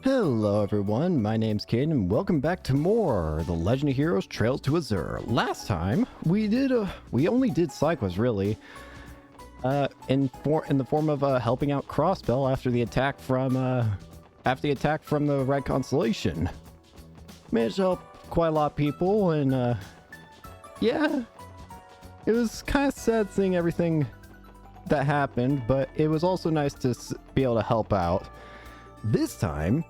Hello everyone, my name's Caden and welcome back to more The Legend of Heroes Trails to Azure. Last time we only did side quests really, in the form of helping out Crossbell after the attack from the Red Constellation. Managed to help quite a lot of people, and yeah, it was kind of sad seeing everything that happened, but it was also nice to be able to help out. This time,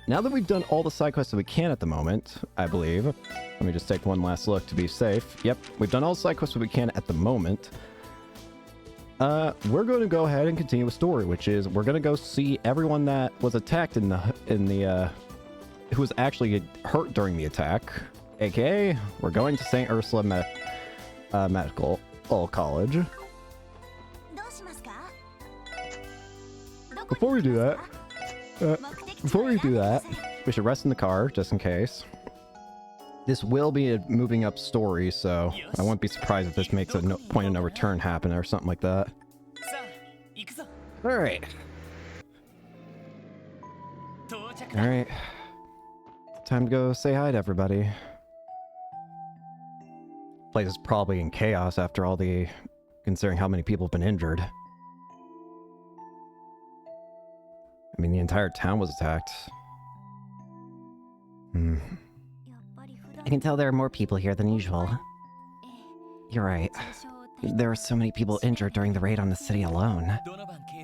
now that we've done all the side quests that we can at the moment, I believe. Let me just take one last look to be safe. Yep, we've done all the side quests that we can at the moment. We're going to go ahead and continue with story, which is we're going to go see everyone that was attacked who was actually hurt during the attack. AKA, we're going to St. Ursula Medical College. Before we do that, we should rest in the car, just in case. This will be a moving up story, so I won't be surprised if this makes a point of no return happen or something like that. Alright. Alright. Time to go say hi to everybody. Place is probably in chaos after all considering how many people have been injured. I mean, the entire town was attacked. I can tell there are more people here than usual. You're right. There are so many people injured during the raid on the city alone.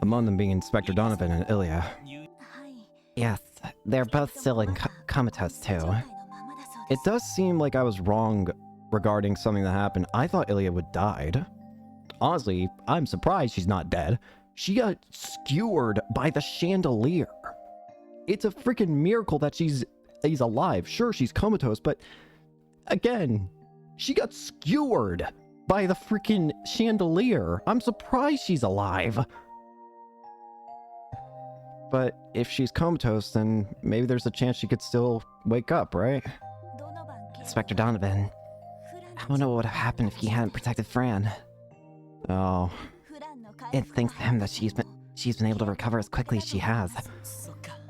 Among them being Inspector Donovan and Ilya. Yes, they're both still in comatose too. It does seem like I was wrong regarding something that happened. I thought Ilya would died. Honestly, I'm surprised she's not dead. She got skewered by the chandelier. It's a freaking miracle that she's alive. Sure, she's comatose, but again, she got skewered by the freaking chandelier. I'm surprised she's alive. But if she's comatose, then maybe there's a chance she could still wake up, right? Inspector Donovan, I don't know what would have happened if he hadn't protected Fran. Oh. It's thanks to him that she's been able to recover as quickly as she has.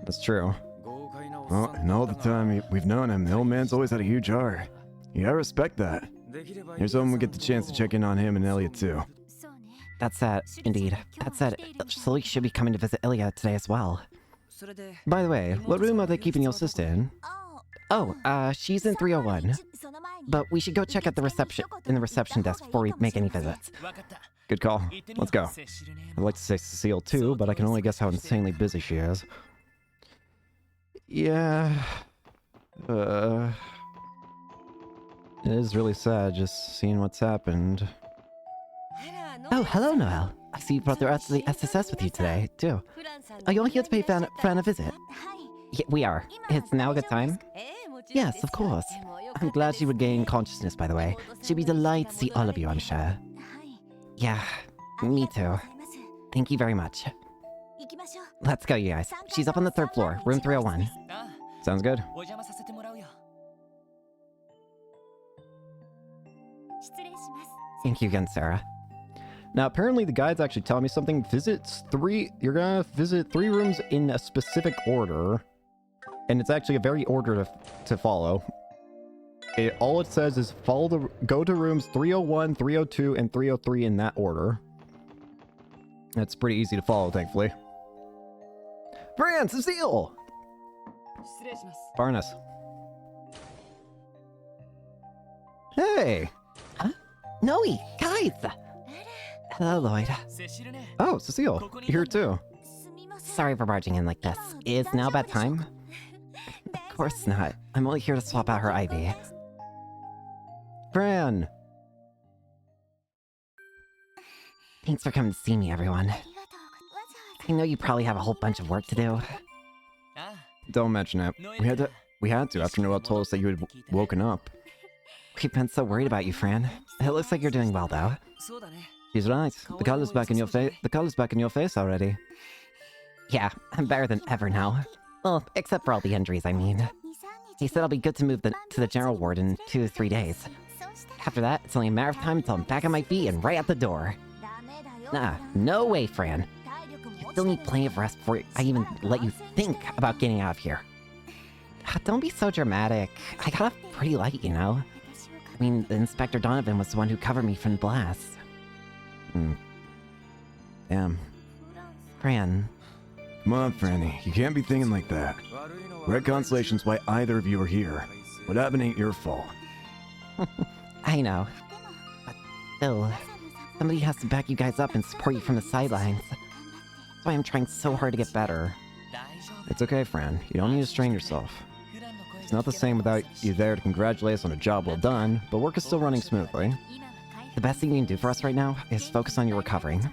That's true. Well, and all the time we've known him, the old man's always had a huge heart. You gotta respect that. Here's hoping we get the chance to check in on him and Elliot too. That said, indeed. That said, Salik should be coming to visit Ilya today as well. By the way, what room are they keeping your sister in? Oh, she's in 301. But we should go check out the reception desk before we make any visits. Good call. Let's go. I'd like to say Cecile too, but I can only guess how insanely busy she is. Yeah. It is really sad just seeing what's happened. Oh, hello, Noel. I see you brought the rest of the SSS with you today, too. Are you all here to pay Fran a visit? Yeah, we are. It's now a good time? Yes, of course. I'm glad she would gain consciousness, by the way. She'd be delighted to see all of you, I'm sure. Yeah, me too. Thank you very much. Let's go, you guys. She's up on the 3rd floor, room 301. Sounds good. Thank you again, Sarah. Now, apparently the guide's actually telling me something. You're gonna visit 3 rooms in a specific order. And it's actually a very order to follow. All it says is go to rooms 301, 302, and 303 in that order. That's pretty easy to follow, thankfully. Fran, Cecile! Barnes. Hey! Huh? Noe, guys! Hello, Lloyd. Oh, Cecile, you're here too. Sorry for barging in like this. Is now about time? Of course not. I'm only here to swap out her IV. Fran! Thanks for coming to see me, everyone. I know you probably have a whole bunch of work to do. Don't mention it. We had to after Noel told us that you had woken up. We've been so worried about you, Fran. It looks like you're doing well, though. He's right. The color's back in your face. The color's back in your face already. Yeah, I'm better than ever now. Well, except for all the injuries, I mean. He said I'll be good to move to the general ward in 2 to 3 days. After that, it's only a matter of time until I'm back on my feet and right out the door. Nah, no way, Fran. You still need plenty of rest before I even let you think about getting out of here. Don't be so dramatic. I got off pretty light, you know? I mean, the Inspector Donovan was the one who covered me from the blast. Damn. Fran. Come on, Franny. You can't be thinking like that. Red Constellation's why either of you are here. What happened ain't your fault. I know. But still, somebody has to back you guys up and support you from the sidelines. That's why I'm trying so hard to get better. It's okay, Fran. You don't need to strain yourself. It's not the same without you there to congratulate us on a job well done, but work is still running smoothly. The best thing you can do for us right now is focus on your recovering.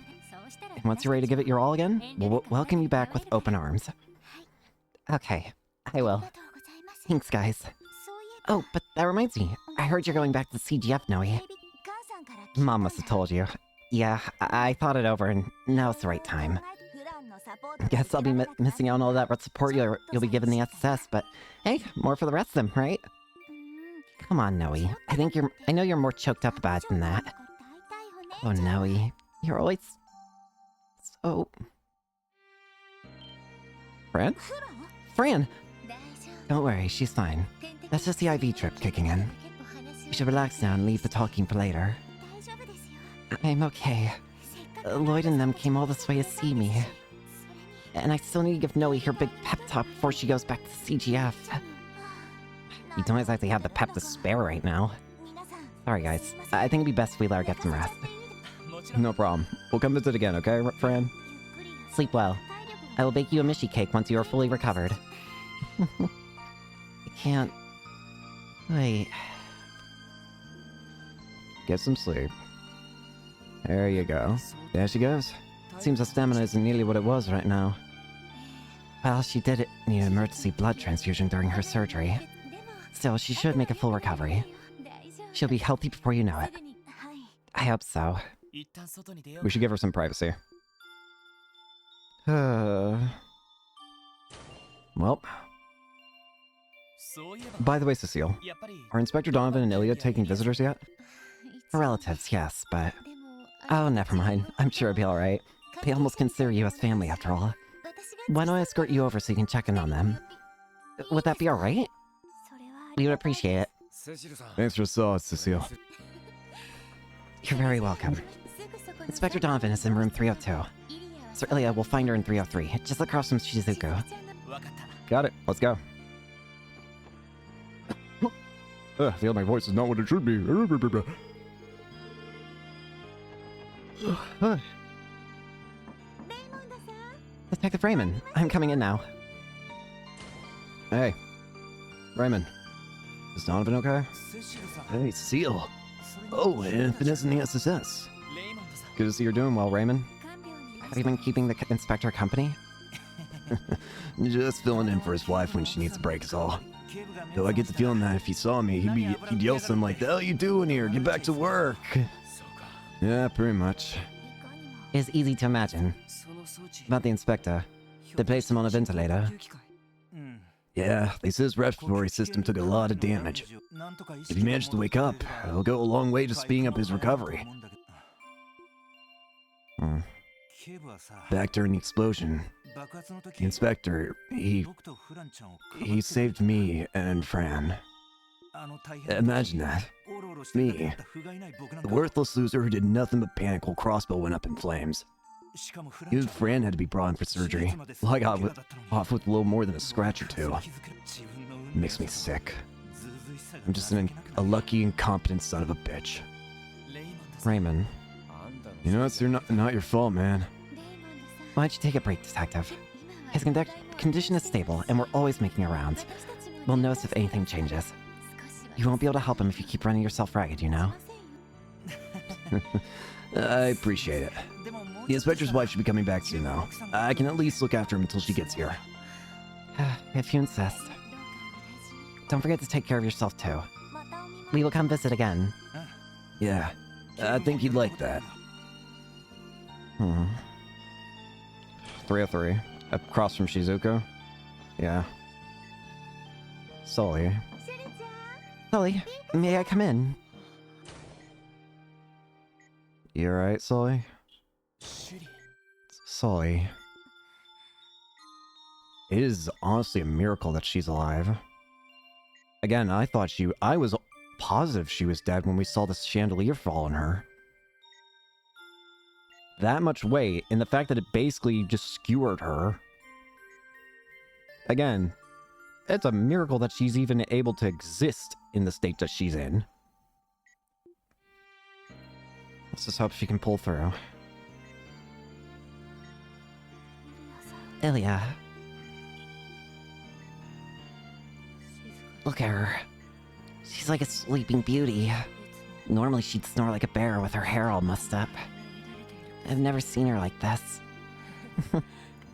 And once you're ready to give it your all again, we'll welcome you back with open arms. Okay, I will. Thanks, guys. Oh, but that reminds me. I heard you're going back to CGF, Noe. Mom must have told you. Yeah, I thought it over, and now it's the right time. Guess I'll be missing out on all that support you'll be giving the SSS, but hey, more for the rest of them, right? Come on, Noe. I know you're more choked up about it than that. Oh, Noe. You're always... so... Fran? Fran! Don't worry, she's fine. That's just the IV trip kicking in. You should relax now and leave the talking for later. I'm okay. Lloyd and them came all this way to see me. And I still need to give Noe her big pep talk before she goes back to CGF. You don't exactly have the pep to spare right now. Sorry guys, I think it'd be best if we let her get some rest. No problem. We'll come visit again, okay, Fran? Sleep well. I will bake you a mishi cake once you are fully recovered. I can't... wait... Get some sleep. There you go. There she goes. Seems her stamina isn't nearly what it was right now. Well, she did need an emergency blood transfusion during her surgery. Still, she should make a full recovery. She'll be healthy before you know it. I hope so. We should give her some privacy. Well. By the way, Cecile, are Inspector Donovan and Ilya taking visitors yet? Her relatives, yes, but... oh, never mind. I'm sure it'll be alright. They almost consider you as family, after all. Why don't I escort you over so you can check in on them? Would that be alright? We would appreciate it. Thanks for the sauce, Cecile. You're very welcome. Inspector Donovan is in room 302. Sir Ilya will find her in 303, just across from Shizuku. Got it. Let's go. I feel my voice is not what it should be. Detective Raymond, I'm coming in now. Hey. Raymond. Is Donovan okay? Hey, Seal. Oh, and Finesse in the SSS. Good to see you're doing well, Raymond. Have you been keeping the inspector company? Just filling in for his wife when she needs a break is all. Though I get the feeling that if he saw me, he'd yell something like, "The hell you doing here? Get back to work!" Yeah, pretty much. It is easy to imagine. About the inspector. They placed him on a ventilator. Yeah, they say his respiratory system took a lot of damage. If he managed to wake up, it'll go a long way to speeding up his recovery. Back during the explosion, the inspector, he saved me and Fran. Imagine that. Me, the worthless loser who did nothing but panic while Crossbow went up in flames. Even Fran had to be brought in for surgery. Well, I got off with a little more than a scratch or two. It makes me sick. I'm just a lucky, incompetent son of a bitch. Raymond. You know, it's not your fault, man. Why don't you take a break, Detective? His condition is stable, and we're always making our rounds. We'll notice if anything changes. You won't be able to help him if you keep running yourself ragged, you know? I appreciate it. The inspector's wife should be coming back soon, though. I can at least look after him until she gets here. If you insist. Don't forget to take care of yourself, too. We will come visit again. Yeah, I think he'd like that. 303. Across from Shizuku? Yeah. Sully. Sully, may I come in? You alright, Sully? Sully. It is honestly a miracle that she's alive. Again, I was positive she was dead when we saw the chandelier fall on her. That much weight, and the fact that it basically just skewered her. Again, it's a miracle that she's even able to exist in the state that she's in. Let's just hope she can pull through. Ilya. Look at her. She's like a sleeping beauty. Normally she'd snore like a bear with her hair all mussed up. I've never seen her like this.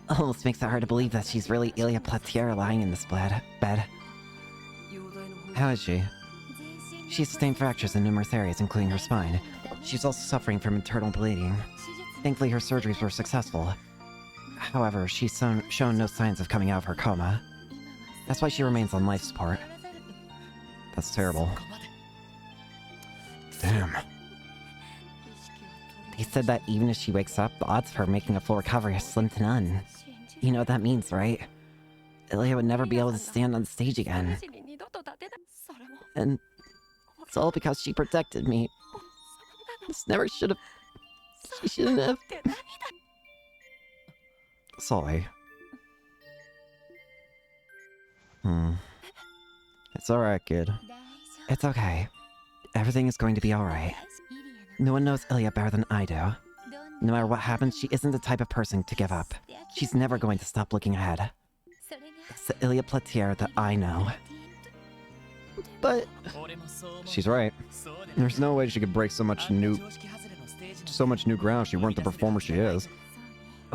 Almost makes it hard to believe that she's really Ilya Platier lying in this bed. How is she? She sustained fractures in numerous areas, including her spine. She's also suffering from internal bleeding. Thankfully, her surgeries were successful. However, she's shown no signs of coming out of her coma. That's why she remains on life support. That's terrible. Damn. They said that even if she wakes up, the odds of her making a full recovery are slim to none. You know what that means, right? Ilya would never be able to stand on stage again. And it's all because she protected me. This never should have... She shouldn't have... Sorry. It's alright, kid. It's okay. Everything is going to be alright. No one knows Ilya better than I do. No matter what happens, she isn't the type of person to give up. She's never going to stop looking ahead. It's the Ilya Platier that I know. But... She's right. There's no way she could break so much new ground if she weren't the performer she is.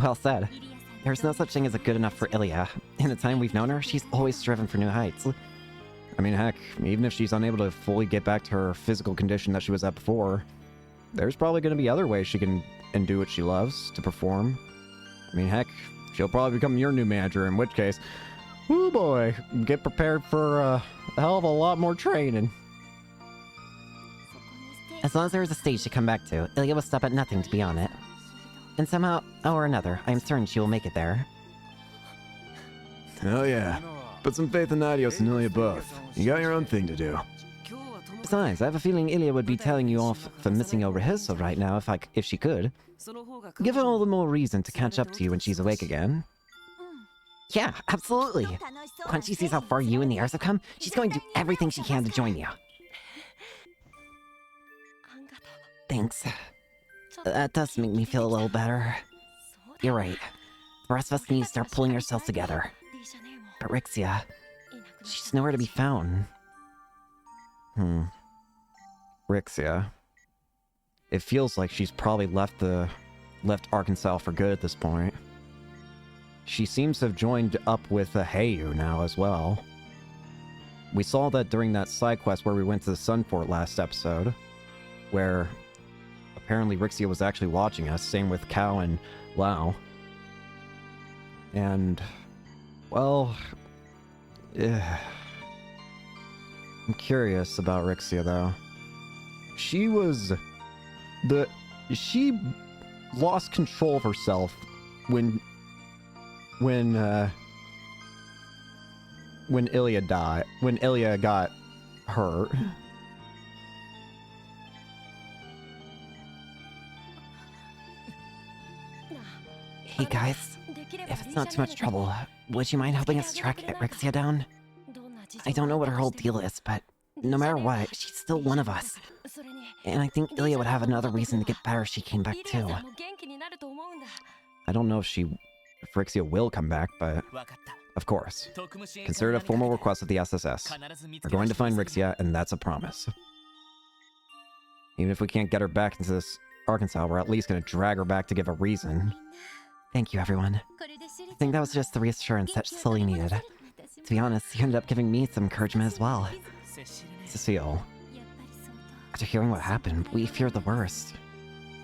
Well said. There's no such thing as a good enough for Ilya. In the time we've known her, she's always striven for new heights. I mean, heck, even if she's unable to fully get back to her physical condition that she was at before, there's probably going to be other ways she can do what she loves to perform. I mean, heck, she'll probably become your new manager, in which case, oh boy, get prepared for a hell of a lot more training. As long as there is a stage to come back to, Ilya will stop at nothing to be on it. And somehow, or another, I am certain she will make it there. Oh yeah. Put some faith in Idios and Ilya both. You got your own thing to do. Besides, I have a feeling Ilya would be telling you off for missing a rehearsal right now if she could. Give her all the more reason to catch up to you when she's awake again. Yeah, absolutely. Once she sees how far you and the others have come, she's going to do everything she can to join you. Thanks. That does make me feel a little better. You're right. The rest of us need to start pulling ourselves together. But Rixia, she's nowhere to be found. Rixia. It feels like she's probably left Arkansas for good at this point. She seems to have joined up with Heiyu now as well. We saw that during that side quest where we went to the Sun Fort last episode, where apparently Rixia was actually watching us, same with Kao and Lao. And, well, I'm curious about Rixia though. She lost control of herself when Ilya died, when Ilya got hurt. Hey guys, if it's not too much trouble, would you mind helping us track Rixia down? I don't know what her whole deal is, but no matter what, she's still one of us. And I think Ilya would have another reason to get better if she came back too. I don't know if Rixia will come back, but of course. Consider it a formal request of the SSS. We're going to find Rixia, and that's a promise. Even if we can't get her back into this Arkansas, we're at least going to drag her back to give a reason. Thank you, everyone. I think that was just the reassurance that Sully needed. To be honest, he ended up giving me some encouragement as well. Cecile. After hearing what happened, we feared the worst.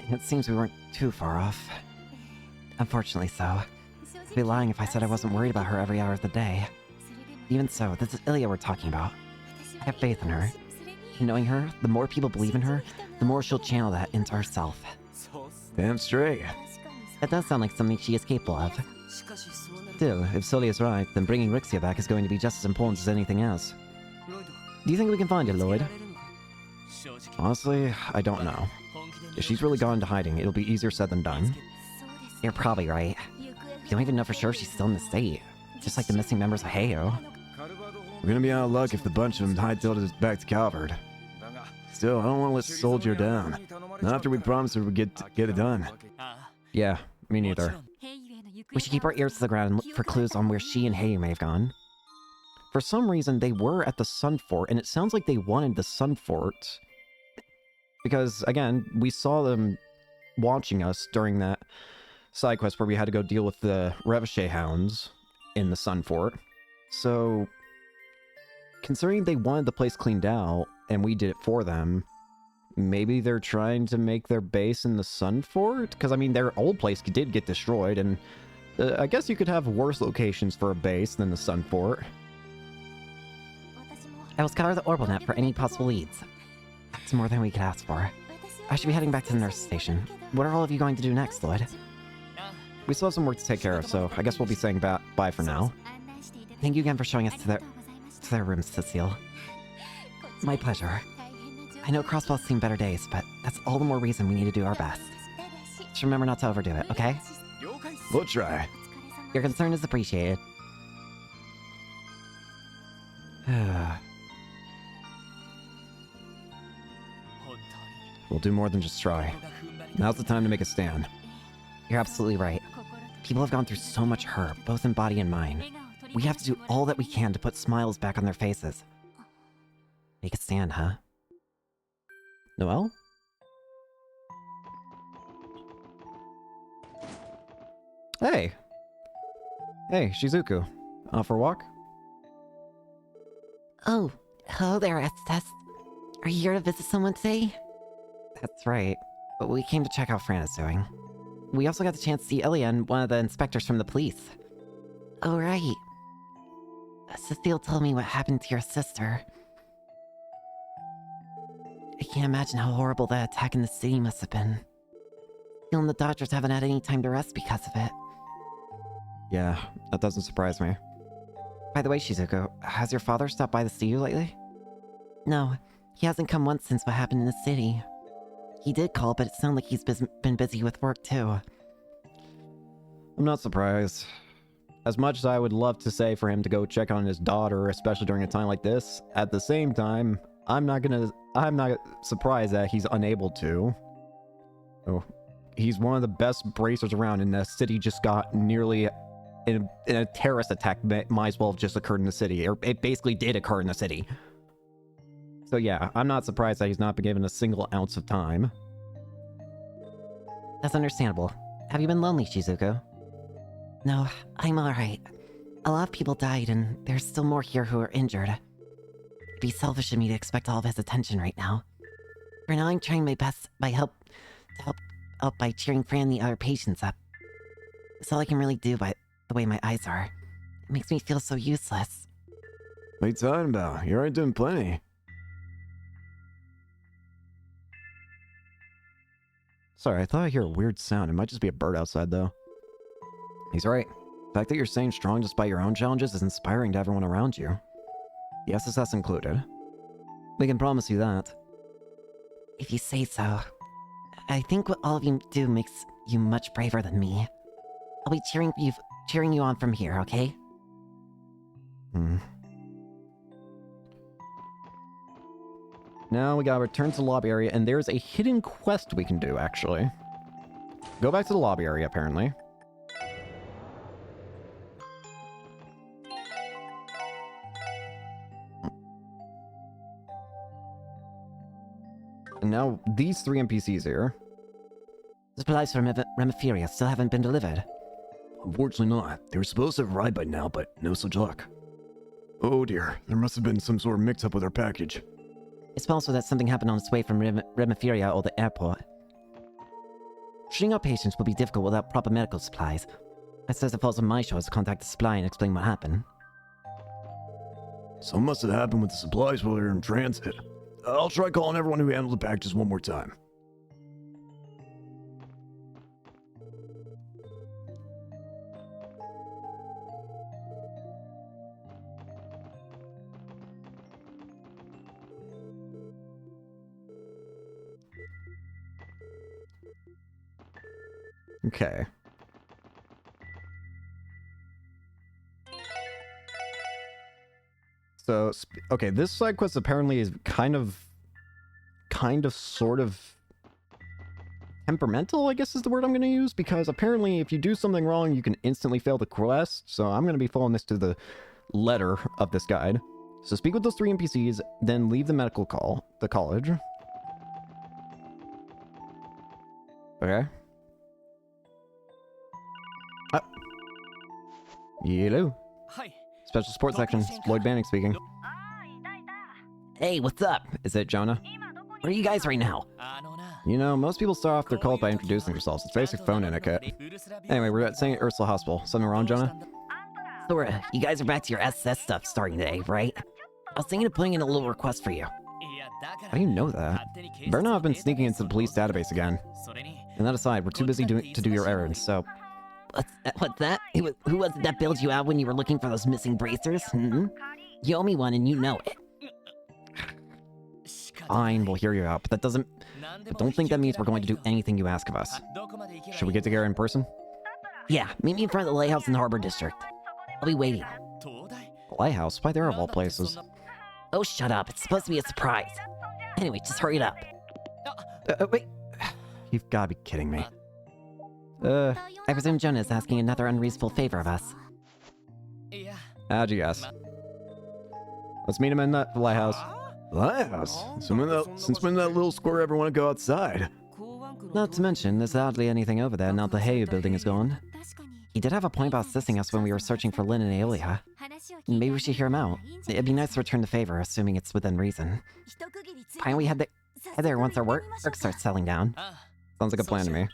And it seems we weren't too far off. Unfortunately so. I'd be lying if I said I wasn't worried about her every hour of the day. Even so, this is Ilya we're talking about. I have faith in her. Knowing her, the more people believe in her, the more she'll channel that into herself. Damn straight. That does sound like something she is capable of. Still, if Sully is right, then bringing Rixia back is going to be just as important as anything else. Do you think we can find her, Lloyd? Honestly, I don't know. If she's really gone into hiding, it'll be easier said than done. You're probably right. You don't even know for sure if she's still in the state. Just like the missing members of Heyo. We're gonna be out of luck if the bunch of them hightailed us back to Calvert. Still, I don't want to let Soldier down. Not after we promised her we'd get it done. Yeah, me neither. We should keep our ears to the ground and look for clues on where she and Heyo may have gone. For some reason, they were at the Sun Fort, and it sounds like they wanted the Sun Fort. Because, again, we saw them watching us during that side quest where we had to go deal with the Revochet Hounds in the Sun Fort. So, considering they wanted the place cleaned out, and we did it for them, maybe they're trying to make their base in the Sun Fort? Because, I mean, their old place did get destroyed, and I guess you could have worse locations for a base than the Sun Fort. I will scour the Orbital net for any possible leads. That's more than we could ask for. I should be heading back to the nurse station. What are all of you going to do next, Lloyd? We still have some work to take care of, so I guess we'll be saying bye for now. Thank you again for showing us to their rooms, Cecile. My pleasure. I know Crossbell's seen better days, but that's all the more reason we need to do our best. Just remember not to overdo it, okay? We'll try. Your concern is appreciated. We'll do more than just try. Now's the time to make a stand. You're absolutely right. People have gone through so much hurt, both in body and mind. We have to do all that we can to put smiles back on their faces. Make a stand, huh? Noelle? Hey! Hey, Shizuku. Out for a walk? Oh, hello there, Estes. Are you here to visit someone today? That's right. But we came to check how Fran is doing. We also got the chance to see Ilya and one of the inspectors from the police. Oh, right. Cecile told me what happened to your sister. I can't imagine how horrible that attack in the city must have been. Phil and the doctors haven't had any time to rest because of it. Yeah, that doesn't surprise me. By the way, Shizuku, has your father stopped by to see you lately? No, he hasn't come once since what happened in the city. He did call, but it sounded like he's been busy with work too. I'm not surprised. As much as I would love to say for him to go check on his daughter, especially during a time like this, at the same time, I'm not surprised that he's unable to. Oh, he's one of the best bracers around, and the city just got nearly in a terrorist attack might as well have just occurred in the city, or it basically did occur in the city. So yeah, I'm not surprised that he's not been given a single ounce of time. That's understandable. Have you been lonely, Shizuku? No, I'm alright. A lot of people died, and there's still more here who are injured. It'd be selfish of me to expect all of his attention right now. For now, I'm trying my best to help out by cheering Fran and the other patients up. That's all I can really do by the way my eyes are. It makes me feel so useless. What are you talking about? You're already doing plenty. Sorry, I thought I hear a weird sound. It might just be a bird outside, though. He's right. The fact that you're staying strong despite your own challenges is inspiring to everyone around you. The SSS included. We can promise you that. If you say so. I think what all of you do makes you much braver than me. I'll be cheering you on from here, okay? Now we gotta return to the lobby area, and there's a hidden quest we can do, actually. Go back to the lobby area, apparently. And now these three NPCs here. The supplies from Remiferia still haven't been delivered. Unfortunately not. They were supposed to have arrived by now, but no such luck. Oh dear, there must have been some sort of mix-up with our package. It's possible that something happened on its way from Remiferia or the airport. Treating our patients will be difficult without proper medical supplies. I suppose it falls on my shoulders to contact the supply and explain what happened. Something must have happened with the supplies while we were in transit. I'll try calling everyone who handled the packages one more time. Okay. So, okay, this side quest apparently is kind of, sort of temperamental, I guess is the word I'm going to use, because apparently if you do something wrong, you can instantly fail the quest. So I'm going to be following this to the letter of this guide. So speak with those 3 NPCs, then leave the the college. Okay. Hello. Special support section. Lloyd Banning speaking. Hey, what's up? Is it Jonah? Where are you guys right now? You know, most people start off their calls by introducing themselves. It's basic phone etiquette. Anyway, we're at St. Ursula Hospital. Something wrong, Jonah? Sorta. You guys are back to your SS stuff starting today, right? I was thinking of putting in a little request for you. How do you know that? Better not have been sneaking into the police database again. And that aside, we're too busy to do your errands, so... What's that? Who was it that bailed you out when you were looking for those missing bracers? Hmm? You owe me one and you know it. Fine, we'll hear you out, but that doesn't... But don't think that means we're going to do anything you ask of us. Should we get together in person? Yeah, meet me in front of the lighthouse in the Harbor District. I'll be waiting. The lighthouse? Why there of all places? Oh, shut up. It's supposed to be a surprise. Anyway, just hurry it up. Wait. You've got to be kidding me. I presume Jonah is asking another unreasonable favor of us. How'd you guess? Let's meet him in the lighthouse. Lighthouse? Since when that little squirrel ever want to go outside? Not to mention, there's hardly anything over there now the Heyu building is gone. He did have a point about assisting us when we were searching for Lin and Aeolia. Maybe we should hear him out. It'd be nice to return the favor, assuming it's within reason. Fine, we head there once our work starts settling down. Sounds like a plan to me.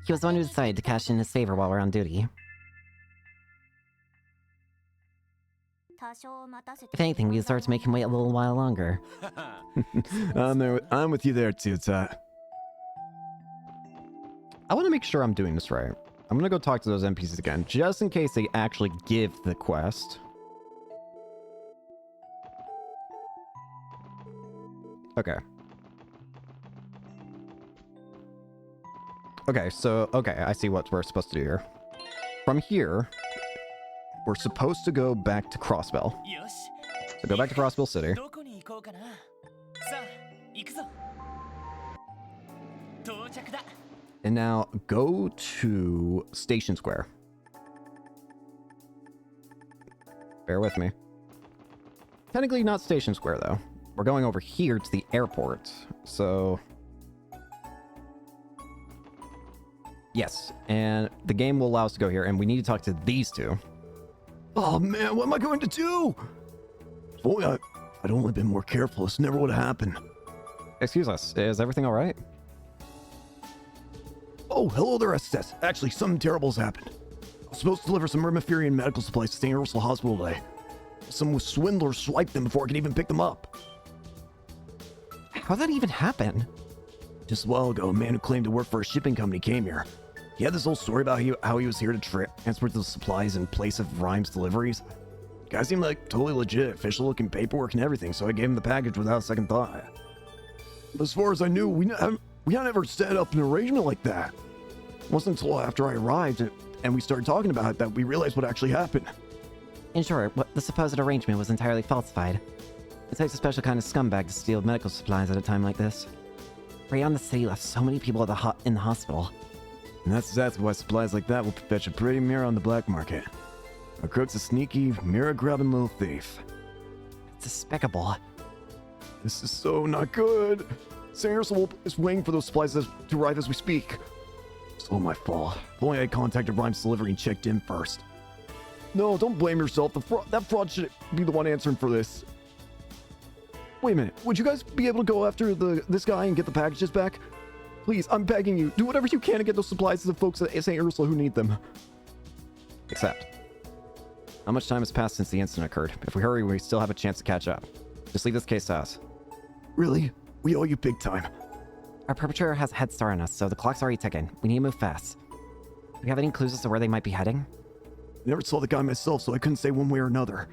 He was the one who decided to cash in his favor while we're on duty. If anything, we deserve to make him wait a little while longer. I'm with you there too, Tat. I want to make sure I'm doing this right. I'm gonna go talk to those NPCs again, just in case they actually give the quest. Okay. Okay, so, I see what we're supposed to do here. From here, we're supposed to go back to Crossbell. So go back to Crossbell City. And now go to Station Square. Bear with me. Technically not Station Square, though. We're going over here to the airport. So... yes, and the game will allow us to go here, and we need to talk to these two. Oh man, what am I going to do? If only I'd only been more careful, this never would have happened. Excuse us, is everything alright? Oh, hello there, SS. Actually, something terrible's happened. I was supposed to deliver some Remiferian medical supplies to St. Ursula Hospital today. Some swindlers swiped them before I could even pick them up. How'd that even happen? Just a while ago, a man who claimed to work for a shipping company came here. He had this whole story about how he was here to transport the supplies in place of Rhyme's deliveries. Guy seemed like totally legit, official-looking paperwork and everything, so I gave him the package without a second thought. But as far as I knew, we had never set up an arrangement like that. It wasn't until after I arrived and we started talking about it that we realized what actually happened. In short, the supposed arrangement was entirely falsified. It takes a special kind of scumbag to steal medical supplies at a time like this. Rayon the city left so many people in the hospital. And that's exactly why supplies like that will fetch a pretty mirror on the black market. A crook's a sneaky, mirror-grubbing little thief. It's despicable. This is so not good. St. Ursula is waiting for those supplies to arrive as we speak. It's all my fault. If only I contacted Rhyme's delivery and checked in first. No, don't blame yourself. That fraud should be the one answering for this. Wait a minute. Would you guys be able to go after this guy and get the packages back? Please, I'm begging you. Do whatever you can to get those supplies to the folks at St. Ursula who need them. Except, how much time has passed since the incident occurred? If we hurry, we still have a chance to catch up. Just leave this case to us. Really? We owe you big time. Our perpetrator has a head start on us, so the clock's already ticking. We need to move fast. Do you have any clues as to where they might be heading? I never saw the guy myself, so I couldn't say one way or another.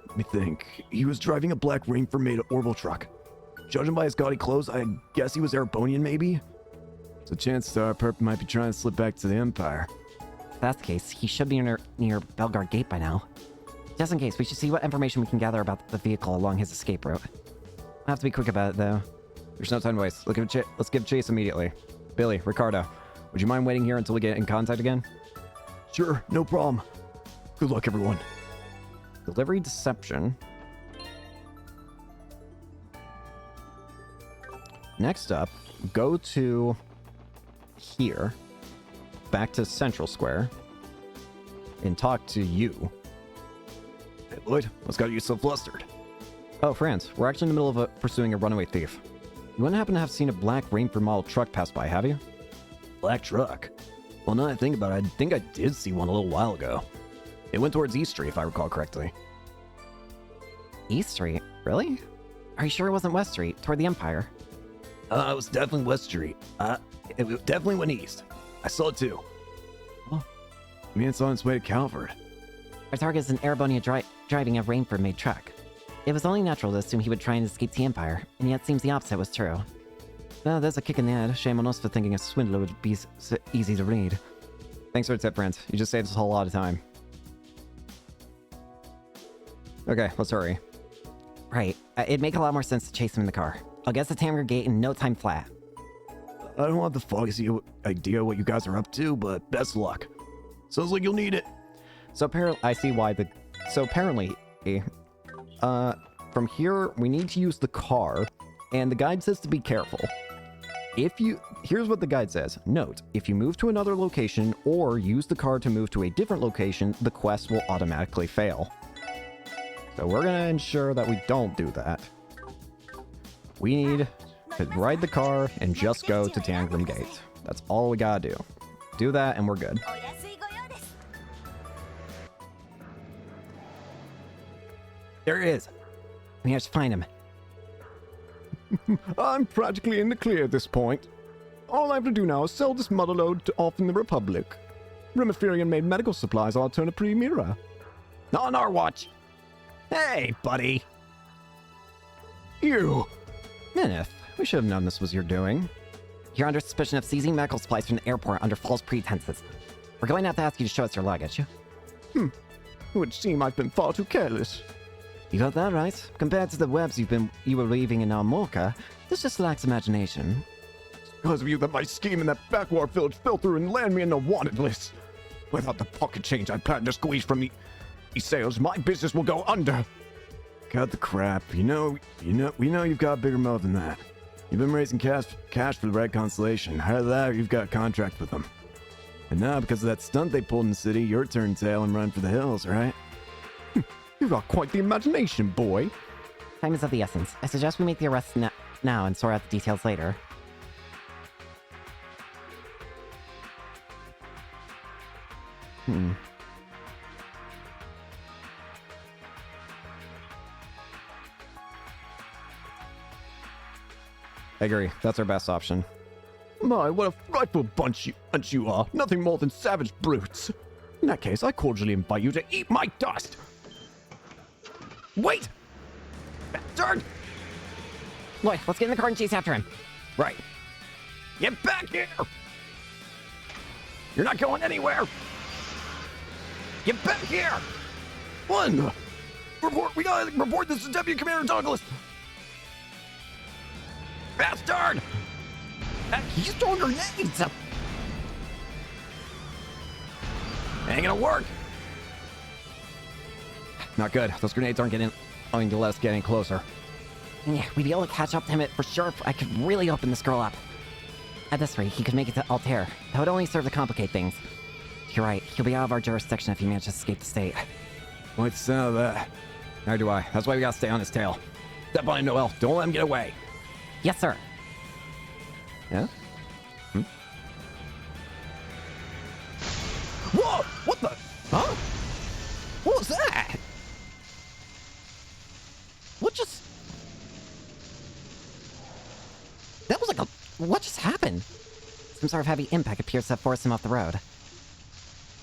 Let me think. He was driving a black Rainford-made Orbital truck. Judging by his gaudy clothes, I guess he was Erebonian, maybe? So chances are Perp might be trying to slip back to the Empire. If that's the case, he should be near Belgard Gate by now. Just in case, we should see what information we can gather about the vehicle along his escape route. I'll have to be quick about it, though. There's no time to waste. Let's give chase immediately. Billy, Ricardo, would you mind waiting here until we get in contact again? Sure, no problem. Good luck, everyone. Delivery deception. Next up, go to here, back to Central Square, and talk to you. Hey, Lloyd, what's got you so flustered? Oh, Franz, we're actually in the middle of pursuing a runaway thief. You wouldn't happen to have seen a black Rainford model truck pass by, have you? Black truck? Well, now that I think about it, I think I did see one a little while ago. It went towards East Street, if I recall correctly. East Street? Really? Are you sure it wasn't West Street, toward the Empire? It was definitely West Street. It definitely went east. I saw it too. Oh. Maybe it's on its way to Calvert. Our target is an Arabonia driving a Rainford-made truck. It was only natural to assume he would try and escape the Empire, and yet it seems the opposite was true. Well, there's a kick in the head. Shame on us for thinking a swindler would be so easy to read. Thanks for the tip, Franz. You just saved us a whole lot of time. Okay, let's hurry. Right. It'd make a lot more sense to chase him in the car. I'll get to Tamriel Gate in no time flat. I don't have the foggiest idea what you guys are up to, but best luck. Sounds like you'll need it. So apparently, I see why the... So apparently, from here, we need to use the car, and the guide says to be careful. Here's what the guide says. Note, if you move to another location or use the car to move to a different location, the quest will automatically fail. So we're gonna ensure that we don't do that. We need to ride the car and just go to Tangram Gate. That's all we gotta do. Do that and we're good. There it is. We have to find him. I'm practically in the clear at this point. All I have to do now is sell this mother load off in the Republic. Remiferian-made medical supplies I'll turn a pre-mira. Not on our watch. Hey, buddy. You! Minith, we should have known this was your doing. You're under suspicion of seizing medical supplies from the airport under false pretenses. We're going to have to ask you to show us your luggage. It would seem I've been far too careless. You got that right. Compared to the webs you were weaving in Almorca, this just lacks imagination. It's because of you that my scheme in that backwater village fell through and landed me in the wanted list. Without the pocket change I planned to squeeze from these sales, my business will go under. Cut the crap. We know you've got a bigger motive than that. You've been raising cash for the Red Constellation. Out of that, you've got a contract with them. And now, because of that stunt they pulled in the city, your turn tail and run for the hills, right? You've got quite the imagination, boy. Time is of the essence. I suggest we make the arrest now and sort out the details later. I agree. That's our best option. My, what a frightful bunch you are. Nothing more than savage brutes. In that case, I cordially invite you to eat my dust. Wait! Bastard! Lloyd, let's get in the car and chase after him. Right. Get back here! You're not going anywhere! Get back here! One! We gotta report this to Deputy Commander Douglas! Bastard! He's throwing grenades! Ain't gonna work! Not good. Those grenades aren't going to let us get any closer. Yeah, we'd be able to catch up to him for sure if I could really open this girl up. At this rate, he could make it to Altair. That would only serve to complicate things. You're right, he'll be out of our jurisdiction if he manages to escape the state. Like the sound of that. Neither do I. That's why we gotta stay on his tail. Step on him, Noel. Don't let him get away. Yes, sir. Yeah? Whoa! What the? Huh? What was that? What just... That was like a... What just happened? Some sort of heavy impact appears to have forced him off the road.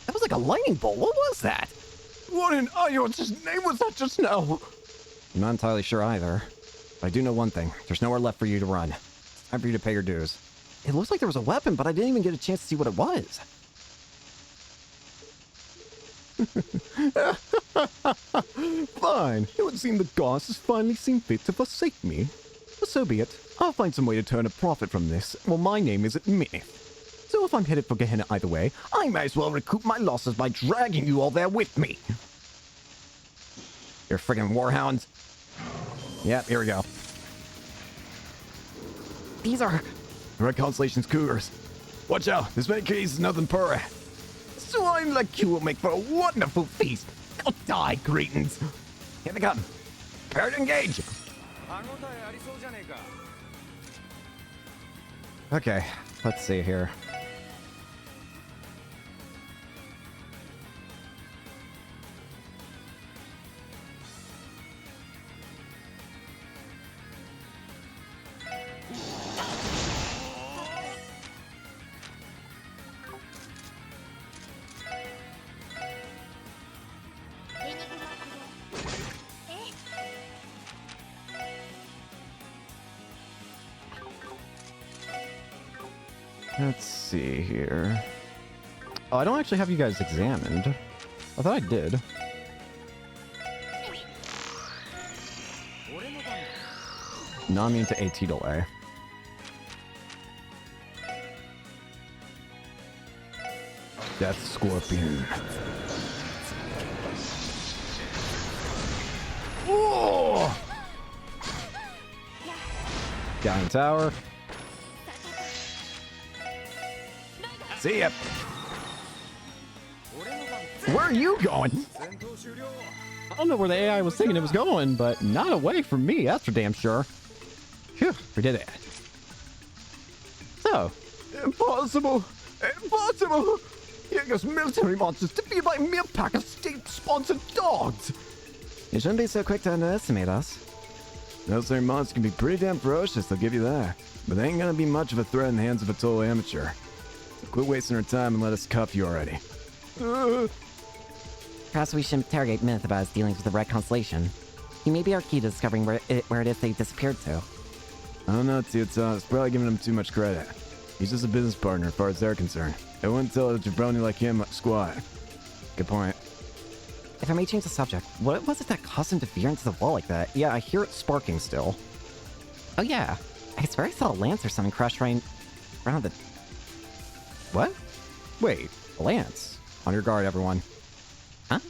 That was like a lightning bolt. What was that? What in Io's name was that just now? I'm not entirely sure either. But I do know one thing. There's nowhere left for you to run. It's time for you to pay your dues. It looks like there was a weapon, but I didn't even get a chance to see what it was. Fine. It would seem the gods has finally seen fit to forsake me. But so be it. I'll find some way to turn a profit from this. Well, my name isn't Minith. So if I'm headed for Gehenna either way, I may as well recoup my losses by dragging you all there with me. You're friggin' warhounds. Yep, here we go. These are... Red Constellation's cougars. Watch out, this many keys is nothing per. Swine like you will make for a wonderful feast. Go die, cretins. Here they come. Prepare to engage. Okay, let's see here. Let's see here. Oh, I don't actually have you guys examined. I thought I did. Not immune to AT delay. Death Scorpion. Oh! Down tower. See ya. Where are you going? I don't know where the AI was thinking it was going, but not away from me, that's for damn sure. Phew, we did it. So, Impossible. Impossible. Jaeger's military monsters defeated by a mere pack of state-sponsored dogs. You shouldn't be so quick to underestimate us. Military monsters can be pretty damn ferocious, I'll give you that. But they ain't gonna be much of a threat in the hands of a total amateur. Quit wasting our time and let us cuff you already. Perhaps we should interrogate Minith about his dealings with the Red Constellation. He may be our key to discovering where it is they disappeared to. I don't know, Tiotan. It's probably giving him too much credit. He's just a business partner as far as they're concerned. I wouldn't tell a jabroni like him squat. Good point. If I may change the subject, what was it that caused him to veer into the wall like that? yeah, I hear it sparking still. Oh yeah, I swear I saw a lance or something crush right around the... What? Wait, a lance. On your guard, everyone. Huh?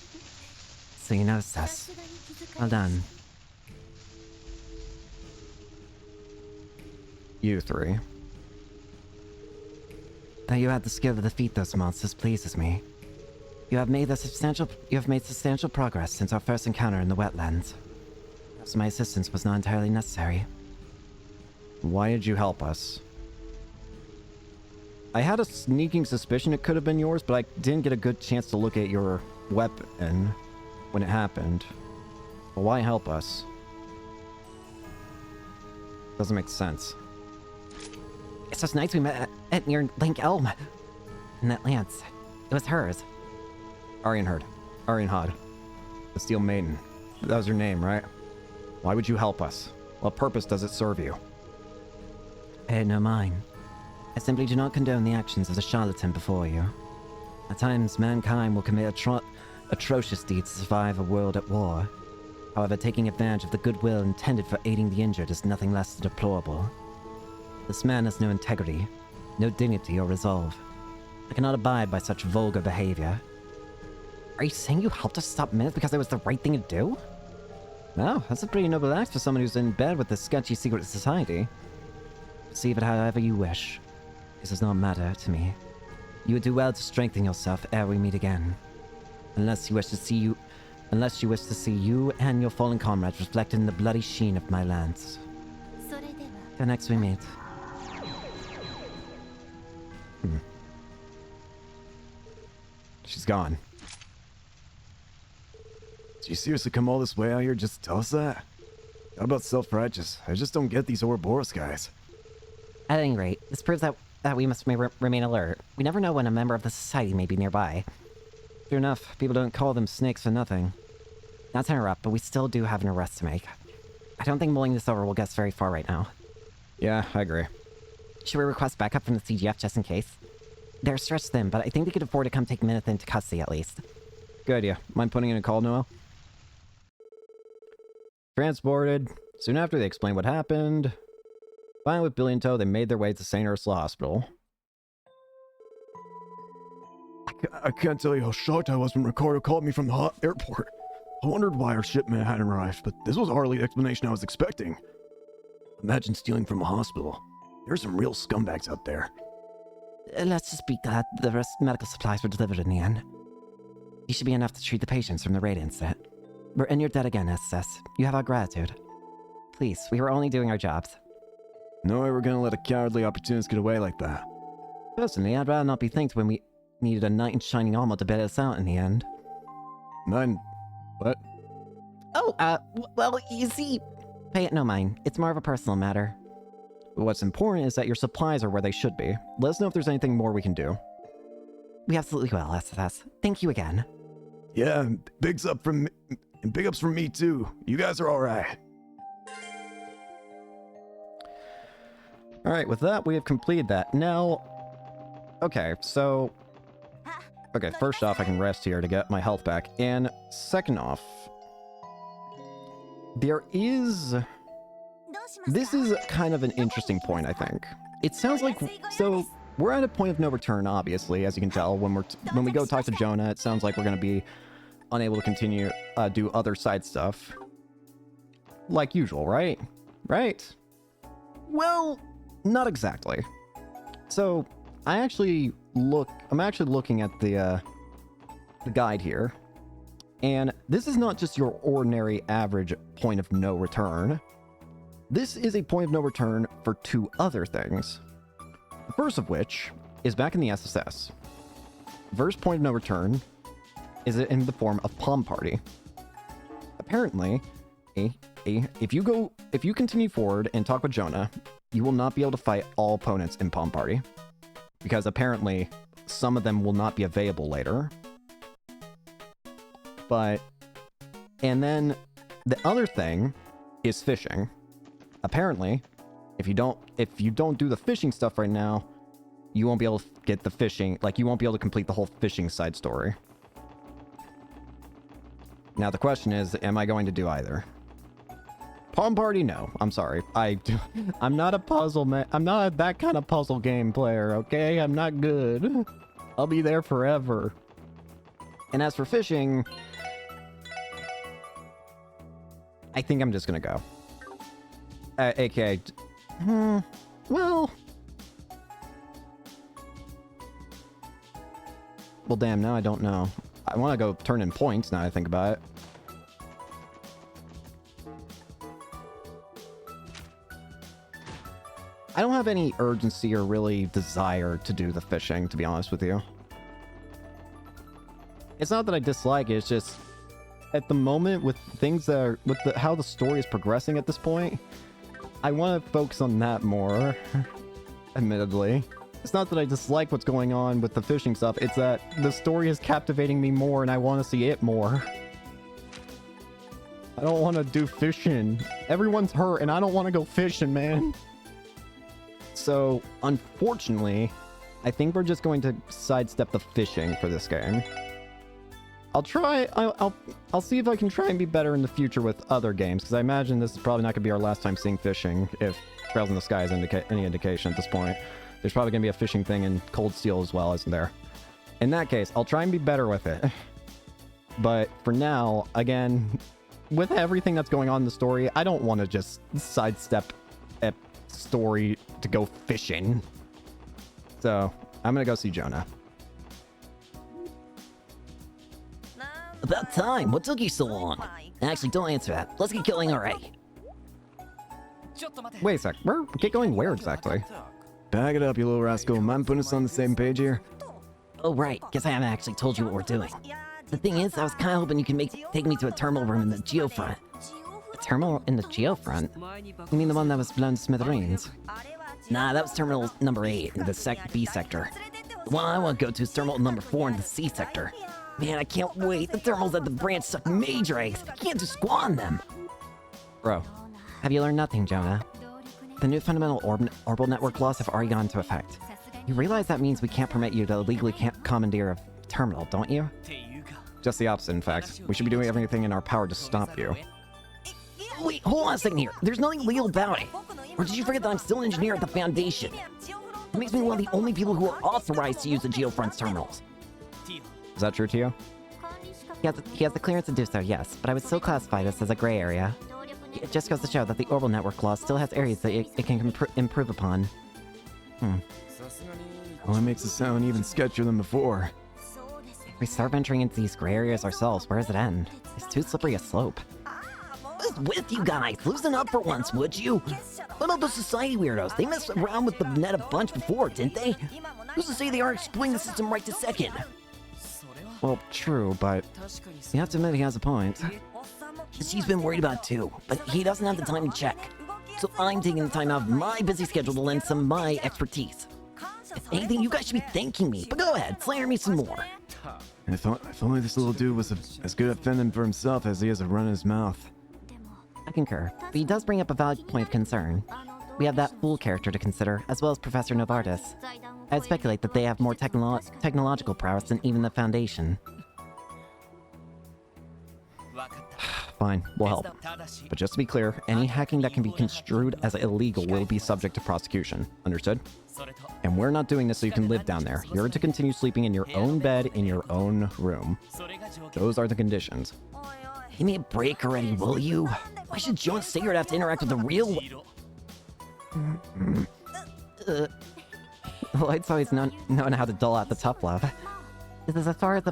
So you noticed us. Well done. You three. That you had the skill to defeat those monsters pleases me. You have made substantial progress since our first encounter in the wetlands. Perhaps my assistance was not entirely necessary. Why did you help us? I had a sneaking suspicion it could have been yours, but I didn't get a good chance to look at your weapon when it happened. But why help us? Doesn't make sense. It's those nights we met at near Lake Elm. And that lance. It was hers. Arianhod. The Steel Maiden. That was your name, right? Why would you help us? What purpose does it serve you? I had no mind. I simply do not condone the actions of the charlatan before you. At times, mankind will commit atrocious deeds to survive a world at war. However, taking advantage of the goodwill intended for aiding the injured is nothing less than deplorable. This man has no integrity, no dignity or resolve. I cannot abide by such vulgar behavior. Are you saying you helped us stop Minith because it was the right thing to do? No, that's a pretty noble act for someone who's in bed with this sketchy secret society. Perceive it however you wish. This does not matter to me. You would do well to strengthen yourself ere we meet again. Unless you wish to see you and your fallen comrades reflected in the bloody sheen of my lance. Till next we meet. She's gone. Did you seriously come all this way out here just to tell us that? How about self-righteous? I just don't get these Ouroboros guys. At any rate, this proves that we must remain alert. We never know when a member of the society may be nearby. True enough, people don't call them snakes for nothing. Not to interrupt, but we still do have an arrest to make. I don't think mulling this over will get us very far right now. Yeah, I agree. Should we request backup from the CGF just in case? They're stretched thin, but I think they could afford to come take Minith into custody at least. Good idea. Mind putting in a call, Noel? Transported. Soon after, they explained what happened. Finally, with Billy in tow, they made their way to St. Ursula Hospital. I can't tell you how shocked I was when Ricardo called me from the airport. I wondered why our shipment hadn't arrived, but this was hardly the explanation I was expecting. Imagine stealing from a hospital. There's some real scumbags out there. Let's just be glad the rest medical supplies were delivered in the end. You should be enough to treat the patients from the raid incident. We're in your debt again, SSS. You have our gratitude. Please, we were only doing our jobs. No way we're gonna let a cowardly opportunist get away like that. Personally, I'd rather not be thanked when we needed a knight in shining armor to bail us out in the end. What? Oh, well, you see... Pay it no mind. It's more of a personal matter. What's important is that your supplies are where they should be. Let us know if there's anything more we can do. We absolutely will, SSS. Thank you again. Yeah, big ups from me too. You guys are alright. Alright, with that, we have completed that. Now... Okay, so... Okay, first off, I can rest here to get my health back. And second off... There is... This is kind of an interesting point, I think. It sounds like... So, we're at a point of no return, obviously, as you can tell. When we go talk to Jonah, it sounds like we're going to be unable to continue, do other side stuff. Like usual, right? Right? Well, not exactly. So, I'm actually looking at the guide here. And this is not just your ordinary average point of no return. This is a point of no return for two other things. The first of which is back in the SSS. The first point of no return is in the form of Palm Party. Apparently, if you continue forward and talk with Jonah, you will not be able to fight all opponents in Palm Party. Because apparently, some of them will not be available later. And then the other thing is fishing. Apparently, if you don't do the fishing stuff right now, you won't be able to get the fishing, like you won't be able to complete the whole fishing side story. Now the question is, am I going to do either? Palm Party, no. I'm sorry. I'm not a puzzle man. I'm not that kind of puzzle game player, okay? I'm not good. I'll be there forever. And as for fishing, I think I'm just gonna go. AKA, well, damn, now I don't know. I want to go turn in points now I think about it. I don't have any urgency or really desire to do the fishing, to be honest with you. It's not that I dislike it, it's just at the moment with things that are, with how the story is progressing at this point, I want to focus on that more, admittedly. It's not that I dislike what's going on with the fishing stuff, it's that the story is captivating me more and I want to see it more. I don't want to do fishing. Everyone's hurt and I don't want to go fishing, man. So, unfortunately, I think we're just going to sidestep the fishing for this game. I'll see if I can try and be better in the future with other games, because I imagine this is probably not going to be our last time seeing fishing, if Trails in the Sky is any indication at this point. There's probably going to be a fishing thing in Cold Steel as well, isn't there? In that case, I'll try and be better with it. But for now, again, with everything that's going on in the story, I don't want to just sidestep a story to go fishing. So, I'm going to go see Jonah. About time. What took you so long? Actually, don't answer that. Let's get going already. Wait a sec. Get going where exactly? Back it up, you little rascal. Mind putting us on the same page here? Oh, right. Guess I haven't actually told you what we're doing. The thing is, I was kind of hoping you can take me to a terminal room in the Geofront. A terminal in the Geofront? You mean the one that was blown to smithereens? Nah, that was terminal number 8 in the B sector. The one I want to go to is terminal number 4 in the C sector. Man, I can't wait. The thermals at the branch suck major eggs. I can't just squaw on them. Bro. Have you learned nothing, Jonah? The new fundamental orbital network laws have already gone into effect. You realize that means we can't permit you to illegally commandeer a terminal, don't you? Just the opposite, in fact. We should be doing everything in our power to stop you. Wait, hold on a second here. There's nothing legal about it. Or did you forget that I'm still an engineer at the Foundation? It makes me one of the only people who are authorized to use the Geofront's terminals. Is that true to you? He has the clearance to do so, yes, but I would still classify this as a gray area. It just goes to show that the orbital network law still has areas that it can improve upon. Well, that makes it sound even sketchier than before. If we start venturing into these gray areas ourselves, where does it end? It's too slippery a slope. What's with you guys? Loosen up for once, would you? What about the society weirdos? They messed around with the net a bunch before, didn't they? Who's to say they aren't exploiting the system right this second? Well, true, but you have to admit he has a point. She's been worried about it too, but he doesn't have the time to check. So I'm taking the time out of my busy schedule to lend some of my expertise. If anything, you guys should be thanking me, but go ahead, slander me some more. If only this little dude was as good at fending for himself as he is at running his mouth. I concur, but he does bring up a valid point of concern. We have that fool character to consider, as well as Professor Novartis. I'd speculate that they have more technological prowess than even the Foundation. Fine, we'll help. But just to be clear, any hacking that can be construed as illegal will be subject to prosecution. Understood? And we're not doing this so you can live down there. You're to continue sleeping in your own bed in your own room. Those are the conditions. Give me a break already, will you? Why should Joe and Sigurd have to interact with the real... Lloyd's always known how to dole out the tough love. This is as fair as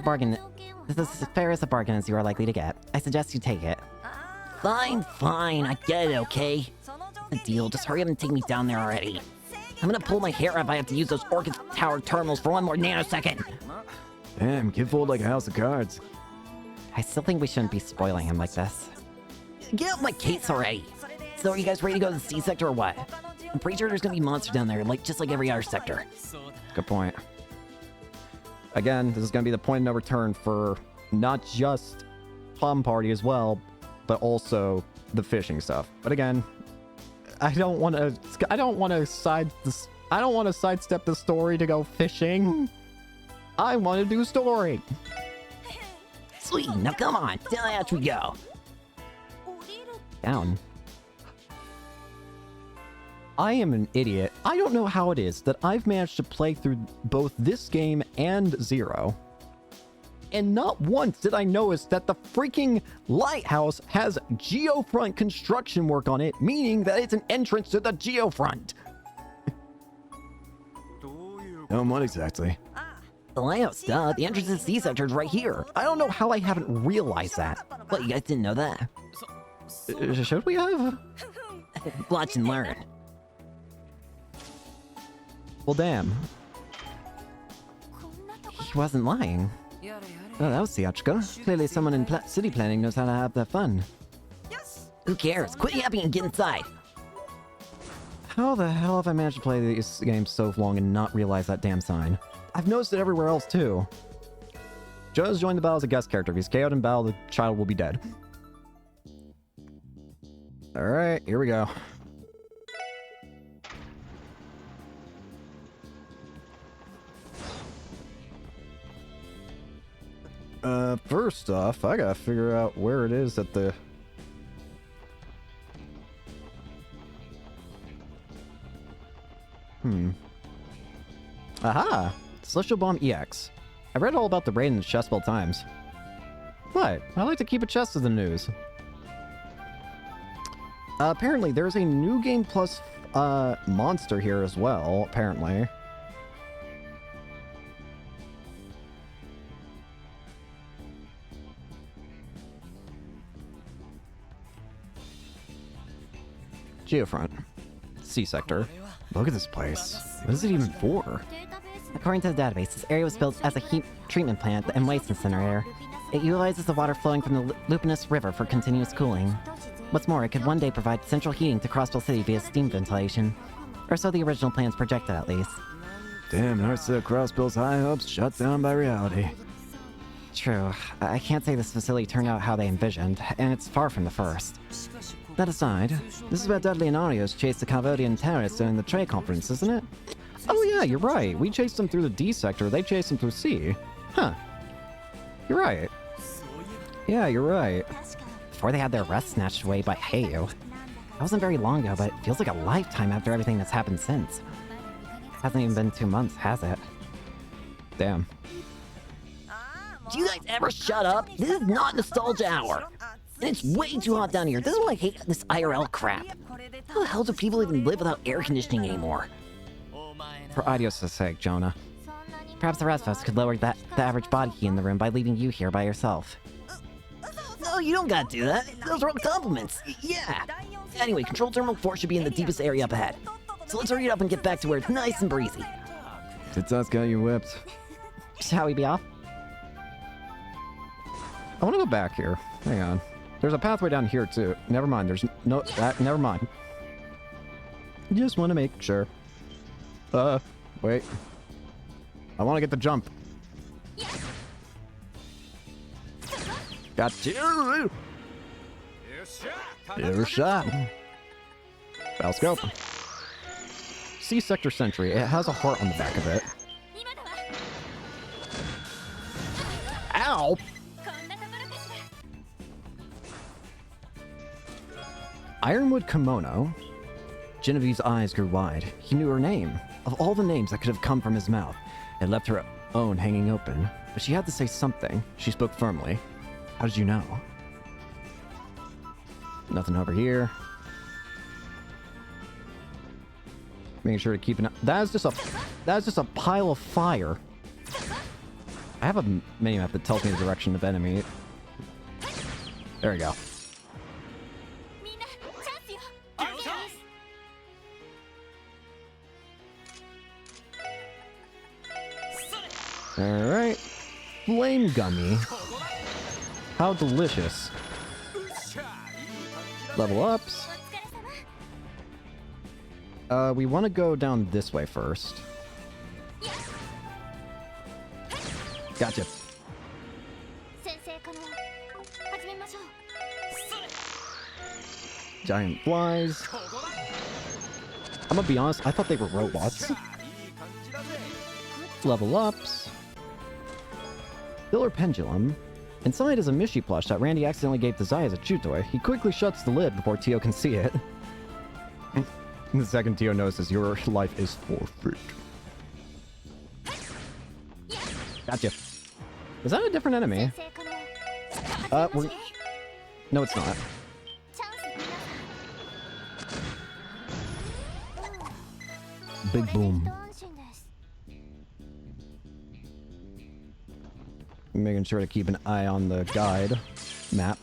a bargain as you are likely to get. I suggest you take it. Fine, I get it, okay? The deal, just hurry up and take me down there already. I'm gonna pull my hair out if I have to use those Orchid Tower terminals for one more nanosecond. Damn, kid fold like a house of cards. I still think we shouldn't be spoiling him like this. Get out my case already! So are you guys ready to go to the C sector or what? I'm pretty sure there's gonna be monsters down there, just like every other sector. Good point. Again, this is going to be the point of no return for not just Tom Party as well, but also the fishing stuff. But again, I don't want to sidestep the story to go fishing. I want to do story. Sweet, now come on, down the hatch we go. Down. I am an idiot. I don't know how it is that I've managed to play through both this game and Zero. And not once did I notice that the freaking lighthouse has geofront construction work on it, meaning that it's an entrance to the geofront. No, what exactly? The lighthouse, duh. The entrance to the sea sector is right here. I don't know how I haven't realized that. What, you guys didn't know that? Should we have? Watch and learn. Well, damn. He wasn't lying. Oh, that was Siachka. Clearly someone in city planning knows how to have their fun. Who cares? Quit yapping and get inside. How the hell have I managed to play these games so long and not realize that damn sign? I've noticed it everywhere else too. Joe's joined the battle as a guest character. If he's KO'd in battle, the child will be dead. Alright, here we go. First off, I gotta figure out where it is that the... Aha! Celestial Bomb EX. I read all about the raid in the Chessville Times. What? I like to keep a chest of the news. Apparently, there's a new game plus monster here as well, apparently. Geofront. C sector. Look at this place. What is it even for? According to the database, this area was built as a heat treatment plant and waste incinerator. It utilizes the water flowing from the Lupinus River for continuous cooling. What's more, it could one day provide central heating to Crossville City via steam ventilation. Or so the original plans projected, at least. Damn, Narcissa Crossbill's high hopes shut down by reality. True. I can't say this facility turned out how they envisioned, and it's far from the first. That aside, this is where Dudley and Arios chased the Cambodian terrorists during the trade conference, isn't it? Oh yeah, you're right. We chased them through the D sector, they chased them through C. Huh. You're right. Yeah, you're right. Before they had their arrest snatched away by Heiyu. That wasn't very long ago, but it feels like a lifetime after everything that's happened since. Hasn't even been 2 months, has it? Damn. Do you guys ever shut up? This is not Nostalgia Hour. And it's way too hot down here. This is why I hate this IRL crap. How the hell do people even live without air conditioning anymore? For Adios' sake, Jonah. Perhaps the rest of us could lower the average body heat in the room by leaving you here by yourself. No, you don't gotta do that. Those are all compliments. Yeah. Anyway, Control Terminal 4 should be in the deepest area up ahead. So let's hurry it up and get back to where it's nice and breezy. Titsas got you whipped. Shall we be off? I want to go back here. Hang on. There's a pathway down here too. Never mind. There's no... never mind. Just want to make sure. Wait. I want to get the jump. Got you. Your shot. Let's go. C Sector Sentry. It has a heart on the back of it. Ow! Ironwood Kimono. Genevieve's eyes grew wide. He knew her name. Of all the names that could have come from his mouth, it left her own hanging open. But she had to say something. She spoke firmly. How did you know? Nothing over here. Making sure to keep an eye. That is just a pile of fire. I have a mini-map that tells me the direction of enemy. There we go. Alright. Flame gummy. How delicious. Level ups. We want to go down this way first. Gotcha. Giant flies. I'm gonna be honest, I thought they were robots. Level ups. Filler pendulum. Inside is a Mishi plush that Randy accidentally gave to Zai as a chew toy. He quickly shuts the lid before Tio can see it. The second Tio notices, your life is forfeit. Gotcha. Is that a different enemy? No, it's not. Big boom. Making sure to keep an eye on the guide map.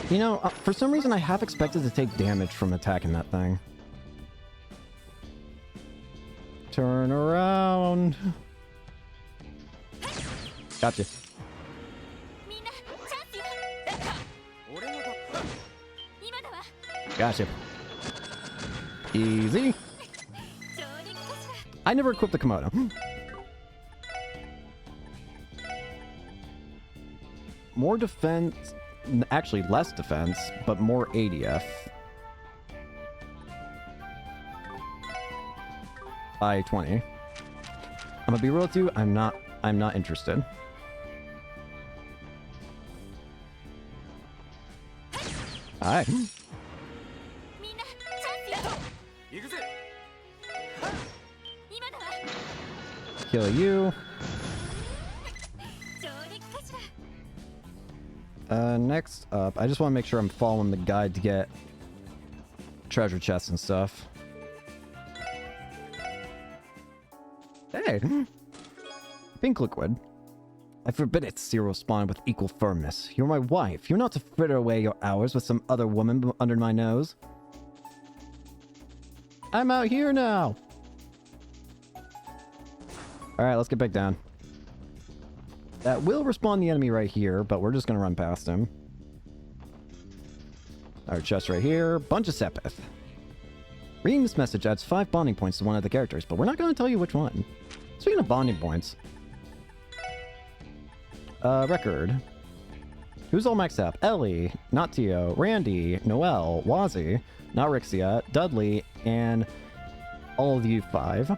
You know, for some reason I half expected to take damage from attacking that thing. Turn around. Gotcha. Gotcha. Easy. I never equipped the Komodo. More defense, actually less defense, but more ADF. By 20. I'm gonna be real with you, I'm not interested. Alright. Kill you. Next up, I just want to make sure I'm following the guide to get treasure chests and stuff. Hey! Pink liquid. I forbid it, Zero Spawn with equal firmness. You're my wife. You're not to fritter away your hours with some other woman under my nose. I'm out here now! Alright, let's get back down. That will respawn the enemy right here, but we're just gonna run past him. Our chest right here. Bunch of Sepith. Reading this message adds 5 bonding points to one of the characters, but we're not gonna tell you which one. Speaking of bonding points. Record. Who's all maxed up? Ellie, not Tio, Randy, Noelle, Wazzy, not Rixia, Dudley, and all of you 5.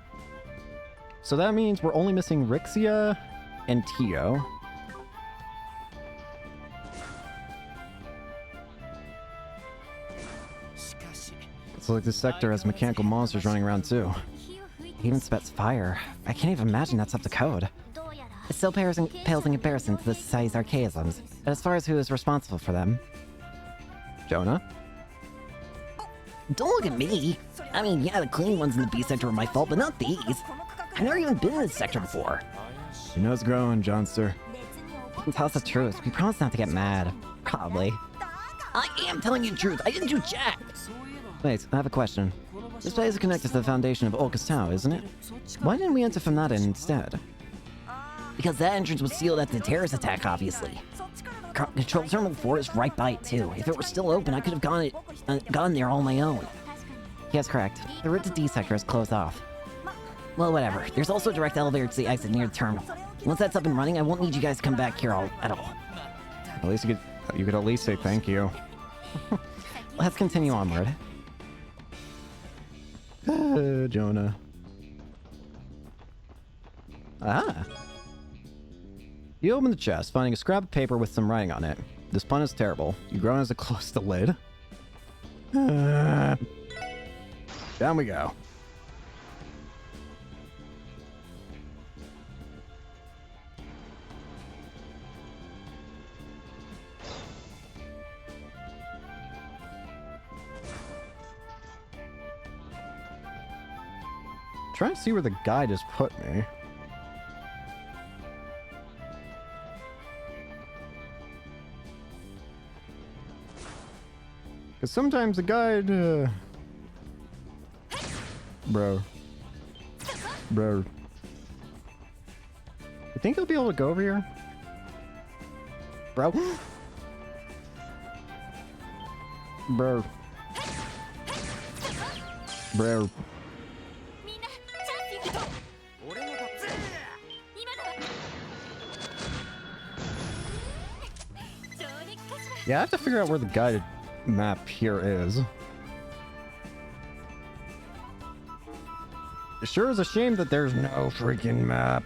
So that means we're only missing Rixia and Tio. It's like this sector has mechanical monsters running around too. He even spits fire. I can't even imagine that's up to code. It still pales in comparison to the society's archaisms, but as far as who is responsible for them... Jonah? Don't look at me! I mean, yeah, the clean ones in the B sector were my fault, but not these! I've never even been in this sector before! Your nose growing, Johnster. Tell us the truth. We promise not to get mad. Probably. I am telling you the truth! I didn't do jack! Wait, I have a question. This place is connected to the foundation of Orcus Tower, isn't it? Why didn't we enter from that end instead? Because that entrance was sealed after the terrorist attack, obviously. Control Terminal 4 is right by it, too. If it were still open, I could have gone there all on my own. Yes, correct. The route to D sector is closed off. Well, whatever. There's also a direct elevator to the exit near the terminal. Once that's up and running, I won't need you guys to come back here at all. At least you could at least say thank you. Let's continue onward. Jonah. Ah. You open the chest, finding a scrap of paper with some writing on it. This pun is terrible. You groan as it closes the lid. Down we go. Trying to see where the guy just put me. Because sometimes the guide, Bro. You think he'll be able to go over here? Bro? Bro. Yeah, I have to figure out where the guided map here is. It sure is a shame that there's no freaking map.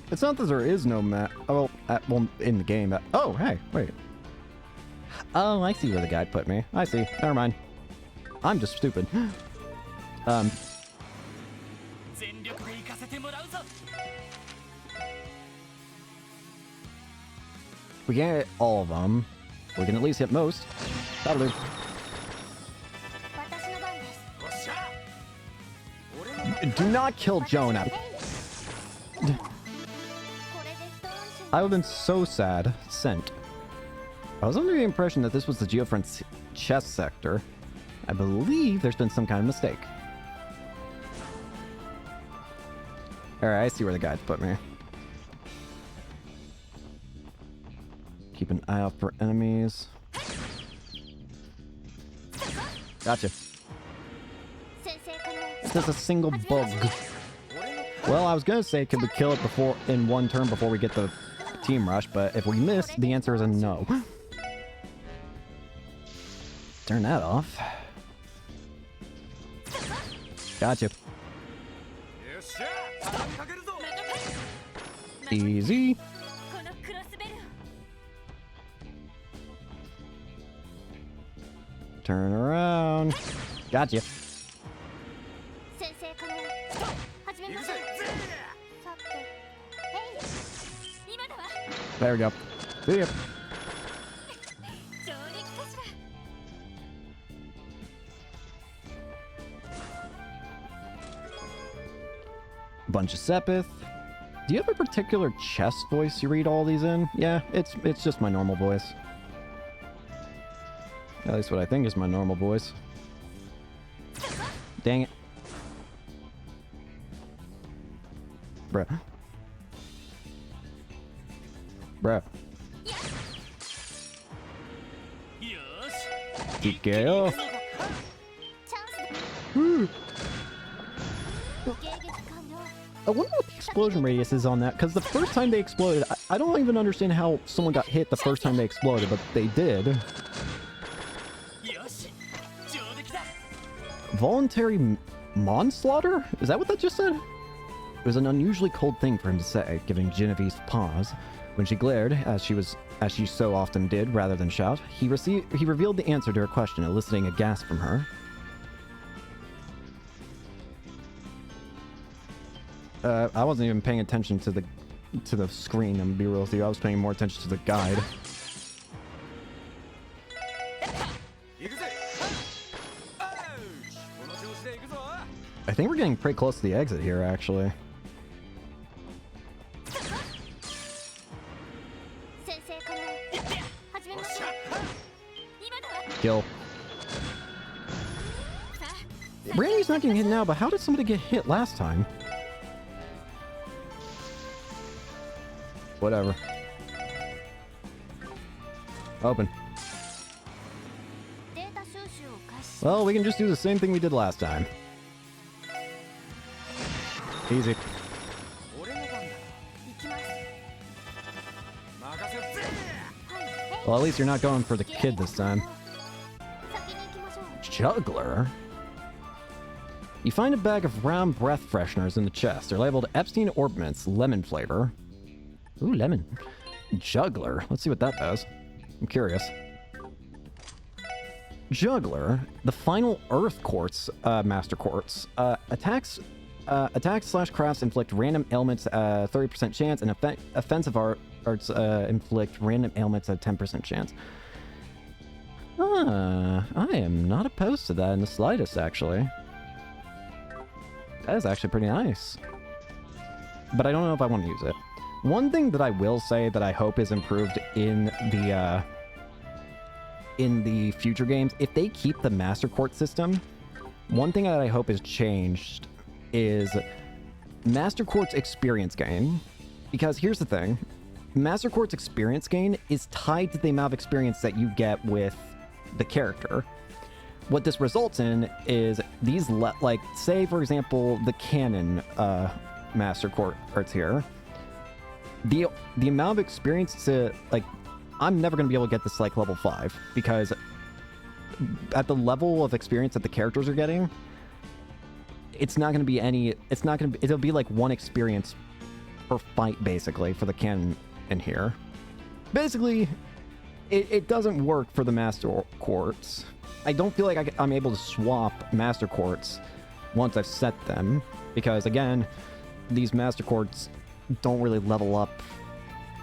It's not that there is no map. Oh, well, in the game. Oh, hey, wait. Oh, I see where the guide put me. I see. Never mind. I'm just stupid. We can't hit all of them. We can at least hit most. That'll do. Do not kill Jonah. I would have been so sad. Sent. I was under the impression that this was the Geofront's chest sector. I believe there's been some kind of mistake. Alright, I see where the guides put me. Keep an eye out for enemies. Gotcha. It's just a single bug. Well, I was gonna say, could we kill it in one turn before we get the team rush, but if we miss, the answer is a no. Turn that off. Gotcha. Easy. Turn around. Gotcha. There we go. See ya. Bunch of Sepith. Do you have a particular chest voice you read all these in? Yeah, it's just my normal voice. At least what I think is my normal voice. Dang it. Bruh. TKO. I wonder what the explosion radius is on that, because the first time they exploded, I don't even understand how someone got hit the first time they exploded, but they did. Voluntary manslaughter? Is that what that just said? It was an unusually cold thing for him to say, giving Genevieve's pause. When she glared, as she so often did, rather than shout, he revealed the answer to her question, eliciting a gasp from her. I wasn't even paying attention to the screen, I'm gonna be real with you. I was paying more attention to the guide. I think we're getting pretty close to the exit here, actually. Kill. Brandy's not getting hit now, but how did somebody get hit last time? Whatever. Open. Well, we can just do the same thing we did last time. Easy. Well, at least you're not going for the kid this time. Juggler? You find a bag of round breath fresheners in the chest. They're labeled Epstein Orbments, lemon flavor. Ooh, lemon. Juggler. Let's see what that does. I'm curious. Juggler, the final Earth Quartz, Master Quartz. Attacks / crafts inflict random ailments 30% chance, and offensive arts inflict random ailments at 10% chance. I am not opposed to that in the slightest, actually. That is actually pretty nice. But I don't know if I want to use it. One thing that I will say that I hope is improved in the future games, if they keep the Master Quartz system, one thing that I hope is changed is Master Quartz experience gain. Because here's the thing, Master Quartz experience gain is tied to the amount of experience that you get with the character. What this results in is these, like, say for example, the canon Master Quartz here. The amount of experience to, like, I'm never going to be able to get this, like, level 5, because at the level of experience that the characters are getting, it's not going to be any, it's not going to be, it'll be like 1 experience per fight, basically, for the canon in here. Basically, it doesn't work for the Master Quartz. I don't feel like I'm able to swap Master Quartz once I've set them, because, again, these Master Quartz don't really level up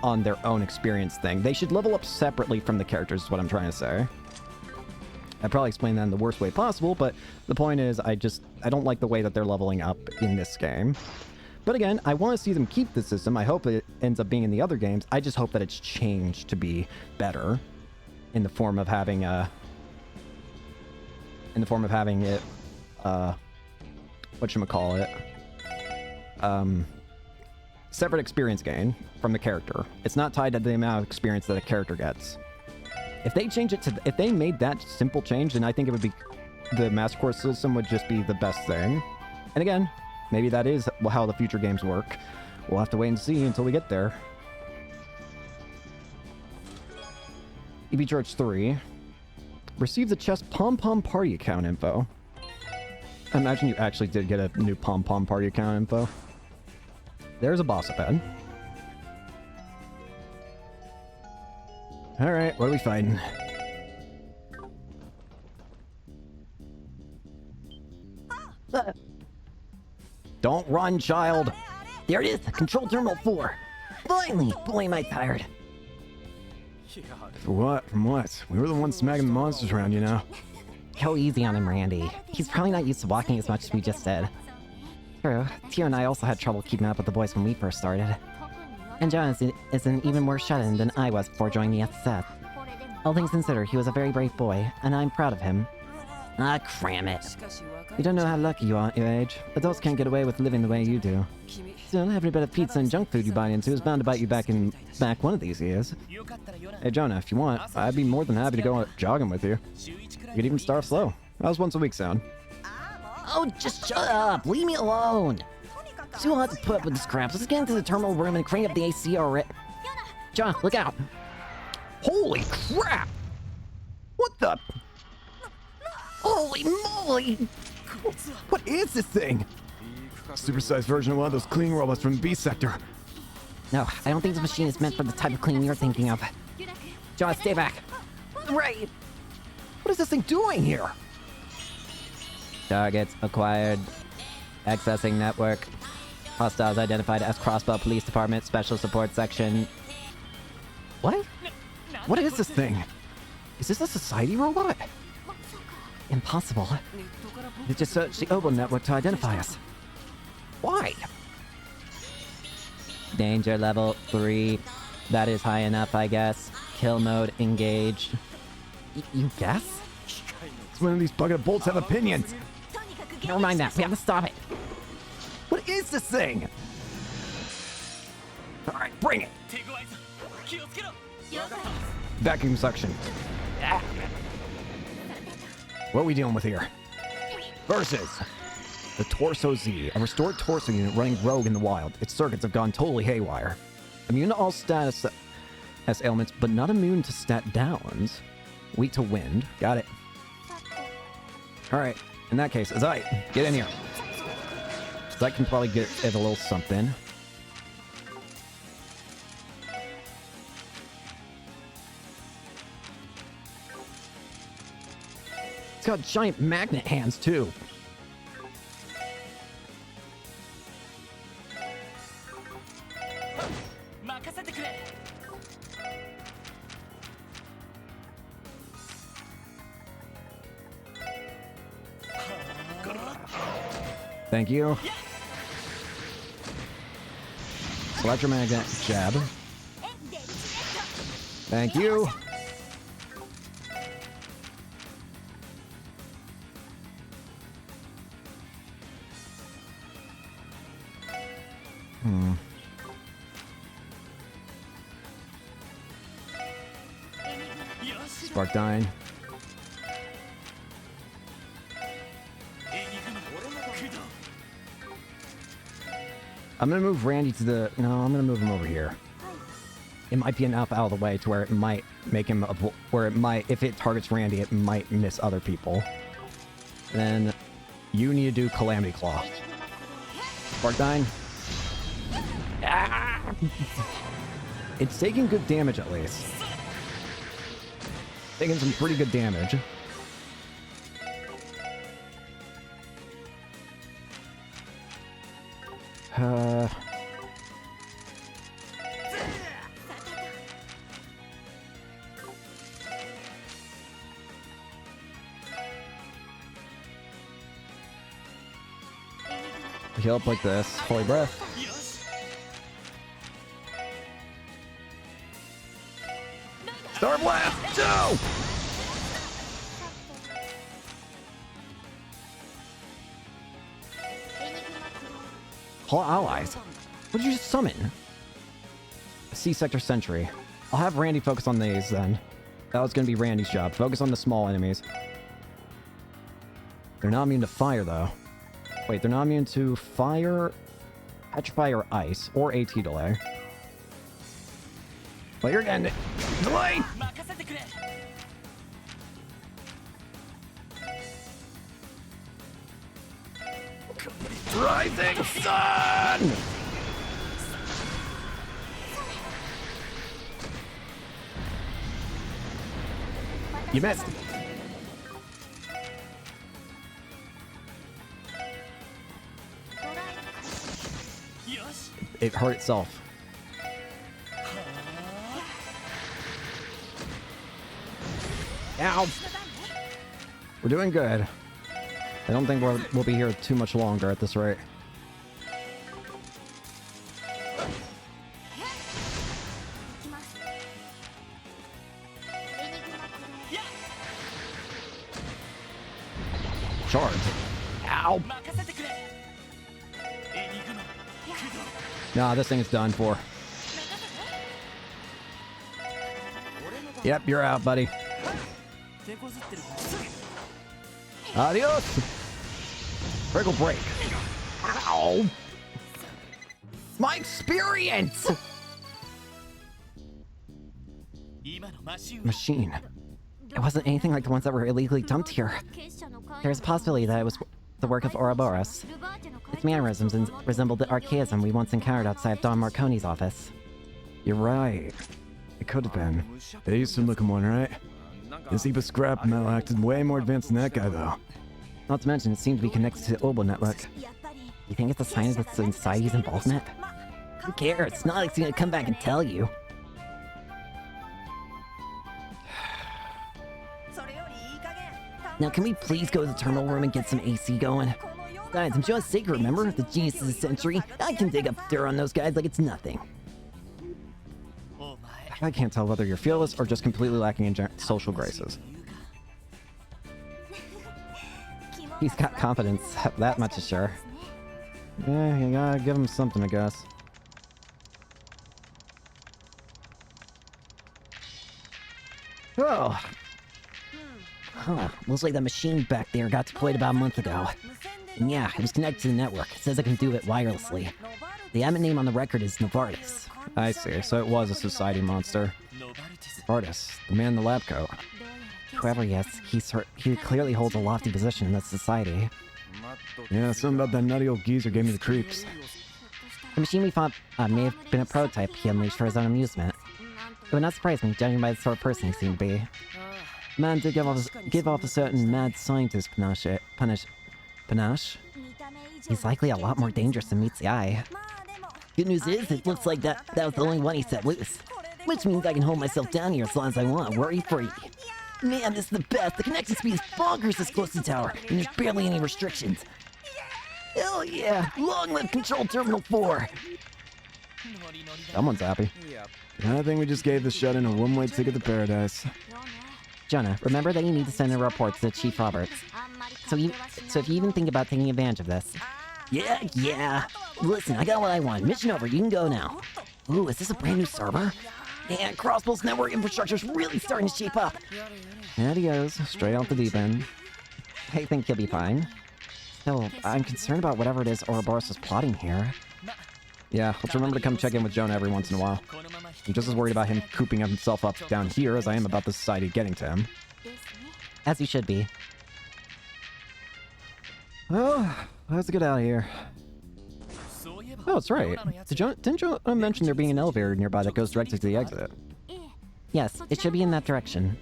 on their own experience thing. They should level up separately from the characters, is what I'm trying to say. I probably explained that in the worst way possible, but the point is, I don't like the way that they're leveling up in this game. But again, I want to see them keep the system. I hope it ends up being in the other games. I just hope that it's changed to be better in the form of having it, whatchamacallit, separate experience gain from the character. It's not tied to the amount of experience that a character gets. If they change it to, if they made that simple change, then I think it would be, the Master Quartz system would just be the best thing. And again, maybe that is how the future games work. We'll have to wait and see until we get there. EV Charge 3. Receives a chest pom-pom party account info. I imagine you actually did get a new pom-pom party account info. There's a boss up. Alright, what are we fighting? Don't run, child! There it is! Control Terminal 4! Finally! Boy, am I tired. For what? From what? We were the ones smacking the monsters around, you know. Go easy on him, Randy. He's probably not used to walking as much as we just did. True, Tio and I also had trouble keeping up with the boys when we first started. And John is an even more shut-in than I was before joining the SSF. All things considered, he was a very brave boy, and I'm proud of him. Ah, cram it. You don't know how lucky you are at your age. Adults can't get away with living the way you do. Still, every bit of pizza and junk food you bite into is bound to bite you back one of these years. Hey Jonah, if you want, I'd be more than happy to go jogging with you. You could even start slow. How's once a week sound? Oh, just shut up! Leave me alone! So you'll have to put up with this crap. Let's get into the terminal room and crank up the AC already. John, look out. Holy crap! What the? Holy moly! What is this thing? Supersized version of one of those cleaning robots from the B sector. No, I don't think this machine is meant for the type of cleaning you're thinking of. John, stay back. Right! What is this thing doing here? Targets acquired. Accessing network. Hostiles identified as Crossbow Police Department Special Support Section. What? What is this thing? Is this a society robot? Impossible. They just searched the Obo network to identify us. Why? Danger level 3. That is high enough, I guess. Kill mode engaged. You guess? It's one of these bucket of bolts have opinions. Never mind that. We have to stop it. What is this thing? Alright, bring it! Vacuum suction. What are we dealing with here? Versus the Torso Z, a restored torso unit running rogue in the wild. Its circuits have gone totally haywire. Immune to all status S ailments, but not immune to stat downs. Weak to wind. Got it. Alright, in that case, Azai, get in here. So I can probably get it a little something. It's got giant magnet hands, too. Thank you. Electromagnet jab. Thank you. Spark dying. I'm gonna move Randy to the... No, I'm gonna move him over here. It might be enough out of the way to where it might make him... Where it might... If it targets Randy, it might miss other people. Then you need to do Calamity Claw. Spark dying. Ah! It's taking good damage at least. Taking some pretty good damage. Heal up like this. Holy breath. Star Blast! No! All allies. What did you just summon? C-Sector Sentry. I'll have Randy focus on these then. That was going to be Randy's job. Focus on the small enemies. They're not immune to fire, though. Wait, they're not immune to fire, petrify, or ice, or AT delay. Well, you're getting it. Delay! Rising Sun! You missed. It hurt itself. Ow! We're doing good. I don't think we'll be here too much longer at this rate. Charge. Ow! Nah, this thing is done for. Yep, you're out, buddy. Adios! Break. Ow! brilliant! Machine. It wasn't anything like the ones that were illegally dumped here. There's a possibility that it was the work of Ouroboros. Its mannerisms resembled the archaism we once encountered outside Don Marconi's office. You're right. It could have been. They used to look him one, right? This heap of scrap metal acted way more advanced than that guy, though. Not to mention, it seemed to be connected to the Obo network. You think it's a sign of the society's involvement? Who cares? It's not like it's gonna come back and tell you. Now, can we please go to the terminal room and get some AC going? Guys, I'm just sick, remember? The genius of the century. I can dig up dirt on those guys like it's nothing. I can't tell whether you're fearless or just completely lacking in social graces. He's got confidence, that much is sure. Yeah, you gotta give him something, I guess. Oh. Huh, looks like that machine back there got deployed about a month ago. And yeah, it was connected to the network. It says I can do it wirelessly. The admin name on the record is Novartis. I see, so it was a society monster. Novartis, the man in the lab coat. Whoever he is, he clearly holds a lofty position in that society. Yeah, something about that nutty old geezer gave me the creeps. The machine we fought may have been a prototype he unleashed for his own amusement. It would not surprise me, judging by the sort of person he seemed to be. The man did give off a certain mad scientist panache. He's likely a lot more dangerous than meets the eye. Good news is, it looks like that was the only one he set loose. Which means I can hold myself down here as long as I want, worry-free. Man, this is the best. The connection speed is bonkers this close to the tower, and there's barely any restrictions. Hell yeah! Long live Control Terminal 4! Someone's happy. I think we just gave the shut-in a one-way ticket to paradise. Jonah, remember that you need to send a report to Chief Roberts. So if you even think about taking advantage of this... Yeah. Listen, I got what I want. Mission over, you can go now. Ooh, is this a brand new server? Man, Crossbow's network infrastructure's really starting to shape up. There he goes, straight off the deep end. I think he'll be fine. Still, I'm concerned about whatever it is Ouroboros is plotting here. Yeah, let's remember to come check in with Jonah every once in a while. I'm just as worried about him cooping himself up down here as I am about the society getting to him. As you should be. Oh, let's get out of here. Oh, that's right. Didn't Jonah mention there being an elevator nearby that goes directly to the exit? Yes, it should be in that direction.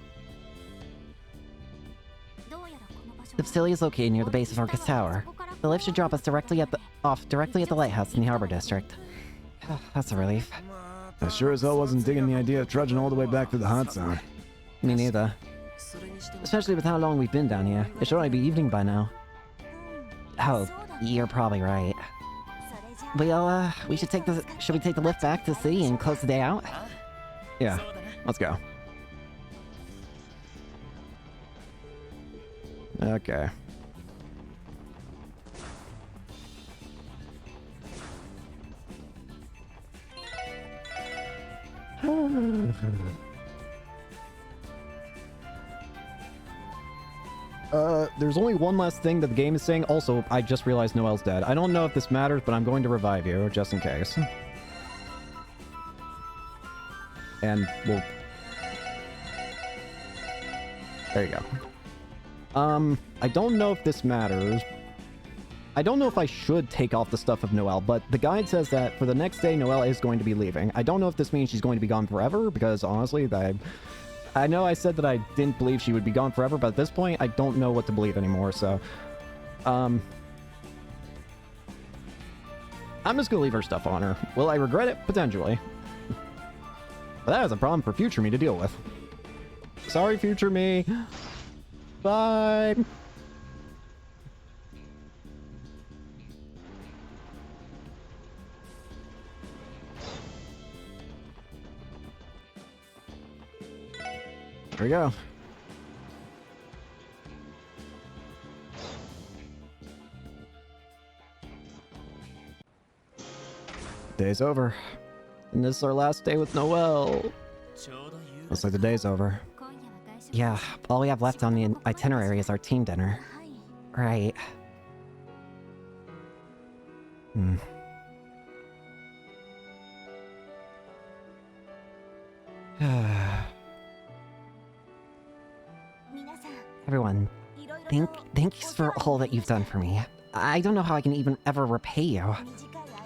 The facility is located near the base of Orcus Tower. The lift should drop us off directly at the lighthouse in the Harbor District. That's a relief. I sure as hell wasn't digging the idea of trudging all the way back to the hot zone. Me neither. Especially with how long we've been down here. It should only be evening by now. Oh, you're probably right. Well, should we take the lift back to the city and close the day out? Yeah, let's go. Okay. There's only one last thing that the game is saying. Also, I just realized Noel's dead. I don't know if this matters, but I'm going to revive you, just in case. And we'll... There you go. I don't know if this matters. I don't know if I should take off the stuff of Noelle, but the guide says that for the next day, Noelle is going to be leaving. I don't know if this means she's going to be gone forever, because honestly, I know I said that I didn't believe she would be gone forever, but at this point, I don't know what to believe anymore, so... I'm just gonna leave her stuff on her. Will I regret it? Potentially. But that is a problem for future me to deal with. Sorry, future me. Bye! There we go. Day's over. And this is our last day with Noelle. Looks like the day's over. Yeah, all we have left on the itinerary is our team dinner. Right. Everyone, thanks for all that you've done for me. I don't know how I can even ever repay you.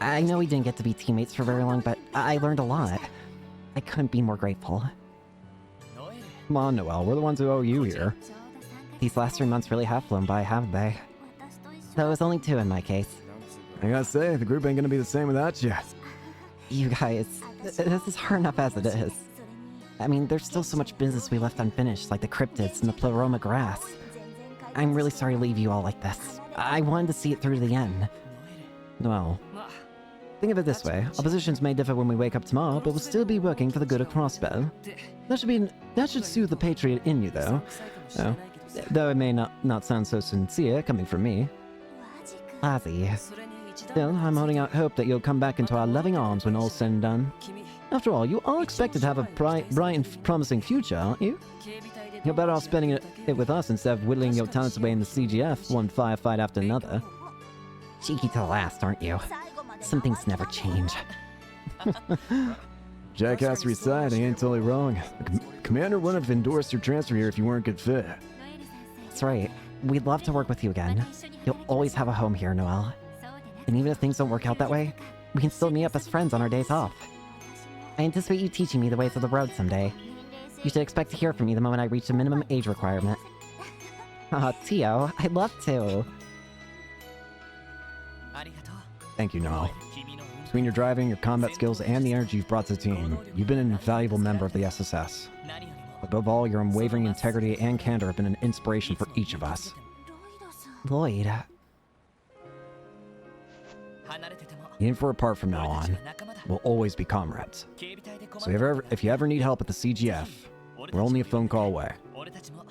I know we didn't get to be teammates for very long, but I learned a lot. I couldn't be more grateful. Come on, Noelle, we're the ones who owe you here. These last 3 months really have flown by, haven't they? Though it was only 2 in my case. I gotta say, the group ain't gonna be the same without you. You guys, this is hard enough as it is. I mean, there's still so much business we left unfinished, like the cryptids and the pleroma grass. I'm really sorry to leave you all like this. I wanted to see it through to the end. Well, think of it this way. Our positions may differ when we wake up tomorrow, but we'll still be working for the good of Crossbell. That should soothe the patriot in you, though. Oh, though it may not sound so sincere coming from me. Ozzy. Still, I'm holding out hope that you'll come back into our loving arms when all's said and done. After all, you are expected to have a bright and promising future, aren't you? You're better off spending it with us instead of whittling your talents away in the CGF, one firefight after another. Cheeky to the last, aren't you? Some things never change. Jackassery aside, I ain't totally wrong. The commander wouldn't have endorsed your transfer here if you weren't a good fit. That's right. We'd love to work with you again. You'll always have a home here, Noelle. And even if things don't work out that way, we can still meet up as friends on our days off. I anticipate you teaching me the ways of the road someday. You should expect to hear from me the moment I reach the minimum age requirement. Aw, Tio, I'd love to. Thank you, Noel. Between your driving, your combat skills, and the energy you've brought to the team, you've been an invaluable member of the SSS. Above all, your unwavering integrity and candor have been an inspiration for each of us. Lloyd. Even for apart from now on, we'll always be comrades. So if you ever need help at the CGF, we're only a phone call away.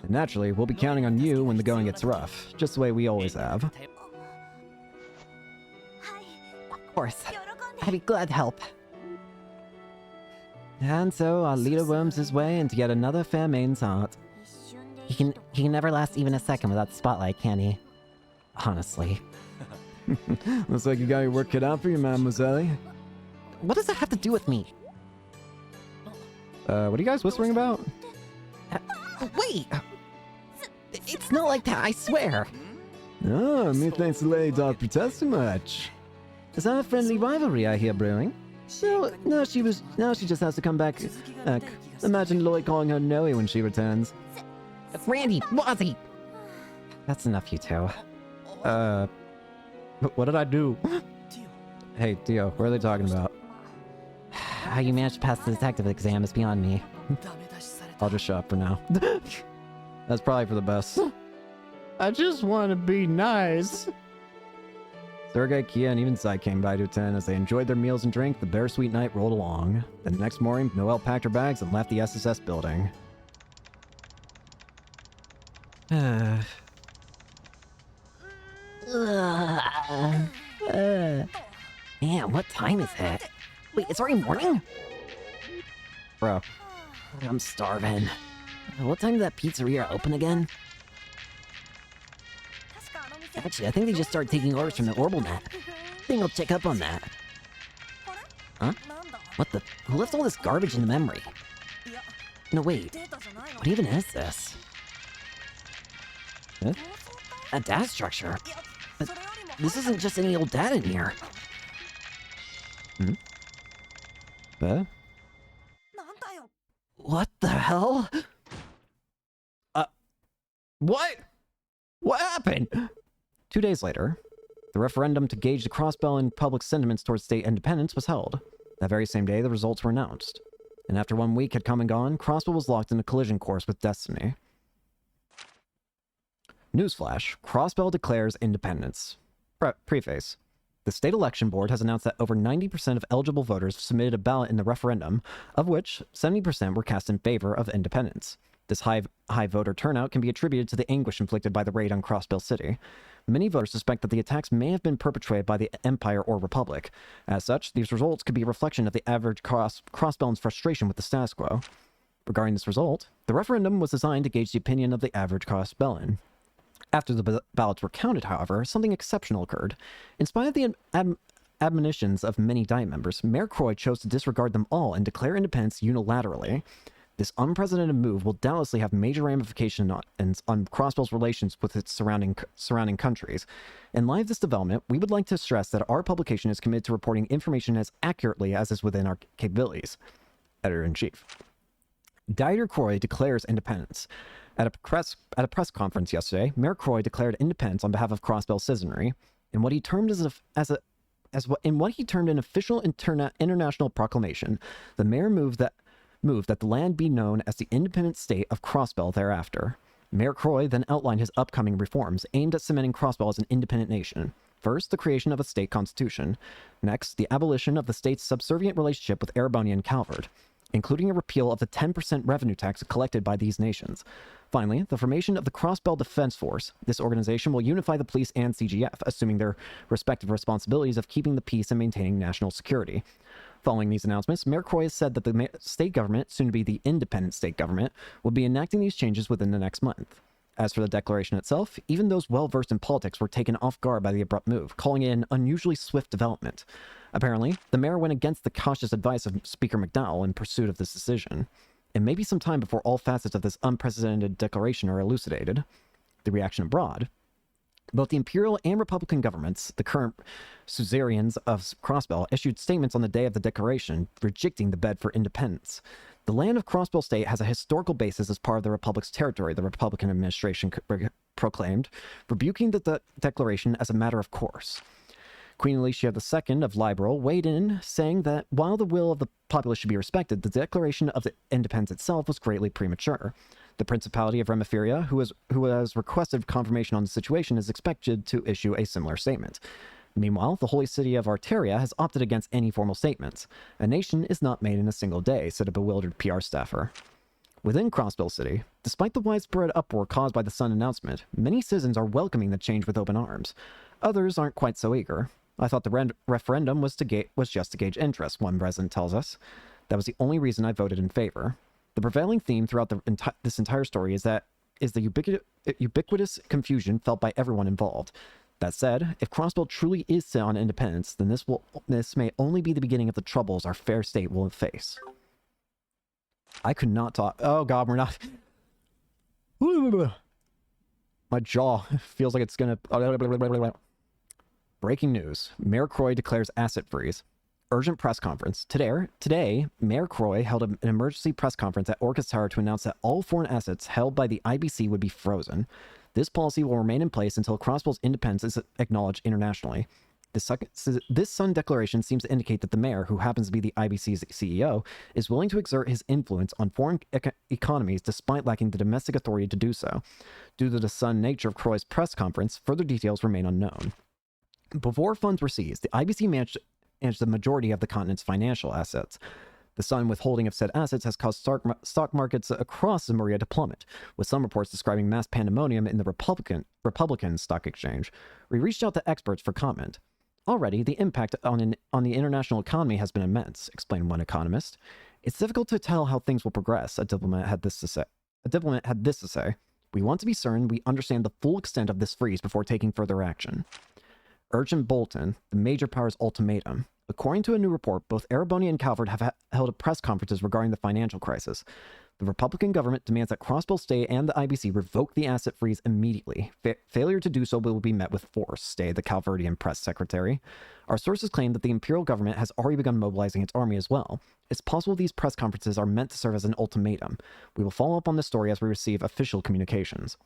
And naturally, we'll be counting on you when the going gets rough, just the way we always have. Of course. I'd be glad to help. And so our leader worms his way into yet another fair maiden's heart. He can never last even a second without the spotlight, can he? Honestly. Looks like you got your work cut out for you, Mademoiselle. What does that have to do with me? What are you guys whispering about? Wait! It's not like that, I swear! Oh, methinks the lady doth protest too much. Is that a friendly rivalry I hear brewing? No, now she just has to come back. Imagine Lloyd calling her Noe when she returns. Randy! Wazzy! That's enough, you two. What did I do? Hey, Tio, what are they talking about? How you managed to pass the detective exam is beyond me. I'll just shut up for now. That's probably for the best. I just want to be nice. Sergei, Kia, and even Sai came by to attend. As they enjoyed their meals and drink, the bittersweet night rolled along. Then the next morning, Noelle packed her bags and left the SSS building. Man, what time is it? Wait, it's already morning? Bro. I'm starving. What time did that pizzeria open again? Actually, I think they just started taking orders from the OrbitalNet. I think I'll check up on that. Huh? What the? Who left all this garbage in the memory? No, wait. What even is this? Huh? A data structure? But this isn't just any old data in here. What the hell? What? What happened? 2 days later, the referendum to gauge the Crossbell and public sentiments towards state independence was held. That very same day, the results were announced. And after 1 week had come and gone, Crossbell was locked in a collision course with destiny. Newsflash, Crossbell declares independence. Preface. The state election board has announced that over 90% of eligible voters submitted a ballot in the referendum, of which 70% were cast in favor of independence. This high voter turnout can be attributed to the anguish inflicted by the raid on Crossbell City. Many voters suspect that the attacks may have been perpetrated by the Empire or Republic. As such, these results could be a reflection of the average Crossbellan's frustration with the status quo. Regarding this result, the referendum was designed to gauge the opinion of the average Crossbellan. After the ballots were counted, however, something exceptional occurred. In spite of the admonitions of many Diet members, Mayor Croy chose to disregard them all and declare independence unilaterally. This unprecedented move will doubtlessly have major ramifications on Crossbell's relations with its surrounding countries. In light of this development, we would like to stress that our publication is committed to reporting information as accurately as is within our capabilities. Editor-in-Chief. Dieter Croy declares independence. At a press conference yesterday, Mayor Croy declared independence on behalf of Crossbell citizenry in what he termed an official international proclamation. The mayor moved that the land be known as the independent state of Crossbell thereafter. Mayor Croy then outlined his upcoming reforms aimed at cementing Crossbell as an independent nation. First, the creation of a state constitution. Next, the abolition of the state's subservient relationship with Erebonia and Calvard, including a repeal of the 10% revenue tax collected by these nations. Finally, the formation of the Crossbell Defense Force. This organization will unify the police and CGF, assuming their respective responsibilities of keeping the peace and maintaining national security. Following these announcements, Mayor Croy has said that the state government, soon to be the independent state government, will be enacting these changes within the next month. As for the declaration itself, even those well-versed in politics were taken off guard by the abrupt move, calling it an unusually swift development. Apparently, the mayor went against the cautious advice of Speaker McDowell in pursuit of this decision. It may be some time before all facets of this unprecedented declaration are elucidated. The reaction abroad. Both the Imperial and Republican governments, the current suzerains of Crossbell, issued statements on the day of the declaration, rejecting the bid for independence. The land of Crossbell State has a historical basis as part of the Republic's territory, the Republican administration proclaimed, rebuking the declaration as a matter of course. Queen Alicia II of Liberal weighed in, saying that while the will of the populace should be respected, the declaration of the independence itself was greatly premature. The Principality of Remiferia, who has requested confirmation on the situation, is expected to issue a similar statement. Meanwhile, the Holy City of Arteria has opted against any formal statements. A nation is not made in a single day, said a bewildered PR staffer. Within Crossbell City, despite the widespread uproar caused by the Sun announcement, many citizens are welcoming the change with open arms. Others aren't quite so eager. I thought the referendum was just to gauge interest, one resident tells us. That was the only reason I voted in favor. The prevailing theme throughout this entire story is the ubiquitous confusion felt by everyone involved. That said, if Crossbell truly is set on independence, then this may only be the beginning of the troubles our fair state will face. I could not talk. Oh god, we're not. My jaw feels like it's gonna. Breaking news. Mayor Croy declares asset freeze. Urgent press conference. Today, Mayor Croy held an emergency press conference at Orcus Tower to announce that all foreign assets held by the IBC would be frozen. This policy will remain in place until Crossbell's independence is acknowledged internationally. This Sun declaration seems to indicate that the mayor, who happens to be the IBC's CEO, is willing to exert his influence on foreign economies despite lacking the domestic authority to do so. Due to the Sun nature of Croy's press conference, further details remain unknown. Before funds were seized, the IBC managed the majority of the continent's financial assets. The Sun withholding of said assets has caused stock markets across Zamoria to plummet, with some reports describing mass pandemonium in the Republican stock exchange. We reached out to experts for comment. Already, the impact on the international economy has been immense, explained one economist. It's difficult to tell how things will progress, a diplomat had this to say. We want to be certain we understand the full extent of this freeze before taking further action. Urgent Bolton, the major powers ultimatum. According to a new report, both Erebonia and Calvert have held press conferences regarding the financial crisis. The Republican government demands that Crossbell State and the IBC revoke the asset freeze immediately. Failure to do so will be met with force, stated the Calverdian press secretary. Our sources claim that the imperial government has already begun mobilizing its army as well. It's possible these press conferences are meant to serve as an ultimatum. We will follow up on this story as we receive official communications.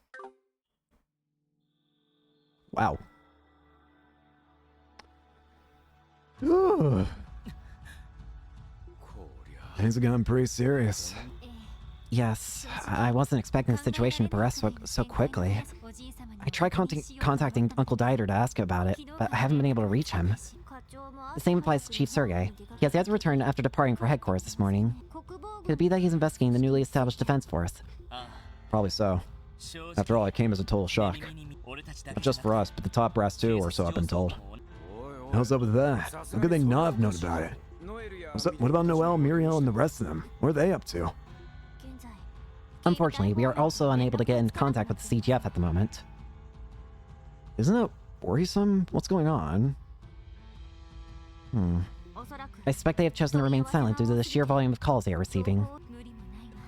Wow. Things have gotten pretty serious. Yes, I wasn't expecting the situation to progress so quickly. I tried contacting Uncle Dieter to ask about it, but I haven't been able to reach him. The same applies to Chief Sergei. He has yet to return after departing for headquarters this morning. Could it be that he's investigating the newly established defense force? Probably so. After all, it came as a total shock. Not just for us, but the top brass too, or so I've been told. How's up with that? How could they not have known about it? What about Noel, Muriel, and the rest of them? What are they up to? Unfortunately, we are also unable to get in contact with the CGF at the moment. Isn't that worrisome? What's going on? I suspect they have chosen to remain silent due to the sheer volume of calls they are receiving.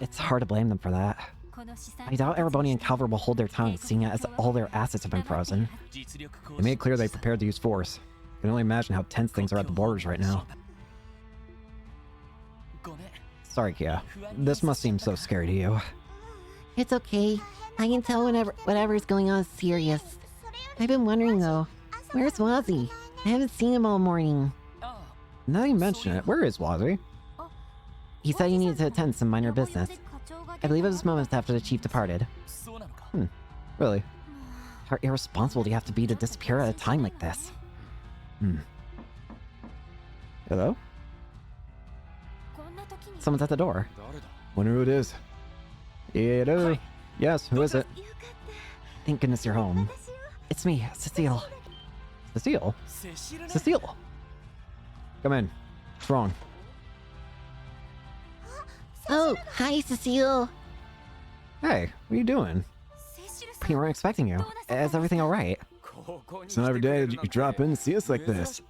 It's hard to blame them for that. I doubt Ereboni and Calver will hold their tongue, seeing as all their assets have been frozen. They made it clear they prepared to use force. I can only imagine how tense things are at the borders right now. Sorry, Kia. This must seem so scary to you. It's okay. I can tell whatever is going on is serious. I've been wondering though, where's Wazzy? I haven't seen him all morning. Now you mention it, where is Wazzy? He said he needed to attend some minor business. I believe it was moments after the chief departed. Really? How irresponsible do you have to be to disappear at a time like this? Hello? Someone's at the door. Wonder who it is. Hello? Yes, who is it? Thank goodness you're home. It's me, Cecile. Cecile? Cecile! Come in. What's wrong? Oh, hi, Cecile. Hey, what are you doing? We weren't expecting you. Is everything alright? It's not every day that you drop in and see us like this.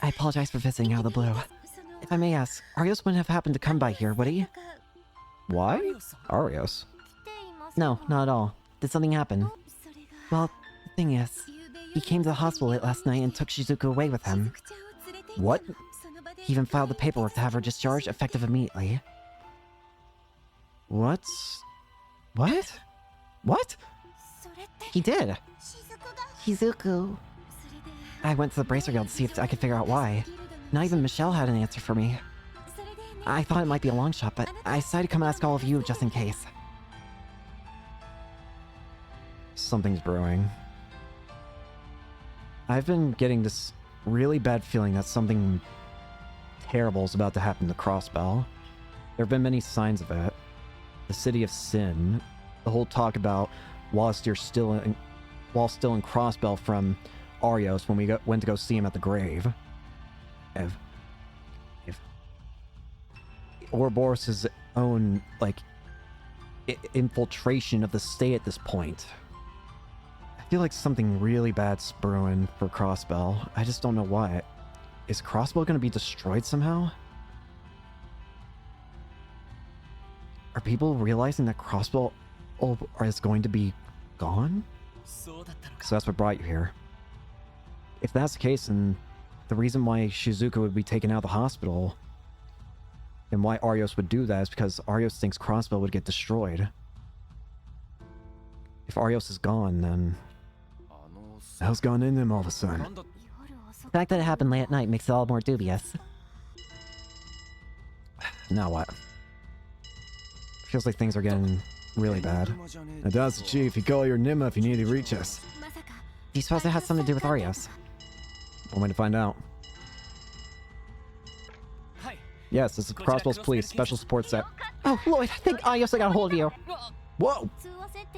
I apologize for visiting out of the blue. If I may ask, Arios wouldn't have happened to come by here, would he? Why? Arios. No, not at all. Did something happen? Well, the thing is, he came to the hospital late last night and took Shizuku away with him. What? He even filed the paperwork to have her discharged effective immediately. What? What? He did! Shizuku. I went to the Bracer Guild to see if I could figure out why. Not even Michelle had an answer for me. I thought it might be a long shot, but I decided to come ask all of you just in case. Something's brewing. I've been getting this really bad feeling that something terrible is about to happen to Crossbell. There have been many signs of it. The City of Sin, the whole talk about while still in Crossbell from Arios when we went to go see him at the grave. If Ouroboros' own, like, infiltration of the state at this point. I feel like something really bad's brewing for Crossbell. I just don't know what. Is Crossbell going to be destroyed somehow? Are people realizing that Crossbell is going to be gone? So that's what brought you here. If that's the case, then the reason why Shizuku would be taken out of the hospital and why Arios would do that is because Arios thinks Crossbell would get destroyed. If Arios is gone, then The hell's gone into him all of a sudden? The fact that it happened late at night makes it all more dubious. now what? Feels like things are getting really bad. Now that's the chief. You call your Nima if you need to reach us. Do you suppose it has something to do with Arios? One way to find out. Yes, this is Crossbell's Police, Special Support Set. Oh, Lloyd, I think Arios got a hold of you. Whoa!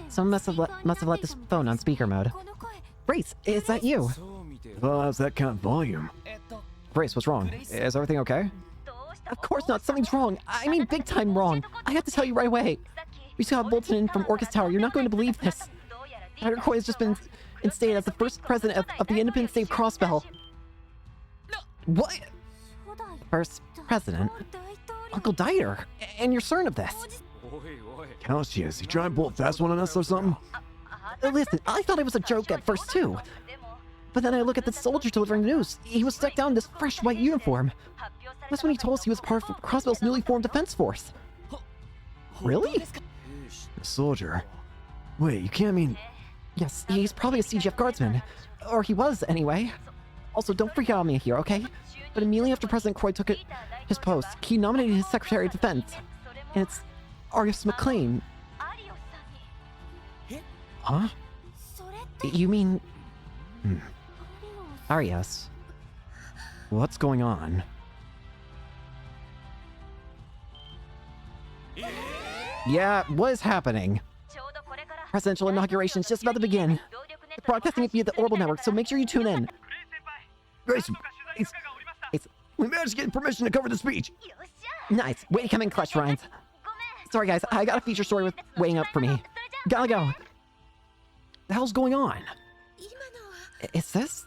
Someone must have let this phone on speaker mode. Brace, is that you? Well, how's that kind of volume? Grace, what's wrong? Is everything okay? Of course not, something's wrong. I mean big time wrong. I have to tell you right away. We saw a bulletin in from Orcus Tower. You're not going to believe this. Dr. Koi has just been instated as the first president of the Independent State of Crossbell. What? First president? Uncle Dieter, and you're certain of this? Calcius, you trying to pull a fast one on us or something? Listen, I thought it was a joke at first too. But then I look at the soldier delivering the news. He was stuck down in this fresh white uniform. That's when he told us he was part of Crossbell's newly formed defense force. Really? A soldier? Wait, you can't mean... Yes, he's probably a CGF guardsman. Or he was, anyway. Also, don't freak out on me here, okay? But immediately after President Croy took his post, he nominated his Secretary of Defense. And it's Arios McLean. Huh? You mean... Arios. What's going on? Yeah, what is happening? Presidential inauguration is just about to begin. They're broadcasting it via the Orbital Network, so make sure you tune in. Grace, we managed to get permission to cover the speech. Nice. Way to come in clutch, Ryan. Sorry, guys. I got a feature story waiting up for me. Gotta go. The hell's going on? Is this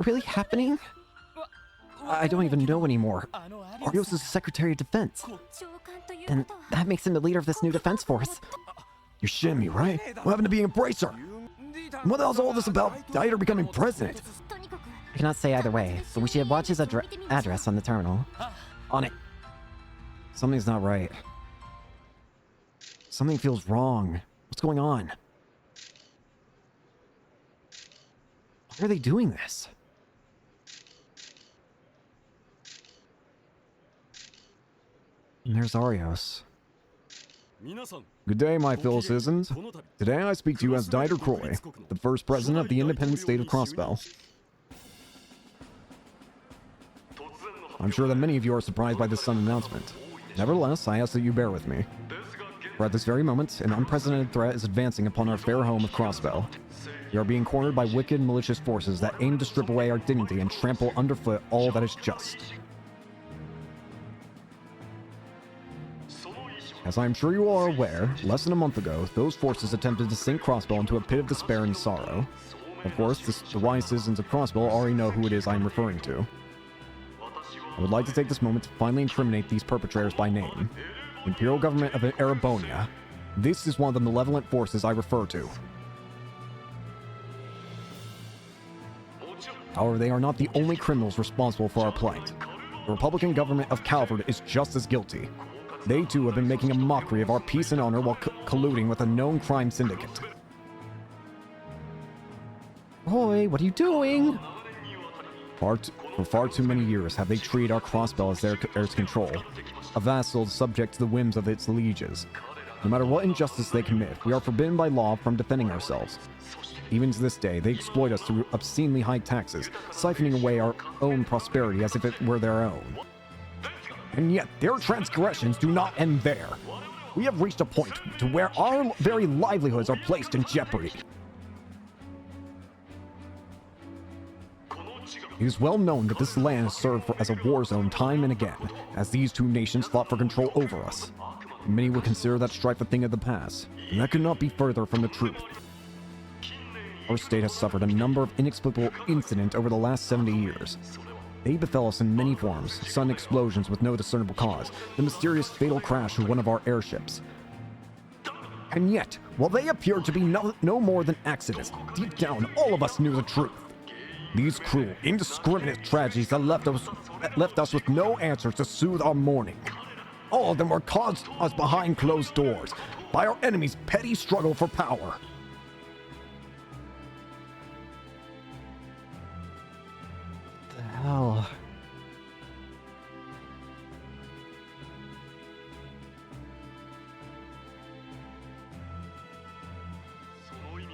really happening? I don't even know anymore. Arios is Secretary of Defense. Then that makes him the leader of this new defense force. You're shitting me, right? What happened to being a bracer? What the hell's all this about Dieter becoming president? I cannot say either way, but we should watch his address on the terminal. On it. Something's not right. Something feels wrong. What's going on? Why are they doing this? And there's Arios. Good day, my fellow citizens. Today I speak to you as Dieter Croy, the first president of the independent state of Crossbell. I'm sure that many of you are surprised by this sudden announcement. Nevertheless, I ask that you bear with me. For at this very moment, an unprecedented threat is advancing upon our fair home of Crossbell. We are being cornered by wicked, malicious forces that aim to strip away our dignity and trample underfoot all that is just. As I am sure you all are aware, less than a month ago, those forces attempted to sink Crossbell into a pit of despair and sorrow. Of course, the wise citizens of Crossbell already know who it is I am referring to. I would like to take this moment to finally incriminate these perpetrators by name. The Imperial Government of Erebonia. This is one of the malevolent forces I refer to. However, they are not the only criminals responsible for our plight. The Republican government of Calvard is just as guilty. They too have been making a mockery of our peace and honor while colluding with a known crime syndicate. Roy, what are you doing? For far too many years have they treated our Crossbell as their control, a vassal subject to the whims of its lieges. No matter what injustice they commit, we are forbidden by law from defending ourselves. Even to this day, they exploit us through obscenely high taxes, siphoning away our own prosperity as if it were their own. And yet, their transgressions do not end there. We have reached a point to where our very livelihoods are placed in jeopardy. It is well known that this land has served as a war zone time and again, as these two nations fought for control over us. Many would consider that strife a thing of the past, and that could not be further from the truth. Our state has suffered a number of inexplicable incidents over the last 70 years. They befell us in many forms: sudden explosions with no discernible cause, the mysterious fatal crash of one of our airships. And yet, while they appeared to be no more than accidents, deep down all of us knew the truth. These cruel, indiscriminate tragedies that left us with no answers to soothe our mourning. All of them were caused us behind closed doors by our enemy's petty struggle for power. The hell?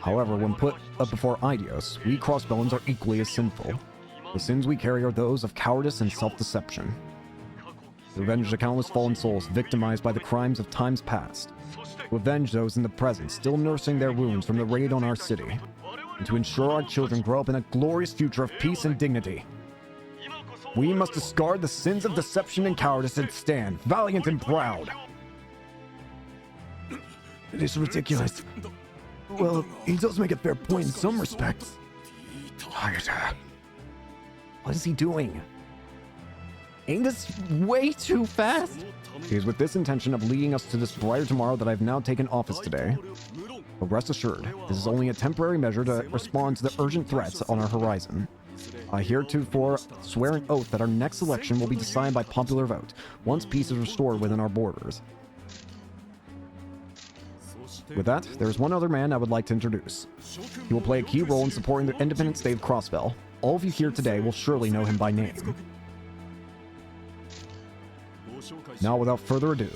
However, when put up before Idios, we Crossbellans are equally as sinful. The sins we carry are those of cowardice and self-deception. To avenge the countless fallen souls victimized by the crimes of times past. To avenge those in the present still nursing their wounds from the raid on our city. And to ensure our children grow up in a glorious future of peace and dignity. We must discard the sins of deception and cowardice and stand valiant and proud. It is ridiculous. Well, he does make a fair point in some respects. What is he doing? Ain't this way too fast? It is with this intention of leading us to this brighter tomorrow that I've now taken office today. But rest assured, this is only a temporary measure to respond to the urgent threats on our horizon. I heretofore swear an oath that our next election will be decided by popular vote, once peace is restored within our borders. With that, there is one other man I would like to introduce. He will play a key role in supporting the independent state of Crossbell. All of you here today will surely know him by name. Now, without further ado,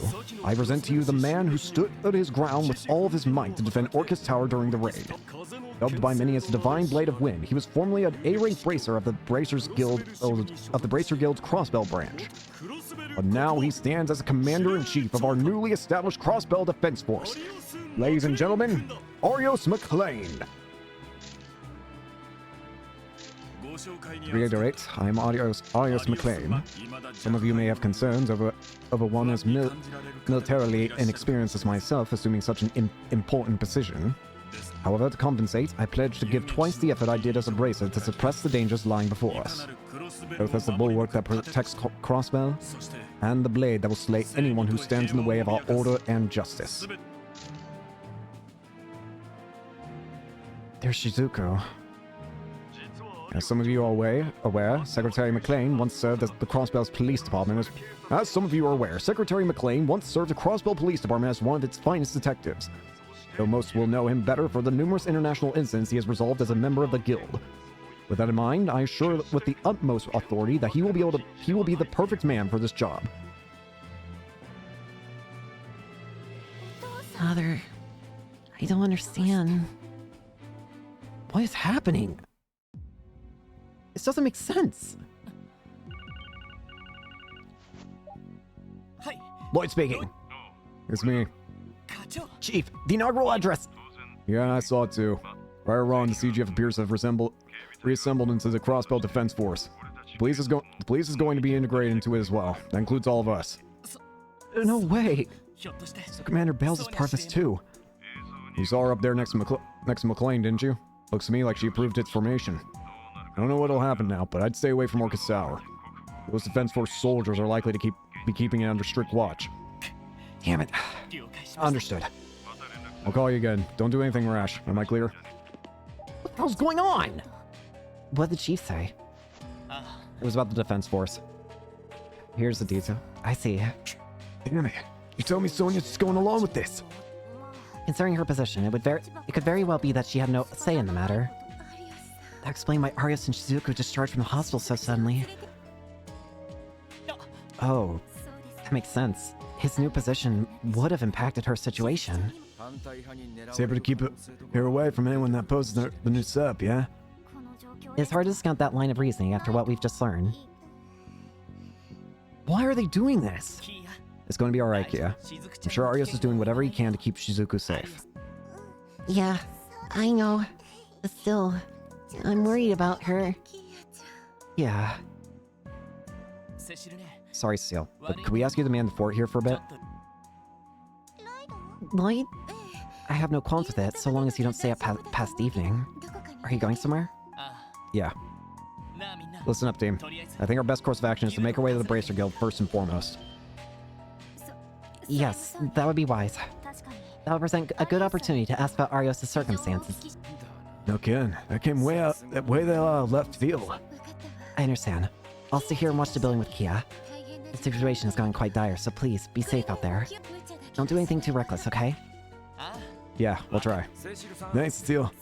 I present to you the man who stood his ground with all of his might to defend Orcus Tower during the raid. Dubbed by many as the Divine Blade of Wind, he was formerly an A-rank bracer of the Bracer Guild's Crossbell branch. But now he stands as a commander-in-chief of our newly established Crossbell Defense Force. Ladies and gentlemen, Arios McLean. To reiterate, I am Arios McLean. Some of you may have concerns over one as militarily inexperienced as myself assuming such an important position. However, to compensate, I pledge to give twice the effort I did as a bracer to suppress the dangers lying before us. Both as the bulwark that protects Crossbell, and the blade that will slay anyone who stands in the way of our order and justice. There's Shizuko. As some of you are aware, Secretary McLean once served as the Crossbell's police department as some of you are aware, Secretary McLean once served the Crossbell Police Department as one of its finest detectives. Though most will know him better for the numerous international incidents he has resolved as a member of the Guild. With that in mind, I assure with the utmost authority that he will be the perfect man for this job. Father, I don't understand. What is happening? This doesn't make sense. Lloyd speaking. It's me. Chief, the inaugural address. Yeah, I saw it too. Right or wrong, the CGF appears to have reassembled into the Crossbell Defense Force. The police is going to be integrated into it as well. That includes all of us. No way. So Commander Bales is part of this too. You saw her up there next to McLean, didn't you? Looks to me like she approved its formation. I don't know what'll happen now, but I'd stay away from Orcus Sour. Those Defense Force soldiers are likely to be keeping it under strict watch. Damn it. Understood. I'll call you again. Don't do anything rash. Am I clear? What the hell's going on? What did the chief say? It was about the Defense Force. Here's the detail. I see. Damn it. You told me Sonia's just going along with this. Considering her position, it could very well be that she had no say in the matter. That explained why Arios and Shizuku discharged from the hospital so suddenly. Oh, that makes sense. His new position would have impacted her situation. Saber to keep her away from anyone that poses the new sub, yeah? It's hard to discount that line of reasoning after what we've just learned. Why are they doing this? It's going to be alright, Kia. I'm sure Arios is doing whatever he can to keep Shizuku safe. Yeah, I know. But still, I'm worried about her. Yeah. Sorry, Cecile, but could we ask you to man the fort here for a bit? Lloyd? I have no qualms with it, so long as you don't stay up past evening. Are you going somewhere? Yeah. Listen up, team. I think our best course of action is to make our way to the Bracer Guild first and foremost. Yes, that would be wise. That would present a good opportunity to ask about Arios' circumstances. No kidding. That came way out left field. I understand. I'll stay here and watch the building with Kia. The situation has gotten quite dire, so please, be safe out there. Don't do anything too reckless, okay? Yeah, we'll try. Nice, Steel.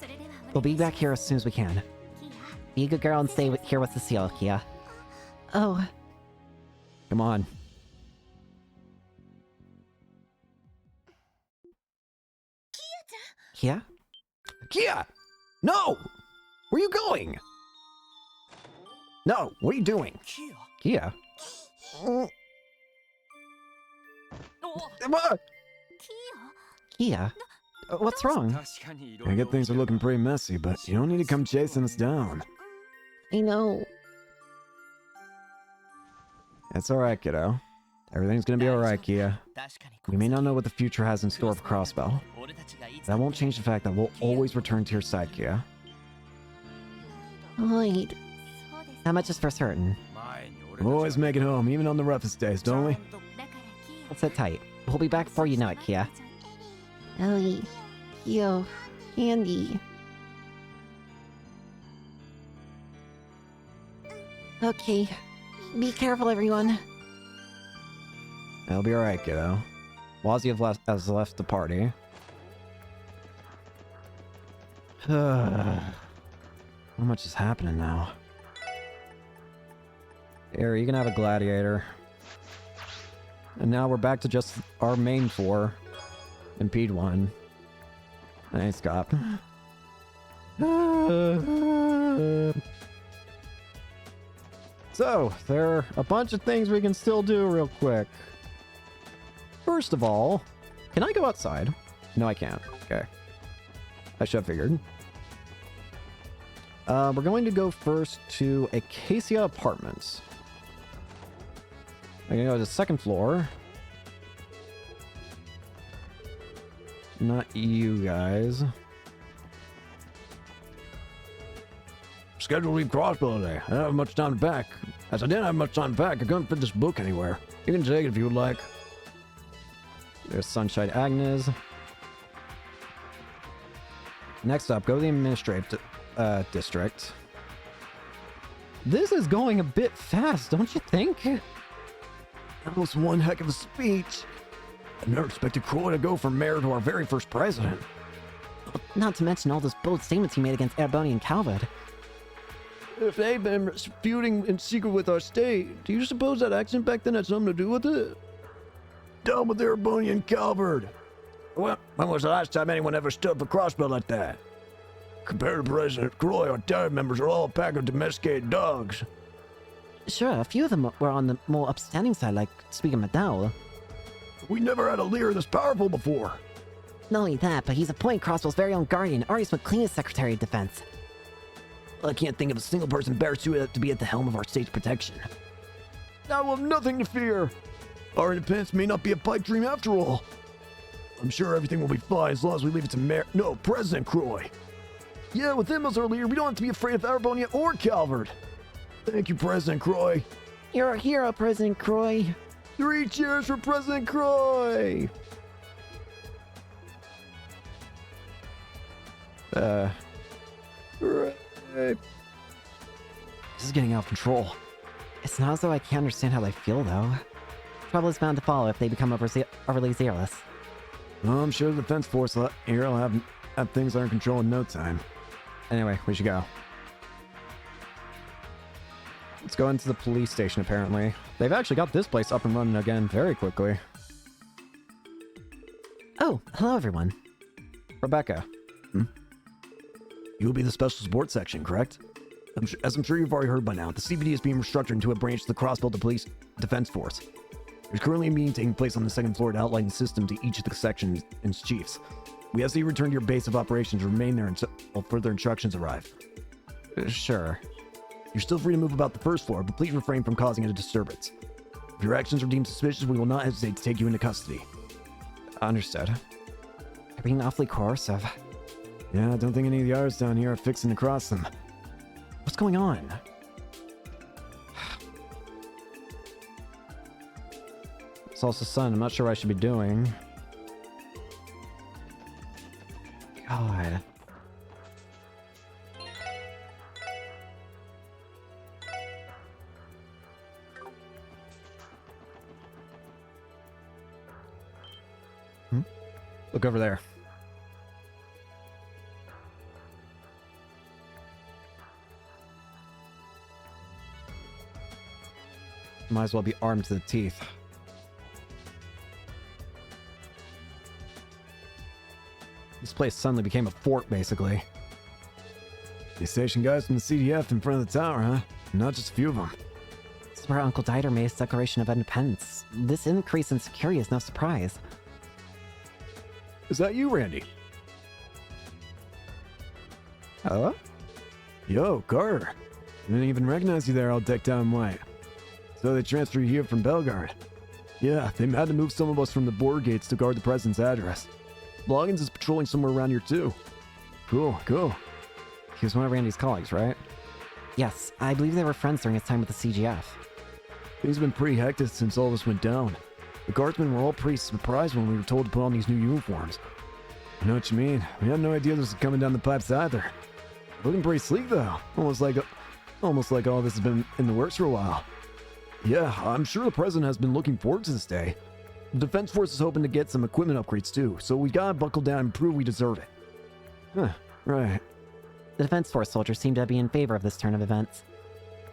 We'll be back here as soon as we can. Be a good girl and stay here with Cecile, Kia. Oh. Come on. Kia? Kia! No! Where are you going? No, what are you doing? Kia? Kia? What's wrong? I get things are looking pretty messy, but you don't need to come chasing us down. I know. It's alright, kiddo. Everything's gonna be alright, Kia. We may not know what the future has in store for Crossbell. That won't change the fact that we'll always return to your side, Kia. Lloyd. How much is for certain? We always make it home, even on the roughest days, don't we? Let's sit tight. We'll be back before you know it, Kia. Ellie. Yo. Andy. Okay. Be careful, everyone. It'll be alright, kiddo. Wazzy has left the party. How much is happening now? Here, you can have a gladiator. And now we're back to just our main four. Impede one. Thanks, Scott. So, there are a bunch of things we can still do real quick. First of all, can I go outside? No, I can't. Okay. I should have figured. We're going to go first to Acacia Apartments. I'm gonna go to the second floor. Not you guys. scheduled to leave Crossbow today. I don't have much time to pack. As I didn't have much time to pack, I couldn't fit this book anywhere. You can take it if you would like. There's Sunshine Agnes. Next up, go to the administrative district. This is going a bit fast, don't you think? That was one heck of a speech. I never expected Croy to go from mayor to our very first president. Not to mention all those bold statements he made against Ereboni and Calvert. If they've been feuding in secret with our state, do you suppose that accident back then had something to do with it? Done with Ereboni and Calvert. Well, when was the last time anyone ever stood for Crossbow like that? Compared to President Croy, our town members are all a pack of domesticated dogs. Sure, a few of them were on the more upstanding side, like Speaker McDowell. We never had a leader this powerful before. Not only that, but he's appointed Crossbow's very own guardian, Arius McLean, as Secretary of Defense. I can't think of a single person better suited to be at the helm of our state's protection. I will have nothing to fear. Our independence may not be a pipe dream after all. I'm sure everything will be fine as long as we leave it to President Croy. Yeah, with him as our leader, we don't have to be afraid of Arbonia or Calvert. Thank you, President Croy. You're a hero, President Croy. 3 cheers for President Croy! Hooray. This is getting out of control. It's not as though I can't understand how they feel, though. Trouble is bound to follow if they become overly zealous. Well, I'm sure the defense force here will have things under control in no time. Anyway, we should go. Let's go into the police station, apparently. They've actually got this place up and running again very quickly. Oh, hello everyone. Rebecca. You'll be the special support section, correct? As I'm sure you've already heard by now, the CPD is being restructured into a branch of the Crossbelt Police Defense Force. There's currently a meeting taking place on the second floor to outline the system to each of the sections and its chiefs. We ask that you return to your base of operations and remain there until further instructions arrive. Sure. You're still free to move about the first floor, but please refrain from causing a disturbance. If your actions are deemed suspicious, we will not hesitate to take you into custody. Understood. You're being awfully coercive. Yeah, I don't think any of the others down here are fixing to cross them. What's going on? It's also sun. I'm not sure what I should be doing. God. Look over there. Might as well be armed to the teeth. This place suddenly became a fort, basically. The station guys from the CDF in front of the tower, huh? Not just a few of them. This is where Uncle Dieter made his Declaration of Independence. This increase in security is no surprise. Is that you, Randy? Hello? Yo, Carter. I didn't even recognize you there all decked out in white. So they transferred you here from Bellegarde. Yeah, they had to move some of us from the border gates to guard the president's address. Loggins is patrolling somewhere around here too. Cool, cool. He was one of Randy's colleagues, right? Yes, I believe they were friends during his time with the CGF. Things have been pretty hectic since all this went down. The guardsmen were all pretty surprised when we were told to put on these new uniforms. I know what you mean. We had no idea this was coming down the pipes either. Looking pretty sleek though. Almost like all this has been in the works for a while. Yeah, I'm sure the president has been looking forward to this day. The Defense Force is hoping to get some equipment upgrades too, so we gotta buckle down and prove we deserve it. Huh, right. The Defense Force soldiers seem to be in favor of this turn of events.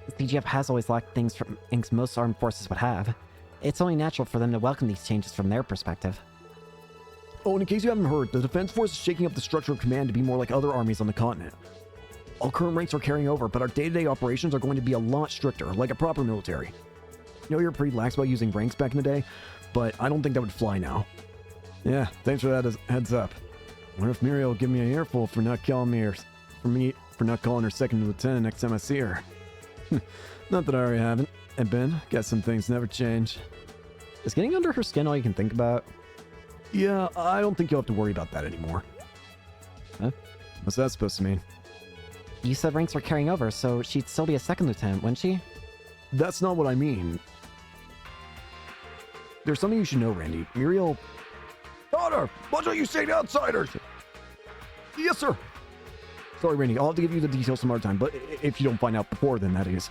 The CGF has always lacked things most armed forces would have. It's only natural for them to welcome these changes from their perspective. Oh, and in case you haven't heard, the Defense Force is shaking up the structure of command to be more like other armies on the continent. All current ranks are carrying over, but our day-to-day operations are going to be a lot stricter, like a proper military. I know you're pretty lax about using ranks back in the day, but I don't think that would fly now. Yeah, thanks for that heads up. I wonder if Muriel will give me an earful for not calling her second lieutenant next time I see her. Not that I already haven't. And Ben, guess some things never change. Is getting under her skin all you can think about? Yeah, I don't think you'll have to worry about that anymore. Huh? What's that supposed to mean? You said ranks were carrying over, so she'd still be a second lieutenant, wouldn't she? That's not what I mean. There's something you should know, Randy. Muriel... Daughter! Watch what you say to outsiders! Yes, sir! Sorry, Randy, I'll have to give you the details some other time, but if you don't find out before then, that is.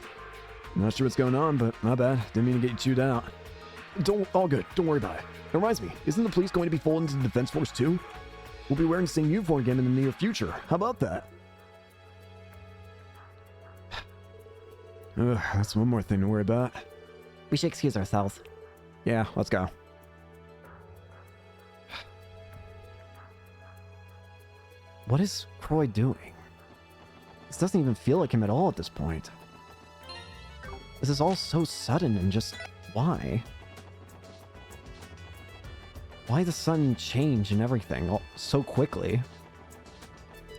I'm not sure what's going on, but my bad. Didn't mean to get you chewed out. All good. Don't worry about it. It reminds me, isn't the police going to be folded into the Defense Force too? We'll be wearing the same uniform again in the near future. How about that? That's one more thing to worry about. We should excuse ourselves. Yeah, let's go. What is Croy doing? This doesn't even feel like him at all at this point. This is all so sudden and just... why? Why the sudden change and everything all so quickly?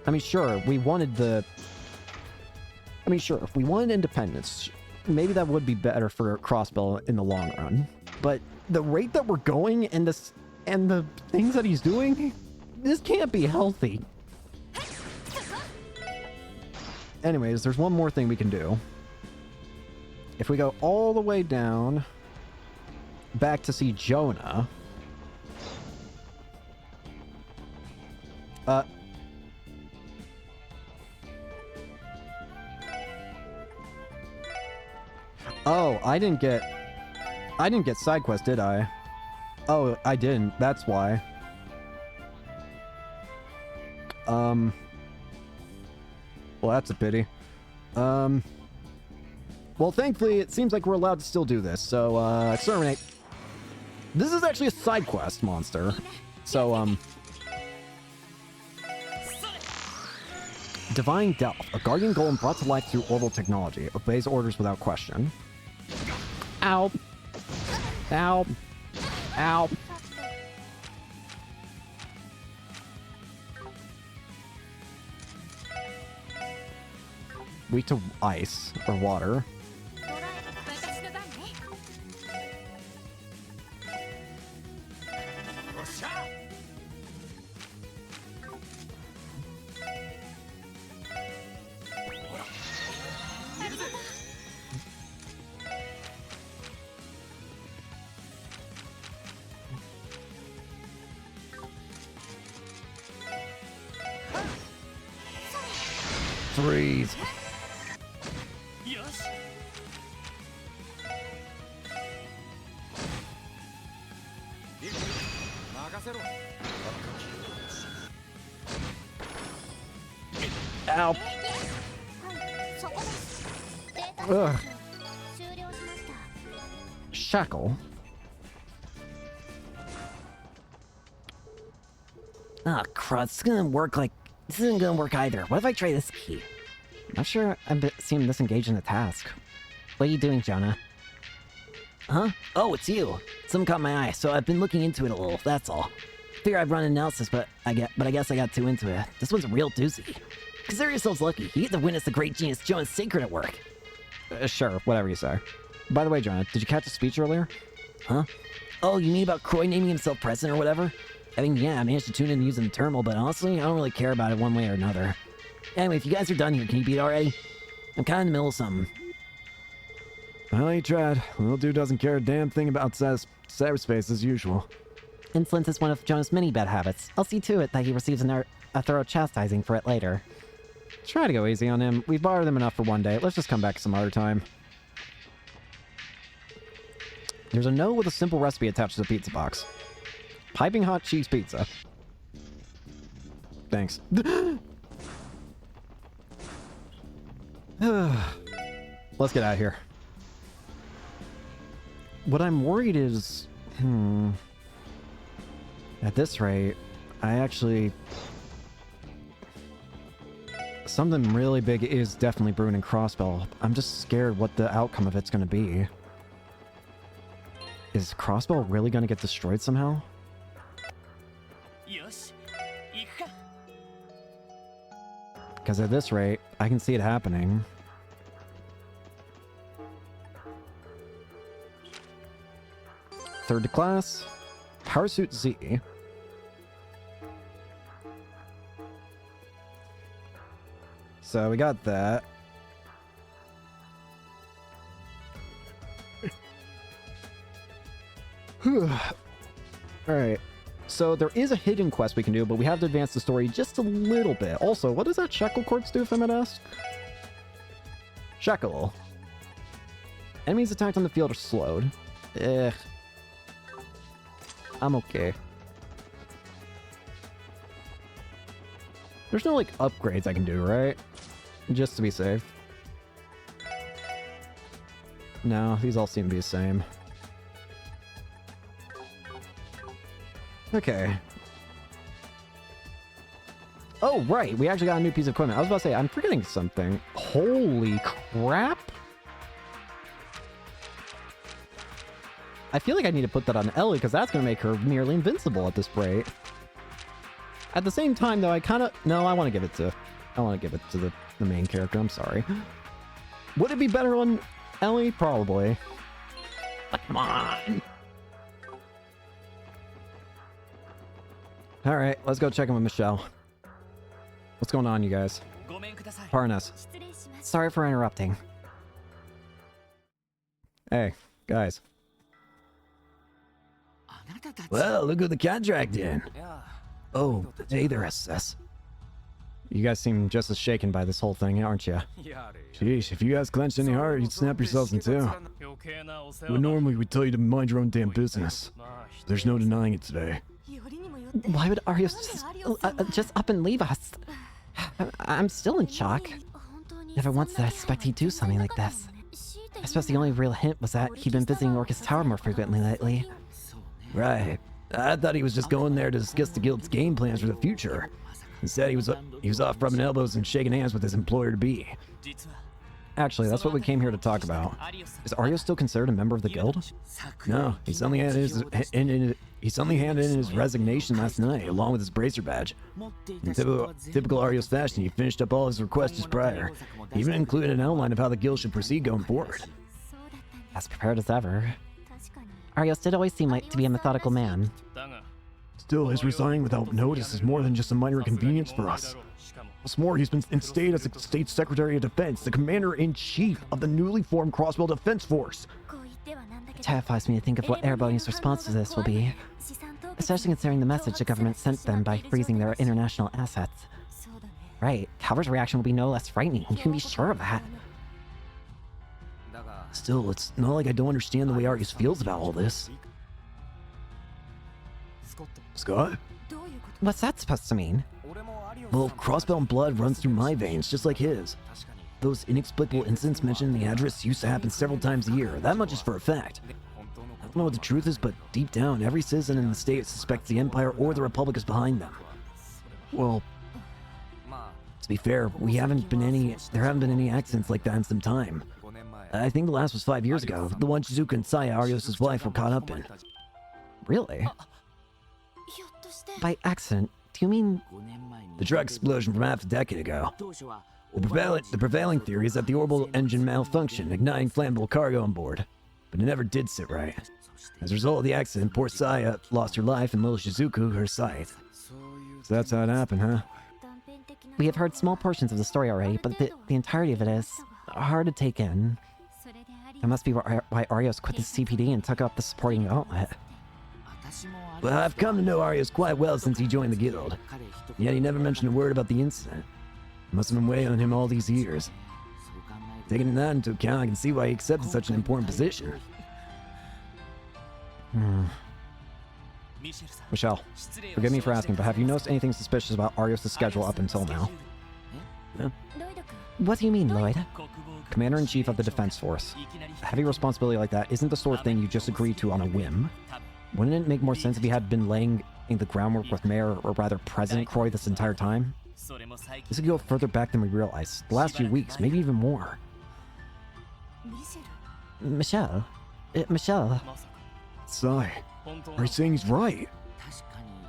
I mean, sure, we wanted the... I mean, sure, if we wanted independence, maybe that would be better for Crossbell in the long run. But the rate that we're going and this... and the things that he's doing... this can't be healthy. Anyways, there's one more thing we can do. If we go all the way down... back to see Jonah... Oh, I didn't get side quest, did I? Oh, I didn't. That's why. Well, that's a pity. Well, thankfully, it seems like we're allowed to still do this. So, exterminate. This is actually a side quest monster. So, Divine Delph, a guardian golem brought to life through orbital technology, obeys orders without question. Ow. Ow. Ow. Weak to ice or water. Freeze. Ow. Ugh. Shackle. Ah, crud. This isn't gonna work either. What if I try this key? Not sure I seem disengaged in the task. What are you doing, Jonah? Huh? Oh, it's you. Something caught my eye, so I've been looking into it a little, that's all. Figure I'd run an analysis, but I guess I got too into it. This one's a real doozy. Consider yourselves lucky. You get to witness the great genius Jonah's Sacred at work. Sure, whatever you say. By the way, Jonah, did you catch a speech earlier? Huh? Oh, you mean about Croy naming himself president or whatever? I mean, yeah, I managed to tune in using the terminal, but honestly, I don't really care about it one way or another. Anyway, if you guys are done here, can you beat it already? I'm kind of in the middle of something. Well, he tried. Little dude doesn't care a damn thing about cyberspace as usual. Insolence is one of Jonah's many bad habits. I'll see to it that he receives a thorough chastising for it later. Try to go easy on him. We borrowed him enough for one day. Let's just come back some other time. There's a note with a simple recipe attached to the pizza box. Piping hot cheese pizza. Thanks. Let's get out of here. What I'm worried is... At this rate, I actually... Something really big is definitely brewing in Crossbell. I'm just scared what the outcome of it's going to be. Is Crossbell really going to get destroyed somehow? Because at this rate, I can see it happening. Third to class. Power Suit Z. So we got that. Alright. So there is a hidden quest we can do, but we have to advance the story just a little bit. Also, what does that Shekel Quartz do, if I might ask? Shekel. Enemies attacked on the field are slowed. I'm okay. There's no, like, upgrades I can do, right? Just to be safe. No, these all seem to be the same. Okay. Oh, right. We actually got a new piece of equipment. I was about to say, I'm forgetting something. Holy crap. I feel like I need to put that on Ellie, because that's going to make her nearly invincible at this rate. At the same time, though, I kind of... No, I want to give it to... the main character. I'm sorry. Would it be better on Ellie? Probably. But come on. Alright, let's go check in with Michelle. What's going on, you guys? Pardon us. Sorry for interrupting. Hey, guys. Well, look who the contract in. Oh, hey there, SS. You guys seem just as shaken by this whole thing, aren't you? Sheesh, if you guys clenched any harder, you'd snap yourselves in two. But normally we'd tell you to mind your own damn business. There's no denying it today. Why would Arios just up and leave us? I'm still in shock. Never once did I suspect he'd do something like this. I suppose the only real hint was that he'd been visiting Orcus Tower more frequently lately. Right. I thought he was just going there to discuss the guild's game plans for the future. Instead, he was off rubbing elbows and shaking hands with his employer-to-be. Actually, that's what we came here to talk about. Is Arios still considered a member of the guild? No, he suddenly handed in his resignation last night, along with his bracer badge. In typical Arios fashion, he finished up all his requests just prior. He even included an outline of how the guild should proceed going forward. As prepared as ever. Arios did always seem to be a methodical man. Still, his resigning without notice is more than just a minor inconvenience for us. What's more, he's been instated as the State Secretary of Defense, the Commander-in-Chief of the newly formed Crossbell Defense Force. It terrifies me to think of what Ereboni's response to this will be, especially considering the message the government sent them by freezing their international assets. Right, Calver's reaction will be no less frightening, you can be sure of that. Still, it's not like I don't understand the way Arius feels about all this. Scott? What's that supposed to mean? Well, Crossbell blood runs through my veins, just like his. Those inexplicable incidents mentioned in the address used to happen several times a year. That much is for a fact. I don't know what the truth is, but deep down, every citizen in the state suspects the Empire or the Republic is behind them. Well, to be fair, there haven't been any accidents like that in some time. I think the last was 5 years ago, the one Shizuka and Saya, Arios' wife, were caught up in. Really? By accident, do you mean... The truck explosion from half a decade ago. The prevailing theory is that the orbital engine malfunctioned, igniting flammable cargo on board. But it never did sit right. As a result of the accident, poor Saya lost her life and little Shizuku her sight. So that's how it happened, huh? We have heard small portions of the story already, but the entirety of it is hard to take in. That must be why Arios quit the CPD and took up the supporting gauntlet. Well, I've come to know Arios quite well since he joined the guild. Yet he never mentioned a word about the incident. It must have been weighing on him all these years. Taking that into account, I can see why he accepted such an important position. Michelle, forgive me for asking, but have you noticed anything suspicious about Arios' schedule up until now? Yeah. What do you mean, Lloyd? Commander-in-Chief of the Defense Force. A heavy responsibility like that isn't the sort of thing you just agree to on a whim. Wouldn't it make more sense if he had been laying in the groundwork with Mayor, or rather President Croy this entire time? This could go further back than we realize. The last few weeks, maybe even more. Michelle? Michelle? Sai, are you saying he's right?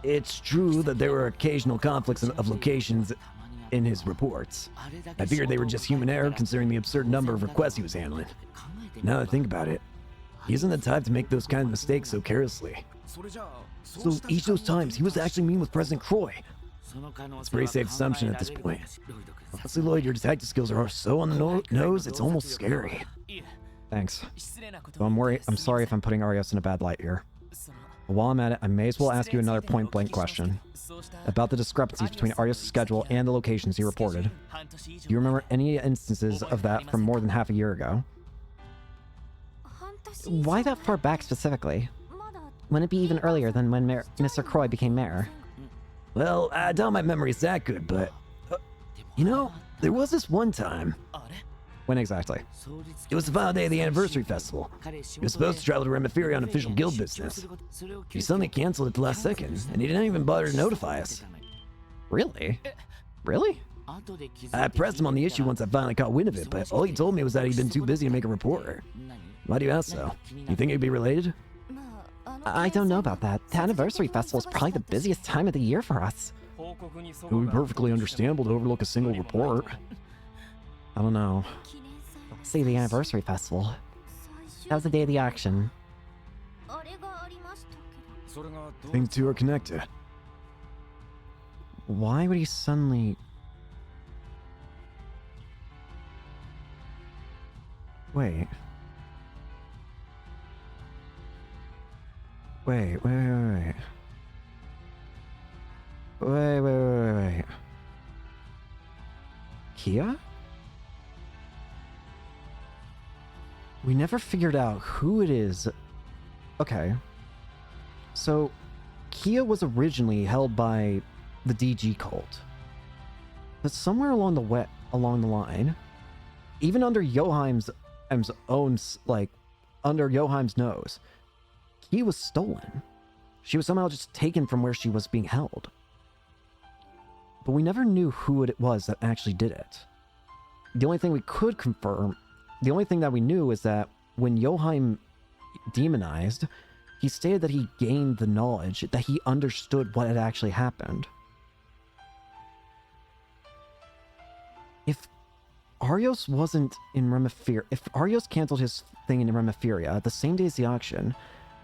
It's true that there were occasional conflicts of locations in his reports. I figured they were just human error considering the absurd number of requests he was handling. Now that I think about it, he isn't the type to make those kind of mistakes so carelessly. So each of those times, he was actually meeting with President Croy. It's a pretty safe assumption at this point. Honestly, Lloyd, your detective skills are so on the nose, it's almost scary. Thanks. So I'm sorry if I'm putting Arios in a bad light here. But while I'm at it, I may as well ask you another point-blank question. About the discrepancies between Arios' schedule and the locations he reported. Do you remember any instances of that from more than half a year ago? Why that far back specifically? Wouldn't it be even earlier than when Mr. Croy became mayor? Well, I doubt my memory's that good, but... you know, there was this one time. When exactly? It was the final day of the anniversary festival. He was supposed to travel to Remiferia on official guild business. He suddenly canceled at the last second, and he didn't even bother to notify us. Really? Really? I pressed him on the issue once I finally caught wind of it, but all he told me was that he'd been too busy to make a report. Why do you ask so? You think it'd be related? I don't know about that. The anniversary festival is probably the busiest time of the year for us. It would be perfectly understandable to overlook a single report. I don't know. See, the anniversary festival. That was the day of the auction. Things two are connected. Why would he suddenly... Wait. Wait. Kia? We never figured out who it is. Okay. So, Kia was originally held by the DG cult. But somewhere along the line, even under Joheim's own, under Joheim's nose, Kia was stolen. She was somehow just taken from where she was being held. But we never knew who it was that actually did it. The only thing we could confirm, the only thing that we knew is that when Joheim demonized, he stated that he gained the knowledge, that he understood what had actually happened. If Arios wasn't in Remiferia, if Arios canceled his thing in Remiferia the same day as the auction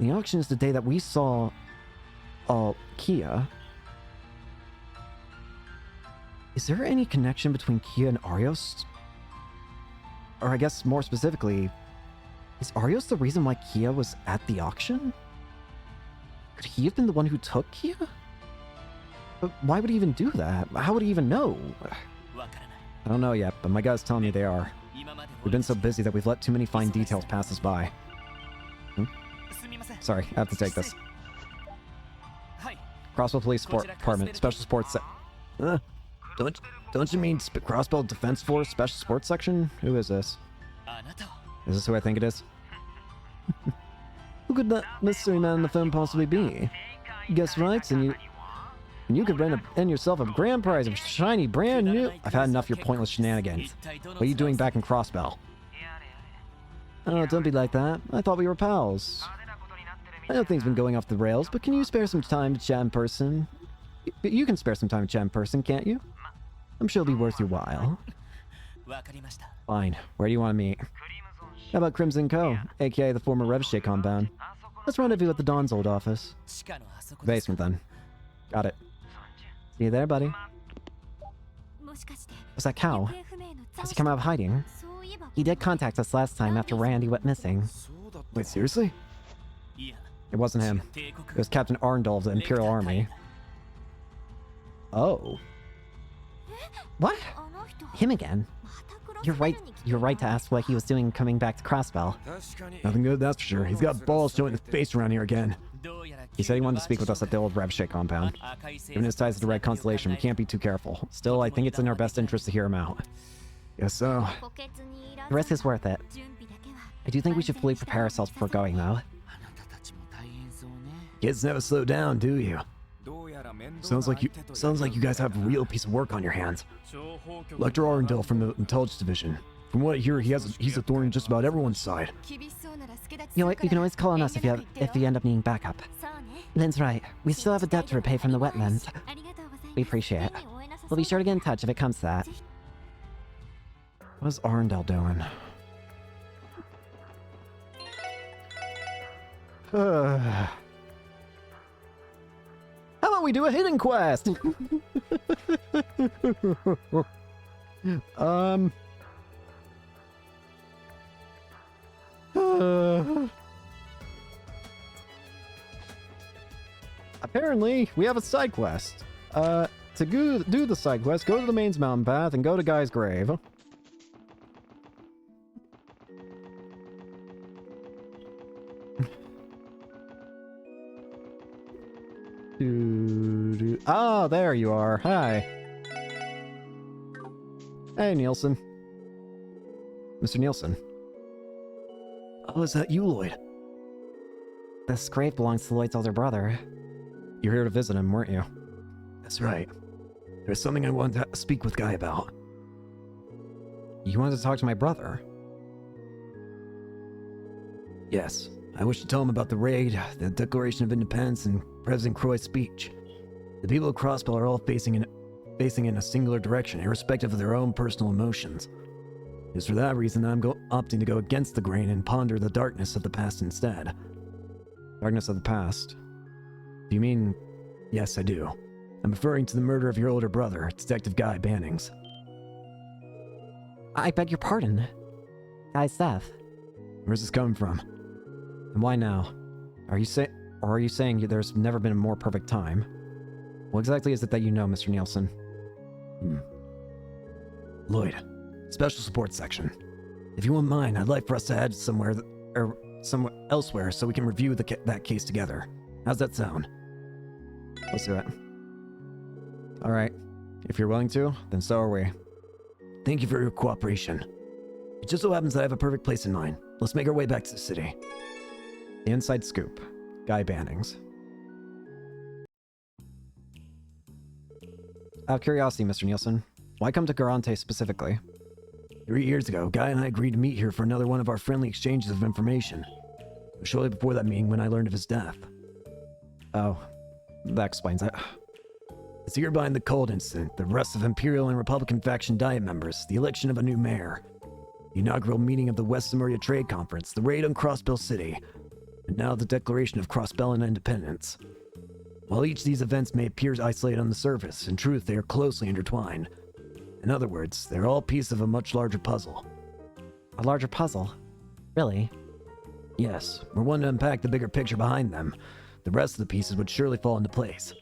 is the day that we saw Kia. Is there any connection between Kia and Arios? Or I guess more specifically, is Arios the reason why Kia was at the auction? Could he have been the one who took Kia? But why would he even do that? How would he even know? I don't know yet, but my gut's telling me they are. We've been so busy that we've let too many fine details pass us by. Sorry, I have to take this. Crossbow Police Department, Special Sports Don't you mean Crossbow Defense Force, Special Sports Section? Who is this? Is this who I think it is? Who could that mystery man in the film possibly be? Guess right, and you could earn yourself a grand prize of shiny, brand new... I've had enough of your pointless shenanigans. What are you doing back in Crossbell? Oh, don't be like that. I thought we were pals. I know things have been going off the rails, but can you spare some time to chat in person? You can spare some time to chat in person, can't you? I'm sure it'll be worth your while. Fine. Where do you want to meet? How about Crimson Co., aka the former Revshay compound? Let's rendezvous at the Dawn's old office. Basement, then. Got it. See you there, buddy. Was that Cow? Has he come out of hiding? He did contact us last time after Randy went missing. Wait, seriously? It wasn't him. It was Captain Arndal of the Imperial Army. Oh. What? Him again? You're right to ask what he was doing coming back to Crossbell. Nothing good, that's for sure. He's got balls showing his face around here again. He said he wanted to speak with us at the old Revshay compound. Given his ties to the Red Constellation, we can't be too careful. Still, I think it's in our best interest to hear him out. Guess so. The risk is worth it. I do think we should fully prepare ourselves before going, though. Kids never slow down, do you? Sounds like you guys have a real piece of work on your hands. Lecter Arundel from the Intelligence Division. From what I hear, he's a thorn in just about everyone's side. You know what? You can always call on us if you end up needing backup. Lynn's right. We still have a debt to repay from the wetlands. We appreciate it. We'll be sure to get in touch if it comes to that. What's Arundel doing? How about we do a hidden quest! Apparently, we have a side quest. To do the side quest, go to the mains mountain path and go to Guy's grave. Ah, there you are. Hi. Hey, Nielsen. Mr. Nielsen. Oh, is that you, Lloyd? This grave belongs to Lloyd's older brother. You're here to visit him, weren't you? That's right. There's something I wanted to speak with Guy about. You wanted to talk to my brother? Yes. I wish to tell him about the raid, the Declaration of Independence, and President Croix's speech. The people of Crossbell are all facing in a singular direction, irrespective of their own personal emotions. It is for that reason I'm opting to go against the grain and ponder the darkness of the past instead. Darkness of the past? Do you mean... Yes, I do. I'm referring to the murder of your older brother, Detective Guy Bannings. I beg your pardon. Guy's death. Where's this coming from? And why now? Are you saying there's never been a more perfect time? What exactly is it that you know, Mr. Nielsen? Lloyd, Special Support Section. If you won't mind, I'd like for us to head somewhere elsewhere so we can review that case together. How's that sound? Let's do it. Alright. If you're willing to, then so are we. Thank you for your cooperation. It just so happens that I have a perfect place in mind. Let's make our way back to the city. The Inside Scoop. Guy Bannings. Out of curiosity, Mr. Nielsen, why come to Garante specifically? 3 years ago, Guy and I agreed to meet here for another one of our friendly exchanges of information. It was shortly before that meeting when I learned of his death. Oh, that explains it. The secret behind the cold incident, the arrest of Imperial and Republican faction Diet members, the election of a new mayor, the inaugural meeting of the West Lemuria Trade Conference, the raid on Crossbell City, and now the declaration of Crossbellan independence. While each of these events may appear isolated on the surface, in truth they are closely intertwined. In other words, they're all pieces of a much larger puzzle. A larger puzzle? Really? Yes, we're one to unpack the bigger picture behind them. The rest of the pieces would surely fall into place.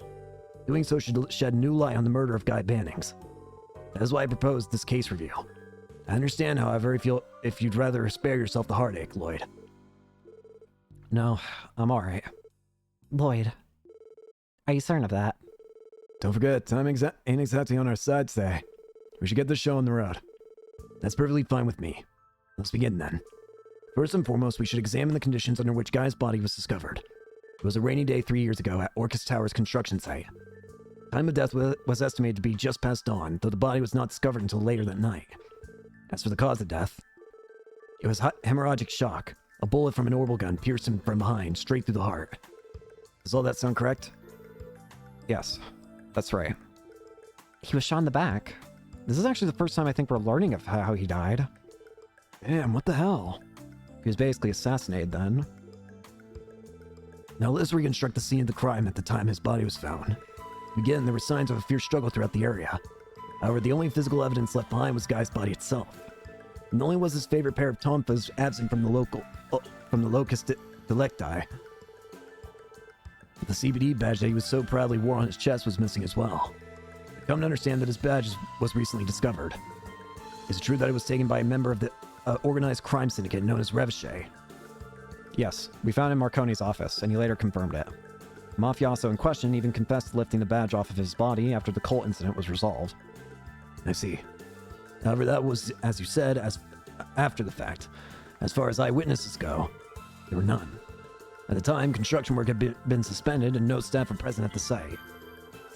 Doing so should shed new light on the murder of Guy Bannings. That is why I proposed this case review. I understand, however, if you'd rather spare yourself the heartache, Lloyd. No, I'm alright. Lloyd, are you certain of that? Don't forget, time ain't exactly on our side today. We should get this show on the road. That's perfectly fine with me. Let's begin then. First and foremost, we should examine the conditions under which Guy's body was discovered. It was a rainy day 3 years ago at Orcus Tower's construction site. Time of death was estimated to be just past dawn, though the body was not discovered until later that night. As for the cause of death, it was hemorrhagic shock. A bullet from an orbital gun pierced him from behind, straight through the heart. Does all that sound correct? Yes, that's right. He was shot in the back. This is actually the first time I think we're learning of how he died. Damn, what the hell? He was basically assassinated then. Now let's reconstruct the scene of the crime at the time his body was found. To begin, there were signs of a fierce struggle throughout the area. However, the only physical evidence left behind was Guy's body itself. Not only was his favorite pair of tonfas absent from the locus delicti, the CBD badge that he was so proudly wore on his chest was missing as well. I come to understand that his badge was recently discovered. Is it true that it was taken by a member of the organized crime syndicate known as Revichet? Yes, we found it in Marconi's office, and he later confirmed it. The mafioso in question even confessed to lifting the badge off of his body after the cult incident was resolved. I see. However, that was, as you said, after the fact. As far as eyewitnesses go, there were none. At the time, construction work had been suspended and no staff were present at the site.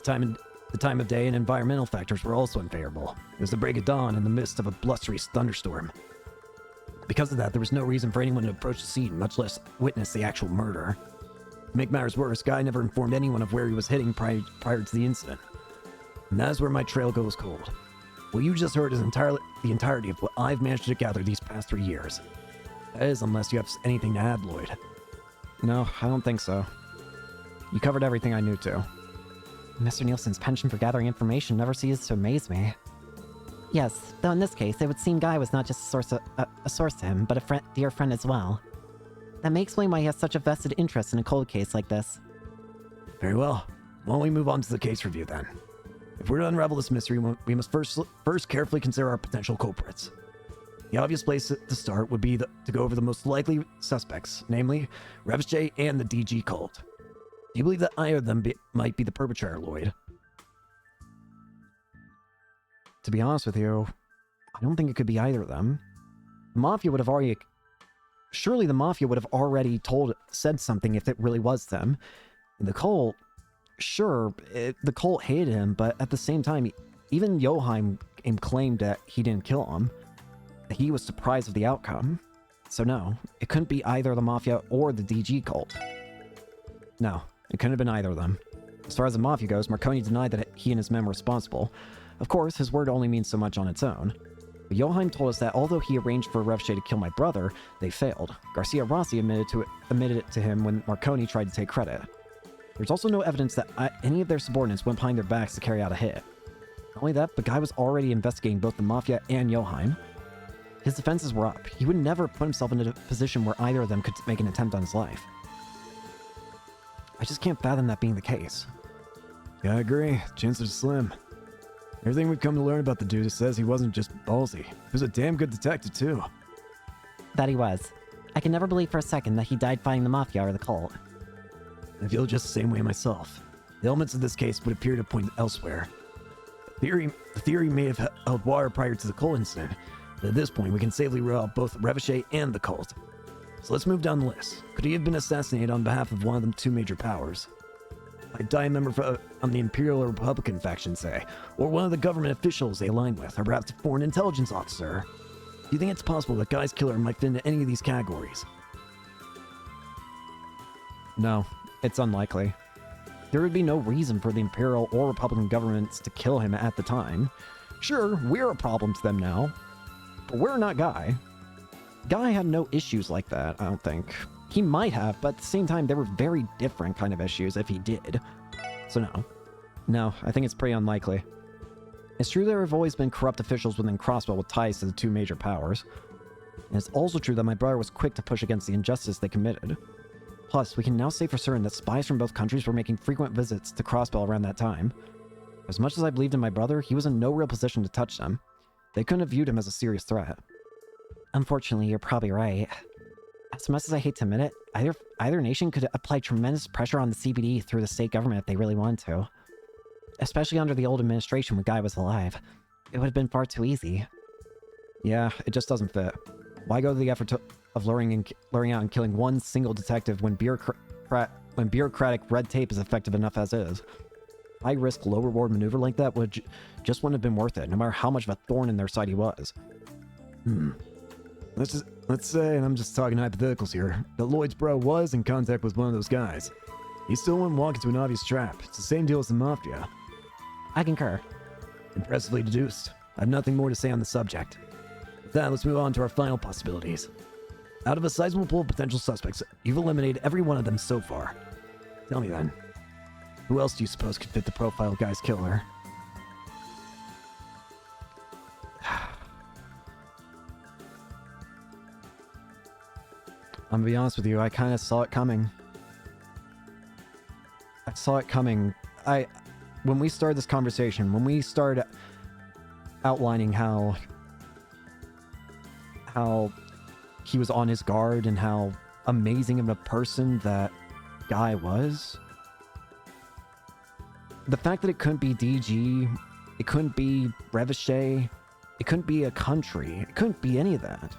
The time of day and environmental factors were also unfavorable. It was the break of dawn in the midst of a blustery thunderstorm. Because of that, there was no reason for anyone to approach the scene, much less witness the actual murder. To make matters worse, Guy never informed anyone of where he was heading prior to the incident. And that is where my trail goes cold. What you just heard is the entirety of what I've managed to gather these past 3 years. That is, unless you have anything to add, Lloyd. No, I don't think so. You covered everything I knew to. Mr. Nielsen's penchant for gathering information never ceases to amaze me. Yes, though in this case, it would seem Guy was not just a source to him, but a dear friend as well. That may explain why he has such a vested interest in a cold case like this. Very well. Why don't we move on to the case review then? If we're to unravel this mystery, we must first carefully consider our potential culprits. The obvious place to start would be to go over the most likely suspects, namely Revshay and the DG cult. Do you believe that either of them might be the perpetrator, Lloyd? To be honest with you, I don't think it could be either of them. The Mafia would have already... Surely the Mafia would have already said something if it really was them. And the cult... Sure, the cult hated him, but at the same time, even Joheim claimed that he didn't kill him. That he was surprised of the outcome. So no, it couldn't be either the Mafia or the DG cult. No, it couldn't have been either of them. As far as the Mafia goes, Marconi denied that he and his men were responsible. Of course, his word only means so much on its own. But Joheim told us that although he arranged for Revshay to kill my brother, they failed. Garcia Rossi admitted it to him when Marconi tried to take credit. There's also no evidence that any of their subordinates went behind their backs to carry out a hit. Not only that, but Guy was already investigating both the Mafia and Joheim. His defenses were up. He would never put himself in a position where either of them could make an attempt on his life. I just can't fathom that being the case. Yeah, I agree. Chances are slim. Everything we've come to learn about the dude says he wasn't just ballsy. He was a damn good detective, too. That he was. I can never believe for a second that he died fighting the Mafia or the cult. I feel just the same way myself. The elements of this case would appear to point elsewhere. The theory may have held water prior to the cult incident, but at this point we can safely rule out both Revshay and the cult. So let's move down the list. Could he have been assassinated on behalf of one of the two major powers? A die member on the Imperial or Republican faction, say, or one of the government officials they align with, or perhaps a foreign intelligence officer. Do you think it's possible that Guy's killer might fit into any of these categories? No, it's unlikely. There would be no reason for the Imperial or Republican governments to kill him at the time. Sure, we're a problem to them now, but we're not Guy. Guy had no issues like that, I don't think. He might have, but at the same time, they were very different kind of issues if he did. So no. No, I think it's pretty unlikely. It's true there have always been corrupt officials within Crossbell with ties to the two major powers. And it's also true that my brother was quick to push against the injustice they committed. Plus, we can now say for certain that spies from both countries were making frequent visits to Crossbell around that time. As much as I believed in my brother, he was in no real position to touch them. They couldn't have viewed him as a serious threat. Unfortunately, you're probably right. As much as I hate to admit it, either nation could apply tremendous pressure on the CBD through the state government if they really wanted to. Especially under the old administration when Guy was alive. It would have been far too easy. Yeah, it just doesn't fit. Why go to the effort of luring out and killing one single detective when bureaucratic red tape is effective enough as is? High-risk, low-reward maneuver like that just wouldn't have been worth it, no matter how much of a thorn in their side he was. Let's say, and I'm just talking hypotheticals here, that Lloyd's bro was in contact with one of those guys. He still wouldn't walk into an obvious trap. It's the same deal as the Mafia. I concur. Impressively deduced. I have nothing more to say on the subject. With that, let's move on to our final possibilities. Out of a sizable pool of potential suspects, you've eliminated every one of them so far. Tell me then, who else do you suppose could fit the profile of Guy's killer? I'm gonna be honest with you, I kind of saw it coming. I saw it coming. When we started this conversation, when we started outlining how he was on his guard and how amazing of a person that Guy was, the fact that it couldn't be DG, it couldn't be Revshay, it couldn't be a country, it couldn't be any of that.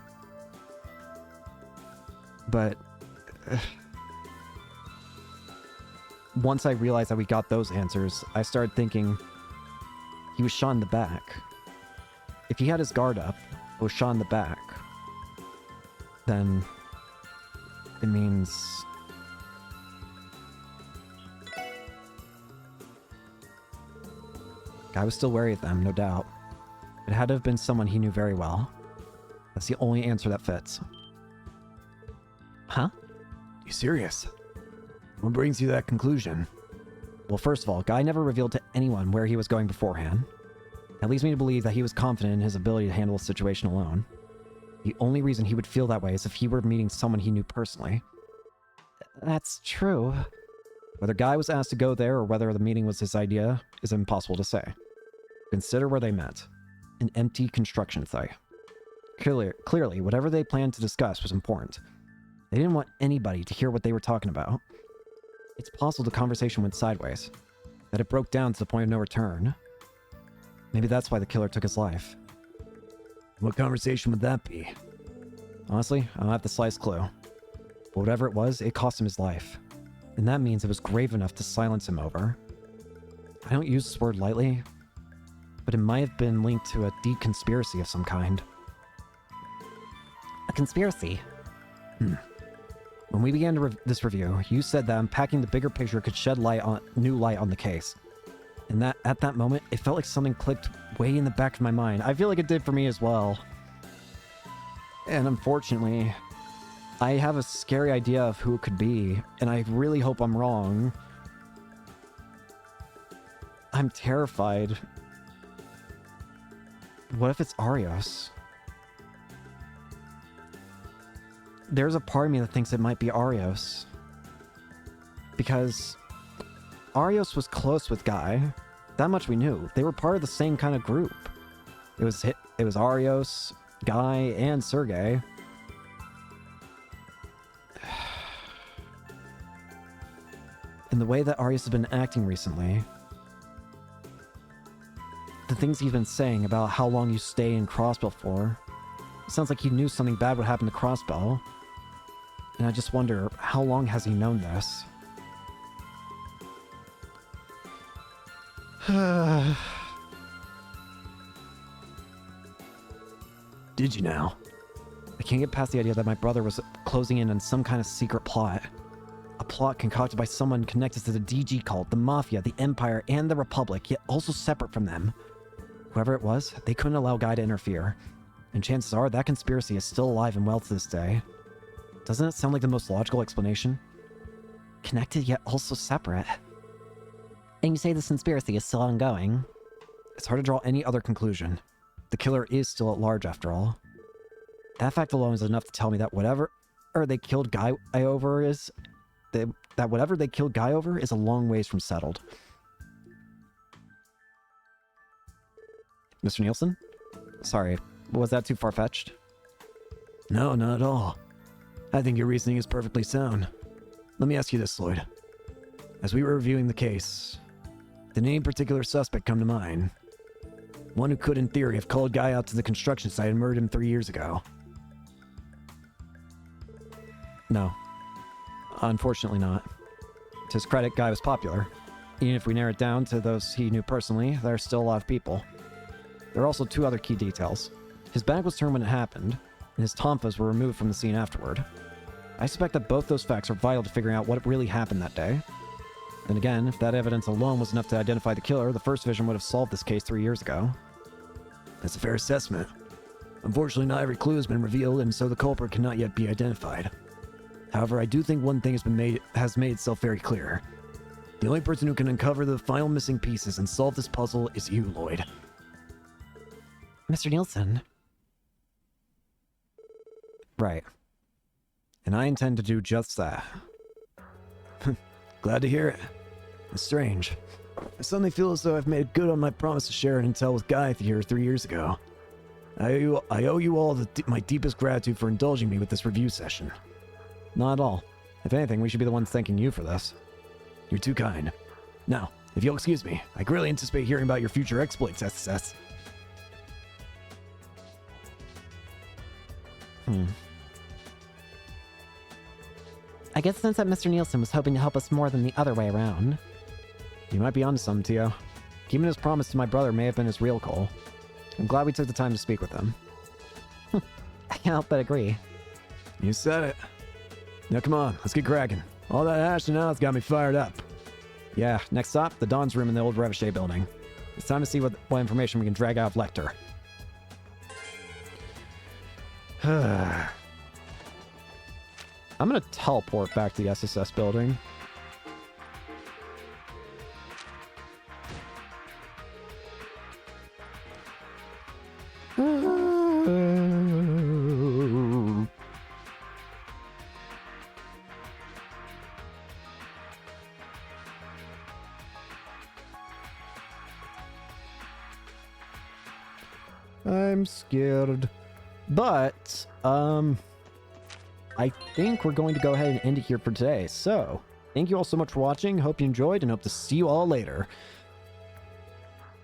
But once I realized that we got those answers, I started thinking he was shot in the back. If he had his guard up, it was shot in the back, then it means Guy was still wary of them, no doubt. It had to have been someone he knew very well. That's the only answer that fits. Huh? You serious? What brings you to that conclusion? Well, first of all, Guy never revealed to anyone where he was going beforehand. That leads me to believe that he was confident in his ability to handle the situation alone. The only reason he would feel that way is if he were meeting someone he knew personally. That's true. Whether Guy was asked to go there or whether the meeting was his idea is impossible to say. Consider where they met. An empty construction site. Clearly, whatever they planned to discuss was important. They didn't want anybody to hear what they were talking about. It's possible the conversation went sideways, that it broke down to the point of no return. Maybe that's why the killer took his life. What conversation would that be? Honestly, I don't have the slightest clue. But whatever it was, it cost him his life. And that means it was grave enough to silence him over. I don't use this word lightly, but it might have been linked to a deep conspiracy of some kind. A conspiracy? When we began this review, you said that unpacking the bigger picture could shed new light on the case. And that at that moment, it felt like something clicked way in the back of my mind. I feel like it did for me as well. And unfortunately, I have a scary idea of who it could be, and I really hope I'm wrong. I'm terrified. What if it's Arios? There's a part of me that thinks it might be Arios. Because Arios was close with Guy. That much we knew. They were part of the same kind of group. It was Arios, Guy, and Sergei. And the way that Arios has been acting recently, the things he's been saying about how long you stay in Crossbell for, it sounds like he knew something bad would happen to Crossbell. And I just wonder, how long has he known this? Did you now? I can't get past the idea that my brother was closing in on some kind of secret plot. A plot concocted by someone connected to the DG cult, the Mafia, the Empire, and the Republic, yet also separate from them. Whoever it was, they couldn't allow Guy to interfere. And chances are that conspiracy is still alive and well to this day. Doesn't it sound like the most logical explanation? Connected yet also separate. And you say this conspiracy is still ongoing? It's hard to draw any other conclusion. The killer is still at large after all. That fact alone is enough to tell me that whatever they killed Guy over is a long ways from settled. Mr. Nielsen? Sorry, was that too far-fetched? No, not at all. I think your reasoning is perfectly sound. Let me ask you this, Lloyd. As we were reviewing the case, did any particular suspect come to mind? One who could, in theory, have called Guy out to the construction site and murdered him 3 years ago. No. Unfortunately not. To his credit, Guy was popular. Even if we narrow it down to those he knew personally, there are still a lot of people. There are also two other key details. His bag was turned when it happened, and his tonfas were removed from the scene afterward. I suspect that both those facts are vital to figuring out what really happened that day. Then again, if that evidence alone was enough to identify the killer, the First Division would have solved this case 3 years ago. That's a fair assessment. Unfortunately, not every clue has been revealed, and so the culprit cannot yet be identified. However, I do think one thing has made itself very clear. The only person who can uncover the final missing pieces and solve this puzzle is you, Lloyd. Mr. Nielsen. Right. And I intend to do just that. Glad to hear it. It's strange. I suddenly feel as though I've made good on my promise to share an intel with Guy here 3 years ago. I owe you all my deepest gratitude for indulging me with this review session. Not at all. If anything, we should be the ones thanking you for this. You're too kind. Now, if you'll excuse me, I greatly anticipate hearing about your future exploits, SSS. I get the sense that Mr. Nielsen was hoping to help us more than the other way around. You might be onto something, Tio. Keeping his promise to my brother may have been his real goal. I'm glad we took the time to speak with him. I can't help but agree. You said it. Now come on, let's get cracking. All that hashing out's got me fired up. Yeah, next stop, the Dawn's room in the old Revochet building. It's time to see what information we can drag out of Lecter. I'm gonna teleport back to the SSS building. I'm scared. But, I think we're going to go ahead and end it here for today. So, thank you all so much for watching. Hope you enjoyed and hope to see you all later.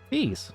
Peace.